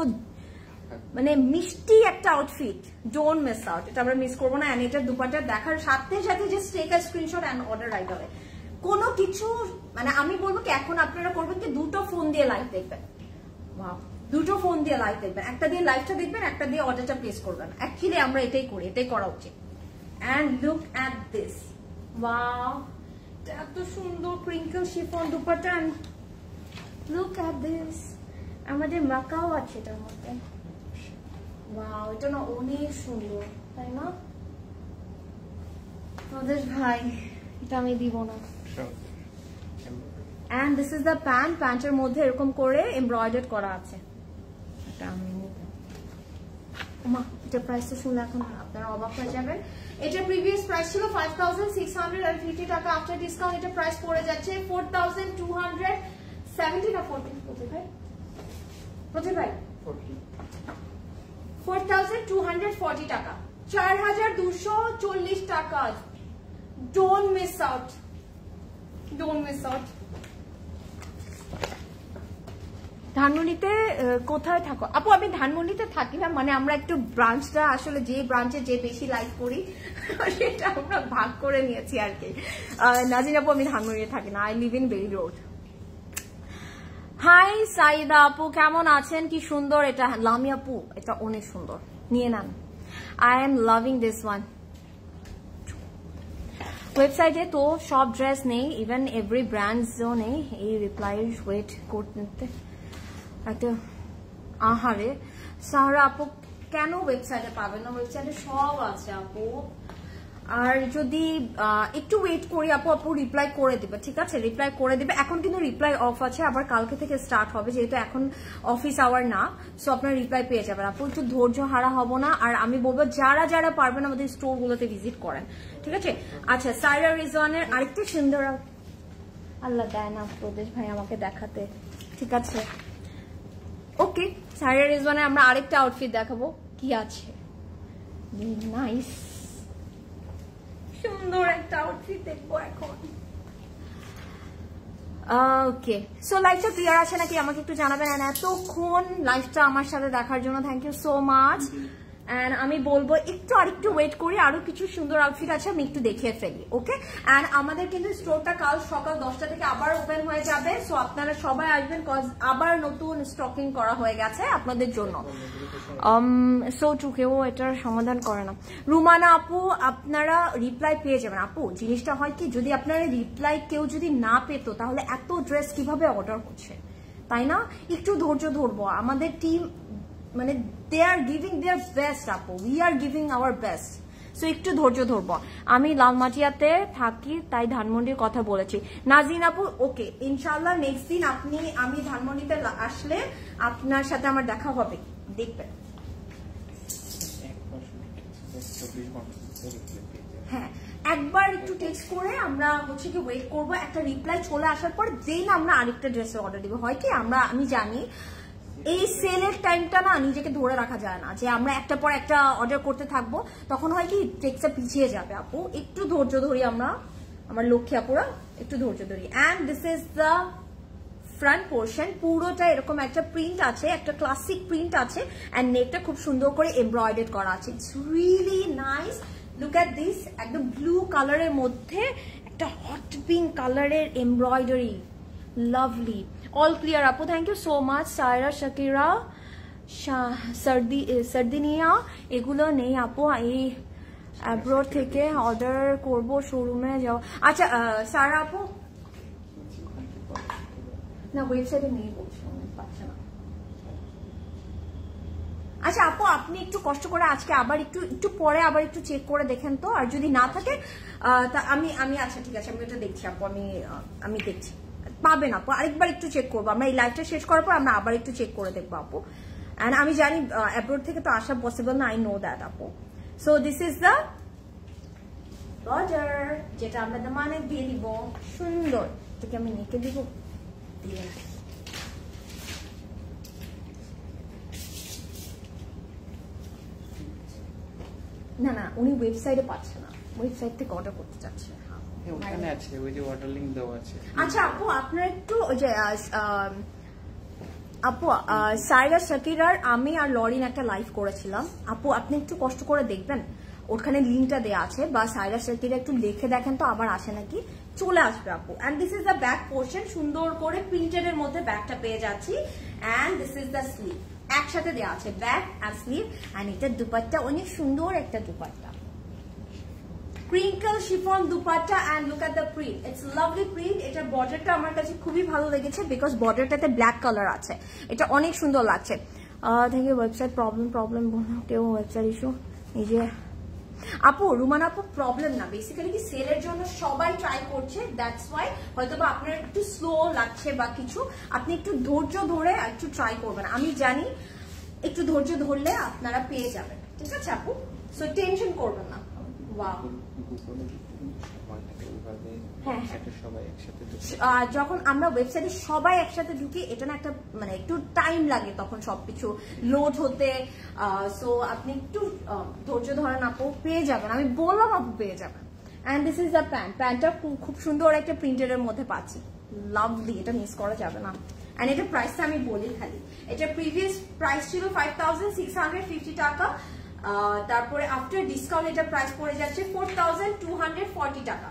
মানে মিষ্টি একটা আউটফিট, ডোন্ট মিস আউট, এটা আমরা মিস করবো না। এন্ড এটা দুপাটা দেখার সাথে সাথে just take a screenshot and order right away. কোনো কিছু মানে আমি বলবো কি এখন আপনারা করবেন কি দুটো ফোন দিয়ে লাইভ দেখবেন। ওয়াও, দুটো ফোন দিয়ে লাইভ দেখবেন, একটা দিয়ে লাইভটা দেখবেন, একটা দিয়ে অর্ডারটা প্লেস করবেন। অ্যাকচুয়ালি আমরা এটাই করি, এটাই করা উচিত। And look at this, wow এত সুন্দর crinkle chiffon dupatta. Look at this, আমাদের মাকাও আছে এটার মধ্যে। ওয়াও এটা না অনেক সুন্দর, তাই না? আমাদের ভাই এটা আমি দিব না। And this is the pant, প্যান্টের মধ্যে এরকম করে এমব্রয়ডার্ড করা আছে। এটা আমি নিব। ওমা এটা প্রাইসটা শুনলে এখন আপনারা অবাক হয়ে যাবেন। এটা প্রিভিয়াস প্রাইস ছিল 5650 টাকা, আফটার ডিসকাউন্ট এটা প্রাইস পড়ে যাচ্ছে 4270 না 40 ভাই 4240 টাকা, 4240 টাকা। Don't miss out, don't miss out. ধানমন্ডিতে কোথায় থাকো আপু? আমি ধানমন্ডিতে থাকি না, মানে আমরা একটু ব্রাঞ্চটা আসলে যে ব্রাঞ্চে যে বেশি লাইভ করি সেটা আমরা ভাগ করে নিয়েছি আর কি। নাজিন আপু আমি ধানমন্ডিতে থাকি না, I live in Bailey road. Hi Saida আপু কেমন আছেন? কি সুন্দর এটা, লামি আপু এটা অনেক সুন্দর, নিয়ে নেন। I am loving this one. ওয়েবসাইটে তো সব ড্রেস নেই, ইভেন এভরি ব্র্যান্ডসও নেই। এই রিপ্লাই ওয়েট করতে একটা আহারে। সাহারা আপু কেন ওয়েবসাইটে পাবেন না? ওয়েবসাইটে সব আছে আপু, আর যদি একটু ওয়েট করি আপু, আপু রিপ্লাই করে দিবে, ঠিক আছে? রিপ্লাই করে দিবে। এখন কিন্তু রিপ্লাই অফ আছে, আবার কালকে থেকে স্টার্ট হবে, যেহেতু এখন অফিস আওয়ার না, সো আপনার রিপ্লাই পেয়ে যাবেন আপু। একটু ধৈর্য হারা হবো না। আর আমি বলবো যারা যারা পারবেন আমাদের স্টোর গুলোতে ভিজিট করেন, ঠিক আছে? আচ্ছা সাইরা রিজওয়ানের আরেকটা সুন্দর, আল্লাহ দেয় না প্রদেশ ভাই আমাকে দেখাতে, ঠিক আছে? ওকে সাইরা রিজওয়ানের আমরা আরেকটা আউটফিট দেখাবো। কি আছে? নাইস সুন্দর একটা আউটফিট দেখবো এখন। ওকে সো লাইভটা ক্লিয়ার আছে নাকি আমাকে একটু জানাবেন। এন্ড এতক্ষণ লাইভটা আমার সাথে দেখার জন্য thank you so much. And আমি বলবো একটু আরেকটু ওয়েট করি, আরো কিছু সুন্দর আউটফিট আছে আমি একটু দেখিয়ে ফেলি। ওকে এন্ড আমাদের কিন্তু স্টোরটা কাল সকাল 10টা থেকে আবার ওপেন হয়ে যাবে, সো আপনারা সবাই আসবেন, কজ আবার নতুন স্টকিং করা হয়ে গেছে আপনাদের জন্য। সো কেউ এটার সমাধান করে না। রুমানা আপু আপনারা রিপ্লাই পেয়ে যাবেন। আপু জিনিসটা হয় কি, যদি আপনারা রিপ্লাই কেউ যদি না পেত তাহলে এত ড্রেস কিভাবে অর্ডার করছে, তাই না? একটু ধৈর্য ধরবো, আমাদের টিম মানে দে আর গিভিং দেয়ার বেস্ট আপু, we are giving our best, so একটু ধৈর্য ধরবো। আমি লালমাটিয়াতে থাকি তাই ধানমন্ডির কথা বলেছি। নাজিন আপু ওকে ইনশাল্লাহ নেক্সট দিন আমি ধানমন্ডিতে আসলে আপনার সাথে আমার দেখা হবে, দেখবেন। হ্যাঁ একবার একটু টেক্সট করে আমরা হচ্ছে কি ওয়েট করবো, একটা রিপ্লাই চলে আসার পর দেন আমরা আরেকটা ড্রেসের অর্ডার দিব। হয় কি আমি জানি এই সেলের টাইমটা না নিজেকে ধরে রাখা যায় না, যে আমরা একটা পর একটা অর্ডার করতে থাকবো, তখন হয় কি টেক্সটা পিছিয়ে যাবে। আপু একটু ধৈর্য ধরি আমরা, আমার লক্ষ্মী আপুরা একটু ধৈর্য ধরি। And this is the front portion, পুরোটা এরকম একটা প্রিন্ট আছে, একটা ক্লাসিক প্রিন্ট আছে, অ্যান্ড নেকটা খুব সুন্দর করে এমব্রয়ডারি করা আছে। It's really nice, look at this, একদম ব্লু কালারের মধ্যে একটা হট পিঙ্ক কালারের এমব্রয়ডারি, লাভলি, অল ক্লিয়ার আপু, thank you so much. Saira Shakira Sardinia এগুলো নেই আপু, এই অ্যাব্রোড থেকে অর্ডার করব, শোরুমে যাও। আচ্ছা সারা আপু না, ওয়েবসাইটে নেই বলছে, পাচ্ছে না। আচ্ছা আপু আপনি একটু কষ্ট করে আজকে আবার একটু পরে আবার একটু চেক করে দেখেন তো, আর যদি না থাকে তা আমি আচ্ছা ঠিক আছে, আমি ওটা দেখছি আপু, আমি দেখছি, পাবেন আপু, আরেকবার একটু চেক করবো। আমরা এই লাইভটা শেষ করার পর আমরা আবার একটু চেক করে দেখবো আপু। এন্ড আমি জানি অ্যাব্রোড থেকে তো আসা পসিবল না, আই নো দ্যাট আপু। So this is the border, যেটা আমরা মানে দিয়ে দিব, সুন্দর। এটাকে আমি নেকে দিব, দিয়ে না না উনি ওয়েবসাইটে পাচ্ছে না, ওয়েবসাইট থেকে অর্ডার করতে চাচ্ছে। ওখানে আছে, ওই যে অর্ডার লিংক দেওয়া আছে। আচ্ছা আপু আপনার একটু ওই যে আপু সায়রা শাকিরার আমি আর লরিন একটা লাইভ করেছিলাম আপু, আপনি একটু কষ্ট করে দেখবেন, ওখানে লিঙ্কটা দেওয়া আছে, বা সায়রা শাকিরা একটু লিখে দেখেন তো আবার আসে নাকি, চলে আসবে আপু। And this is the back portion, সুন্দর করে প্রিন্টেড এর মধ্যে ব্যাগটা পেয়ে যাচ্ছি। And this is the sleeve, একসাথে দেওয়া আছে ব্যাক আর স্লিভ। এন্ড এটা দুপাট্টা, অনেক সুন্দর একটা dupatta, crinkle chiffon dupatta. And look at the print, it's lovely print. এটার বর্ডারটা আমার কাছে খুবই ভালো লেগেছে, বিকজ বর্ডারটাতে ব্ল্যাক কালার আছে, এটা অনেক সুন্দর লাগছে। Thank you. ওয়েবসাইট প্রবলেম কেউ ওয়েবসাইট ইস্যু নিজে আপু, রুমান আপু প্রবলেম না, বেসিক্যালি কি সেলের জন্য সবাই ট্রাই করছে, দ্যাটস ওয়াই হয়তো বা আপনার একটু স্লো লাগছে বা কিছু, আপনি একটু ধৈর্য ধরে একটু ট্রাই করবেন, আমি জানি একটু ধৈর্য ধরলে আপনারা পেয়ে যাবেন, ঠিক আছে আপু? সো টেনশন করবেন না। ওয়াও, যখন আমরা ওয়েবসাইটে সবাই একসাথে ঢুকি, এটা না একটা মানে একটু টাইম লাগে তখন সবকিছু লোড হতে। সো আপনি একটু ধৈর্য ধরেন আপু, পেয়ে যাবেন, আমি বললাম আপু পেয়ে যাবেন। And this is the pant, প্যান্টটা খুব সুন্দর একটা প্রিন্টের মধ্যে পাচ্ছি, লাভলি, এটা মিস করা যাবে না। এন্ড এটা প্রাইসটা আমি বলি খালি, এটা প্রিভিয়াস প্রাইস ছিল 5650 টাকা, তারপরে আফটার ডিসকাউন্ট এটা প্রাইস পড়ে যাচ্ছে 4240 টাকা,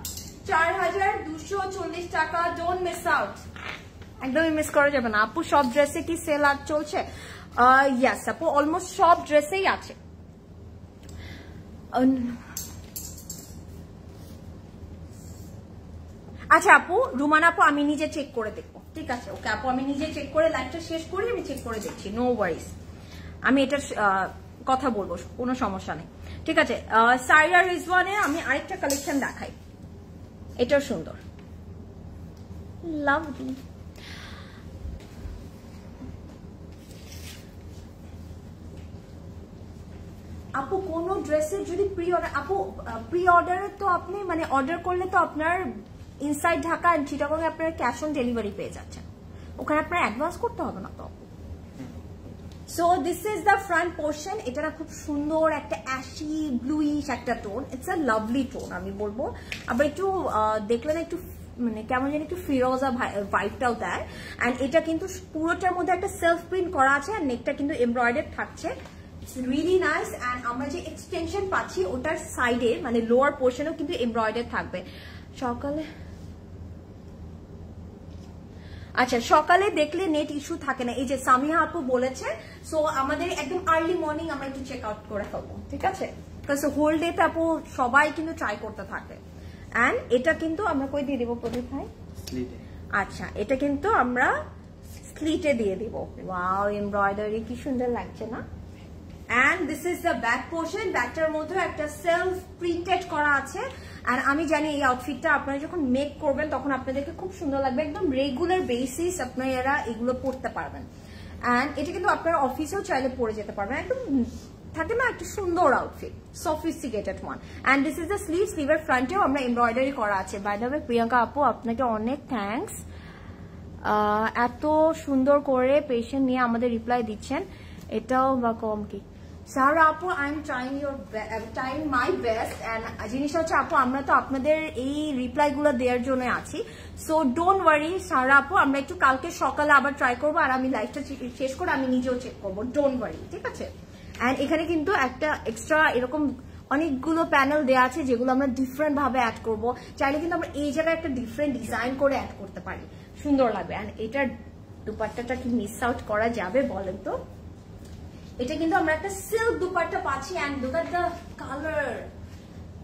4240 টাকা। ডোন্ট মিস আউট, একদমই মিস করা যাবে না আপু। সব ড্রেসে কি সেল আর চলছে? ইয়েস আপু, অলমোস্ট সব ড্রেসেই আছে। আচ্ছা আপু, রুমান আপু আমি নিজে চেক করে দেখবো, ঠিক আছে? ওকে আপু, আমি নিজে চেক করে লাইভটা শেষ করি, আমি চেক করে দেখছি, নো ওয়ারিজ, আমি এটা কথা বলবো, কোনো সমস্যা নেই, ঠিক আছে? সাইরা রিজওয়ানে আমি আরেকটা কালেকশন দেখাই, এটাও সুন্দর, লাভলি। আপু কোনো ড্রেসের যদি প্রি অর্ডার, আপু প্রি অর্ডারে তো আপনি মানে অর্ডার করলে তো আপনার ইনসাইড ঢাকা এন্ড চিটাগং এ আপনার ক্যাশ অন ডেলিভারি পেয়ে যাচ্ছেন, ওখানে আপনার অ্যাডভান্স করতে হবে না তো। So this is the front portion, এটা না খুব সুন্দর একটা অ্যাশি ব্লুইশ একটা tone, it's a lovely tone আমি বলবো। আবার একটু দেখলে না একটু মানে কেমন যেন একটু ফিরোজা ভাইবটাও দেয়। এন্ড এটা কিন্তু পুরোটার মধ্যে একটা সেলফ প্রিন্ট করা আছে, আর নেকটা কিন্তু এমব্রয়ডারি থাকছে, ইটস রিয়েলি নাইস। এন্ড আমরা যে এক্সটেনশন পাচ্ছি ওটার সাইডে মানে লোয়ার পোর্শনেও কিন্তু এমব্রয়ডারি থাকবে। সকালে আচ্ছা, সকালে দেখলে নেট ইস্যু থাকে না, এই যে সামিহা আপু বলেছে। সো আমাদের একদম আর্লি মর্নিং আমরা একটু চেক আউট করে ফেলবো, ঠিক আছে? বিকজ হোল ডে তে আপু সবাই কিন্তু ট্রাই করতে থাকে। এন্ড এটা কিন্তু আমরা কই দিয়ে দিব প্রদীপ ভাই? স্লিটে। আচ্ছা, এটা কিন্তু আমরা স্লিটে দিয়ে দিব। ওয়াও, এমব্রয়ডারি কি সুন্দর লাগছে না? And this is the back portion, ব্যাকটার মধ্যে একটা সেলফ প্রিন্টেড করা আছে। আর আমি জানি এই আউটফিটটা আপনারা যখন মেক করবেন তখন আপনাদেরকে খুব সুন্দর লাগবে, একদম রেগুলার বেসিস আপনারা এগুলো পরতে পারবেন। এন্ড এটা কিন্তু আপনারা অফিসেও চাইলে পরে যেতে পারবেন, একদম থাকে না একটা সুন্দর outfit, sophisticated one. And this is the sleeve, স্লিভের ফ্রন্টেও আমরা এমব্রয়ডারি করা আছে। বাই দ্য ওয়ে প্রিয়াঙ্কা আপু, আপনাকে অনেক থ্যাঙ্কস, এত সুন্দর করে পেশেন্ট নিয়ে আমাদের রিপ্লাই দিচ্ছেন, এটাও বা কম কি? সারা আপু, I am trying my best. And জিনিস হচ্ছে আপু, আমরা তো আপনাদের এই রিপ্লাই গুলো দেওয়ার জন্য আছি। সো ডোন্ট ওয়ারি সারা আপু, আমরা একটু কালকে সকালে আবার ট্রাই করবো, আর আমি লাইভটা শেষ করে আমি নিজেও চেক করবো, ডোন্ট ওয়ারি, ঠিক আছে? এন্ড এখানে কিন্তু একটা এক্সট্রা এরকম অনেকগুলো প্যানেল দেওয়া আছে যেগুলো আমরা ডিফারেন্ট ভাবে অ্যাড করব। চাইলে কিন্তু আমরা এই জায়গায় একটা ডিফারেন্ট ডিজাইন করে অ্যাড করতে পারি, সুন্দর লাগবে। এন্ড এটার দুপাট্টাটা কি মিস আউট করা যাবে বলেন তো? এটা কিন্তু আমরা একটা সিল্ক দুপাট্টা পাচ্ছি। And look at the colour,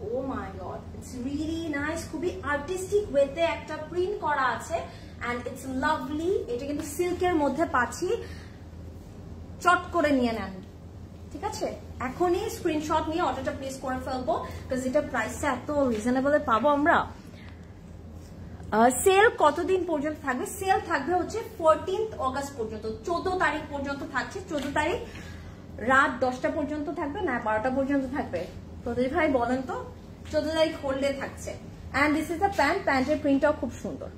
oh my God, it's really nice. খুবই আর্টিস্টিক ওয়েতে একটা প্রিন্ট করা আছে এন্ড ইটস লাভলি। এটা কিন্তু সিল্কের মধ্যে পাচ্ছি, চট করে নিয়ে নেন, ঠিক আছে? এখনই স্ক্রিনশট নিয়ে অর্ডারটা প্লেস করে ফেলবো, বিকজ এটা প্রাইসটা এত রিজনেবলে পাবো আমরা। সেল কতদিন পর্যন্ত থাকবে? সেল থাকবে হচ্ছে 14th অগস্ট পর্যন্ত, 14 তারিখ পর্যন্ত থাকছে। 14 তারিখ রাত 10টা পর্যন্ত থাকবে না 12টা পর্যন্ত থাকবে? প্রদীপ ভাই বলেন তো। 14 তারিখ হোল্ডে থাকছে। And this is the pant, প্যান্টের প্রিন্টটাও খুব সুন্দর।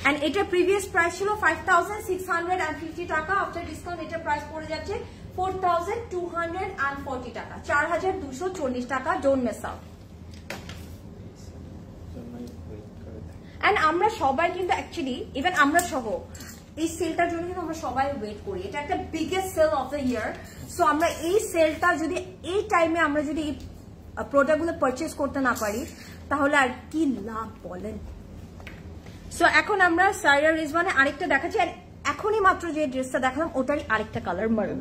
এন্ড এটা প্রিভিয়াস প্রাইস ছিল 5650 টাকা, আফটার ডিসকাউন্ট এটা প্রাইস পড়ে যাচ্ছে 4240 টাকা, 4240 টাকা। Don't miss out. এন্ড আমরা সবাই কিন্তু অ্যাকচুয়ালি, ইভেন আমরা সহ, এই সেলটার জন্য কিন্তু আমরা সবাই ওয়েট করি। এটা একটা biggest sale of the year. So আমরা এই সেলটা যদি এই টাইমে আমরা যদি এই প্রোডাক্টগুলো পারচেস করতে না পারি তাহলে আর কি লাভ বলেন? সো এখন আমরা সাইরা রিজওয়ানে আরেকটা দেখাচ্ছি। আর এখনই মাত্র যে ড্রেসটা দেখালাম ওটারই আরেকটা কালার মারুন।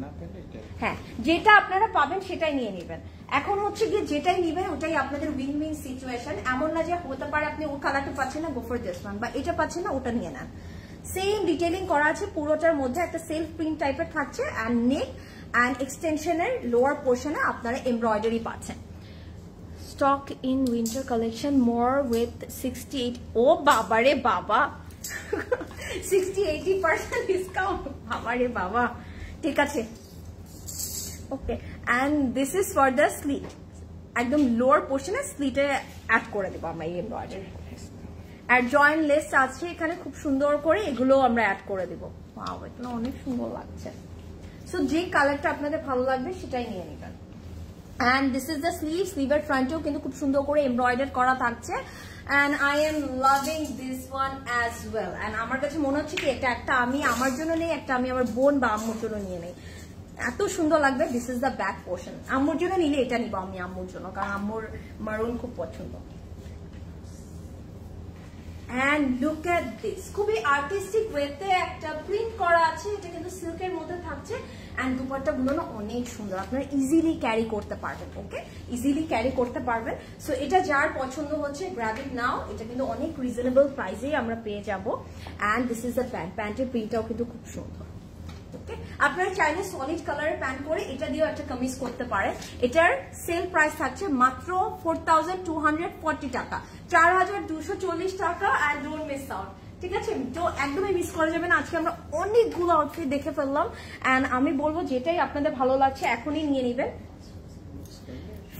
হ্যাঁ, যেটা আপনারা পাবেন সেটাই নিয়ে নেবেন। এখন হচ্ছে গিয়ে যেটাই নিবেন ওটাই আপনাদের উইন উইন সিচুয়েশন। এমন না যে হতে পারে আপনি ওই কালারটা পাচ্ছেন না, গো ফর দিস ওয়ান, বা এটা পাচ্ছেন না ওটা নিয়ে নেন। সেম ডিটেইলিং করা আছে, পুরোটার মধ্যে একটা সেলফ প্রিন্ট টাইপের থাকছে। অ্যান্ড নেক অ্যান্ড এক্সটেনশনের লোয়ার পোর্শনে আপনারা এমব্রয়ডারি পাচ্ছেন। Stock in winter collection more with 68, ও বাবারে বাবা, 60-80% ডিসকাউন্ট, বাবারে বাবা, ঠিক আছে, okay. And this is for the slit, একদম লোয়ার পোর্শনে স্লিটে অ্যাড করে দেবো আমরা এই এমব্রয়ডারি। আর জয়েন্ট লেস আছে এখানে খুব সুন্দর করে, এগুলো আমরা অ্যাড করে দেবো। ওয়াও, এটা অনেক সুন্দর লাগছে। সো যে কালারটা আপনাদের ভালো লাগবে সেটাই নিয়ে নেবেন। And this is the sleeve, sleeveর ফ্রন্টেও কিন্তু খুব সুন্দর করে এমব্রয়ডার করা থাকছে। And I am loving this one as well. And আমার কাছে মনে হচ্ছে কি এটা একটা আমি আমার জন্য নেই, একটা আমি আমার বোন বা আম্মুর জন্য নিয়ে নেই, এত সুন্দর লাগবে। This is the back portion. আম্মুর জন্য নিলে এটা নিবো আমি আম্মুর জন্য, কারণ আম্মুর মারুন খুব পছন্দ। And look at this, খুবই আর্টিস্টিক ওয়েতে একটা প্রিন্ট করা আছে। এটা কিন্তু সিল্কের মধ্যে থাকছে। এন্ড দুপাট্টাগুলো না অনেক সুন্দর, আপনারা ইজিলি ক্যারি করতে পারবেন। ওকে, ইজিলি ক্যারি করতে পারবেন। সো এটা যার পছন্দ হচ্ছে গ্র্যাব ইট নাও। এটা কিন্তু অনেক রিজনেবল প্রাইসেই আমরা পেয়ে যাব। And this is the pant, প্যান্টের প্রিন্টটাও কিন্তু খুব সুন্দর। ওকে, আপনারা চাইলে সলিড কালারের প্যান্ট করে এটা দিয়েও একটা কামিজ করতে পারেন। এটার সেল প্রাইস থাকছে মাত্র 4240 টাকা, 4240 টাকা। অ্যান্ড ডোন্ট মিস আউট, ঠিক আছে? তো একদমই মিস করা যাবে না। আজকে আমরা অনেকগুলো আউটফিট দেখে ফেললাম। অ্যান্ড আমি বলবো যেটাই আপনাদের ভালো লাগছে এখনই নিয়ে নেবেন,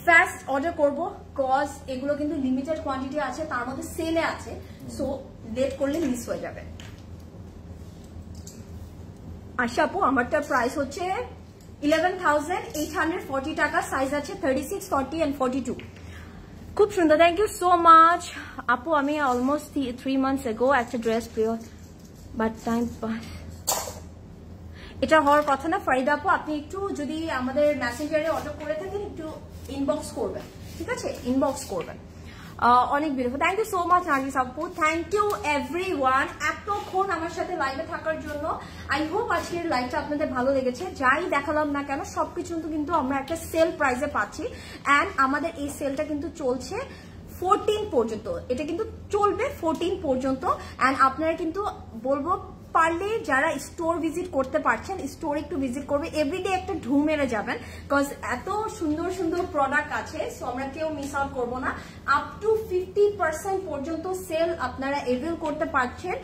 ফাস্ট অর্ডার করবো, কজ এগুলো কিন্তু লিমিটেড কোয়ান্টিটি আছে, তার মধ্যে সেলে আছে। সো লেট করলে মিস হয়ে যাবে। আশা আপু, আমারটার প্রাইস হচ্ছে 11,840 টাকা, সাইজ আছে 36, 40 and 42। খুব সুন্দর, থ্যাংক ইউ সো মাচ আপু। আমি অলমোস্ট 3 months ago একটা ড্রেস প্রিয়, বাট টাইম পাস, এটা হওয়ার কথা না। ফারিদা আপু, আপনি একটু যদি আমাদের মেসেঞ্জারে অর্ডার করে থাকেন একটু ইনবক্স করবেন, ঠিক আছে? ইনবক্স করবেন। অনেক beautiful, thank you so much Nargis আপু, থ্যাংক ইউ এভরিওয়ান এতক্ষণ আমার সাথে লাইভে থাকার জন্য। আই হোপ আজকের লাইভটা আপনাদের ভালো লেগেছে। যাই দেখালাম না কেন সবকিছু কিন্তু আমরা একটা সেল প্রাইসে পাচ্ছি। অ্যান্ড আমাদের এই সেলটা কিন্তু চলছে 14 পর্যন্ত, এটা কিন্তু চলবে 14 পর্যন্ত। অ্যান্ড আপনারা কিন্তু বলবো পারলে যারা স্টোর ভিজিট করতে পারছেন স্টোর একটু ভিজিট করবে, এভরিডে একটা ঢু মেরে যাবেন, বিকজ এত সুন্দর সুন্দর প্রোডাক্ট আছে। সো আমরা কেউ মিস আউট করবো না। আপ টু 50% পর্যন্ত সেল আপনারা এভেল করতে পারছেন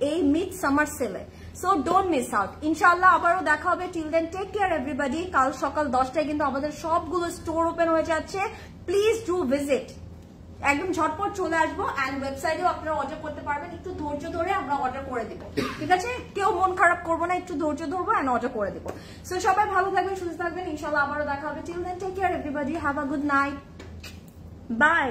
এই মিড সামার সেলে। So don't miss out. ইনশাল্লাহ আবারও দেখা হবে। Till then take care everybody. কাল সকাল 10টায় কিন্তু আমাদের সবগুলো স্টোর ওপেন হয়ে যাচ্ছে। প্লিজ ডু ভিজিট, একদম ঝটপট চলে আসবো। অ্যান্ড ওয়েবসাইটেও আপনারা অর্ডার করতে পারবেন। একটু ধৈর্য ধরে আমরা অর্ডার করে দিব, ঠিক আছে? কেউ মন খারাপ করবো না, একটু ধৈর্য ধরবো অ্যান্ড অর্ডার করে দিব। সো সবাই ভালো থাকবেন, সুস্থ থাকবেন। ইনশাল্লাহ আবারও দেখা হবে। Till then take care everybody, have a good night, by.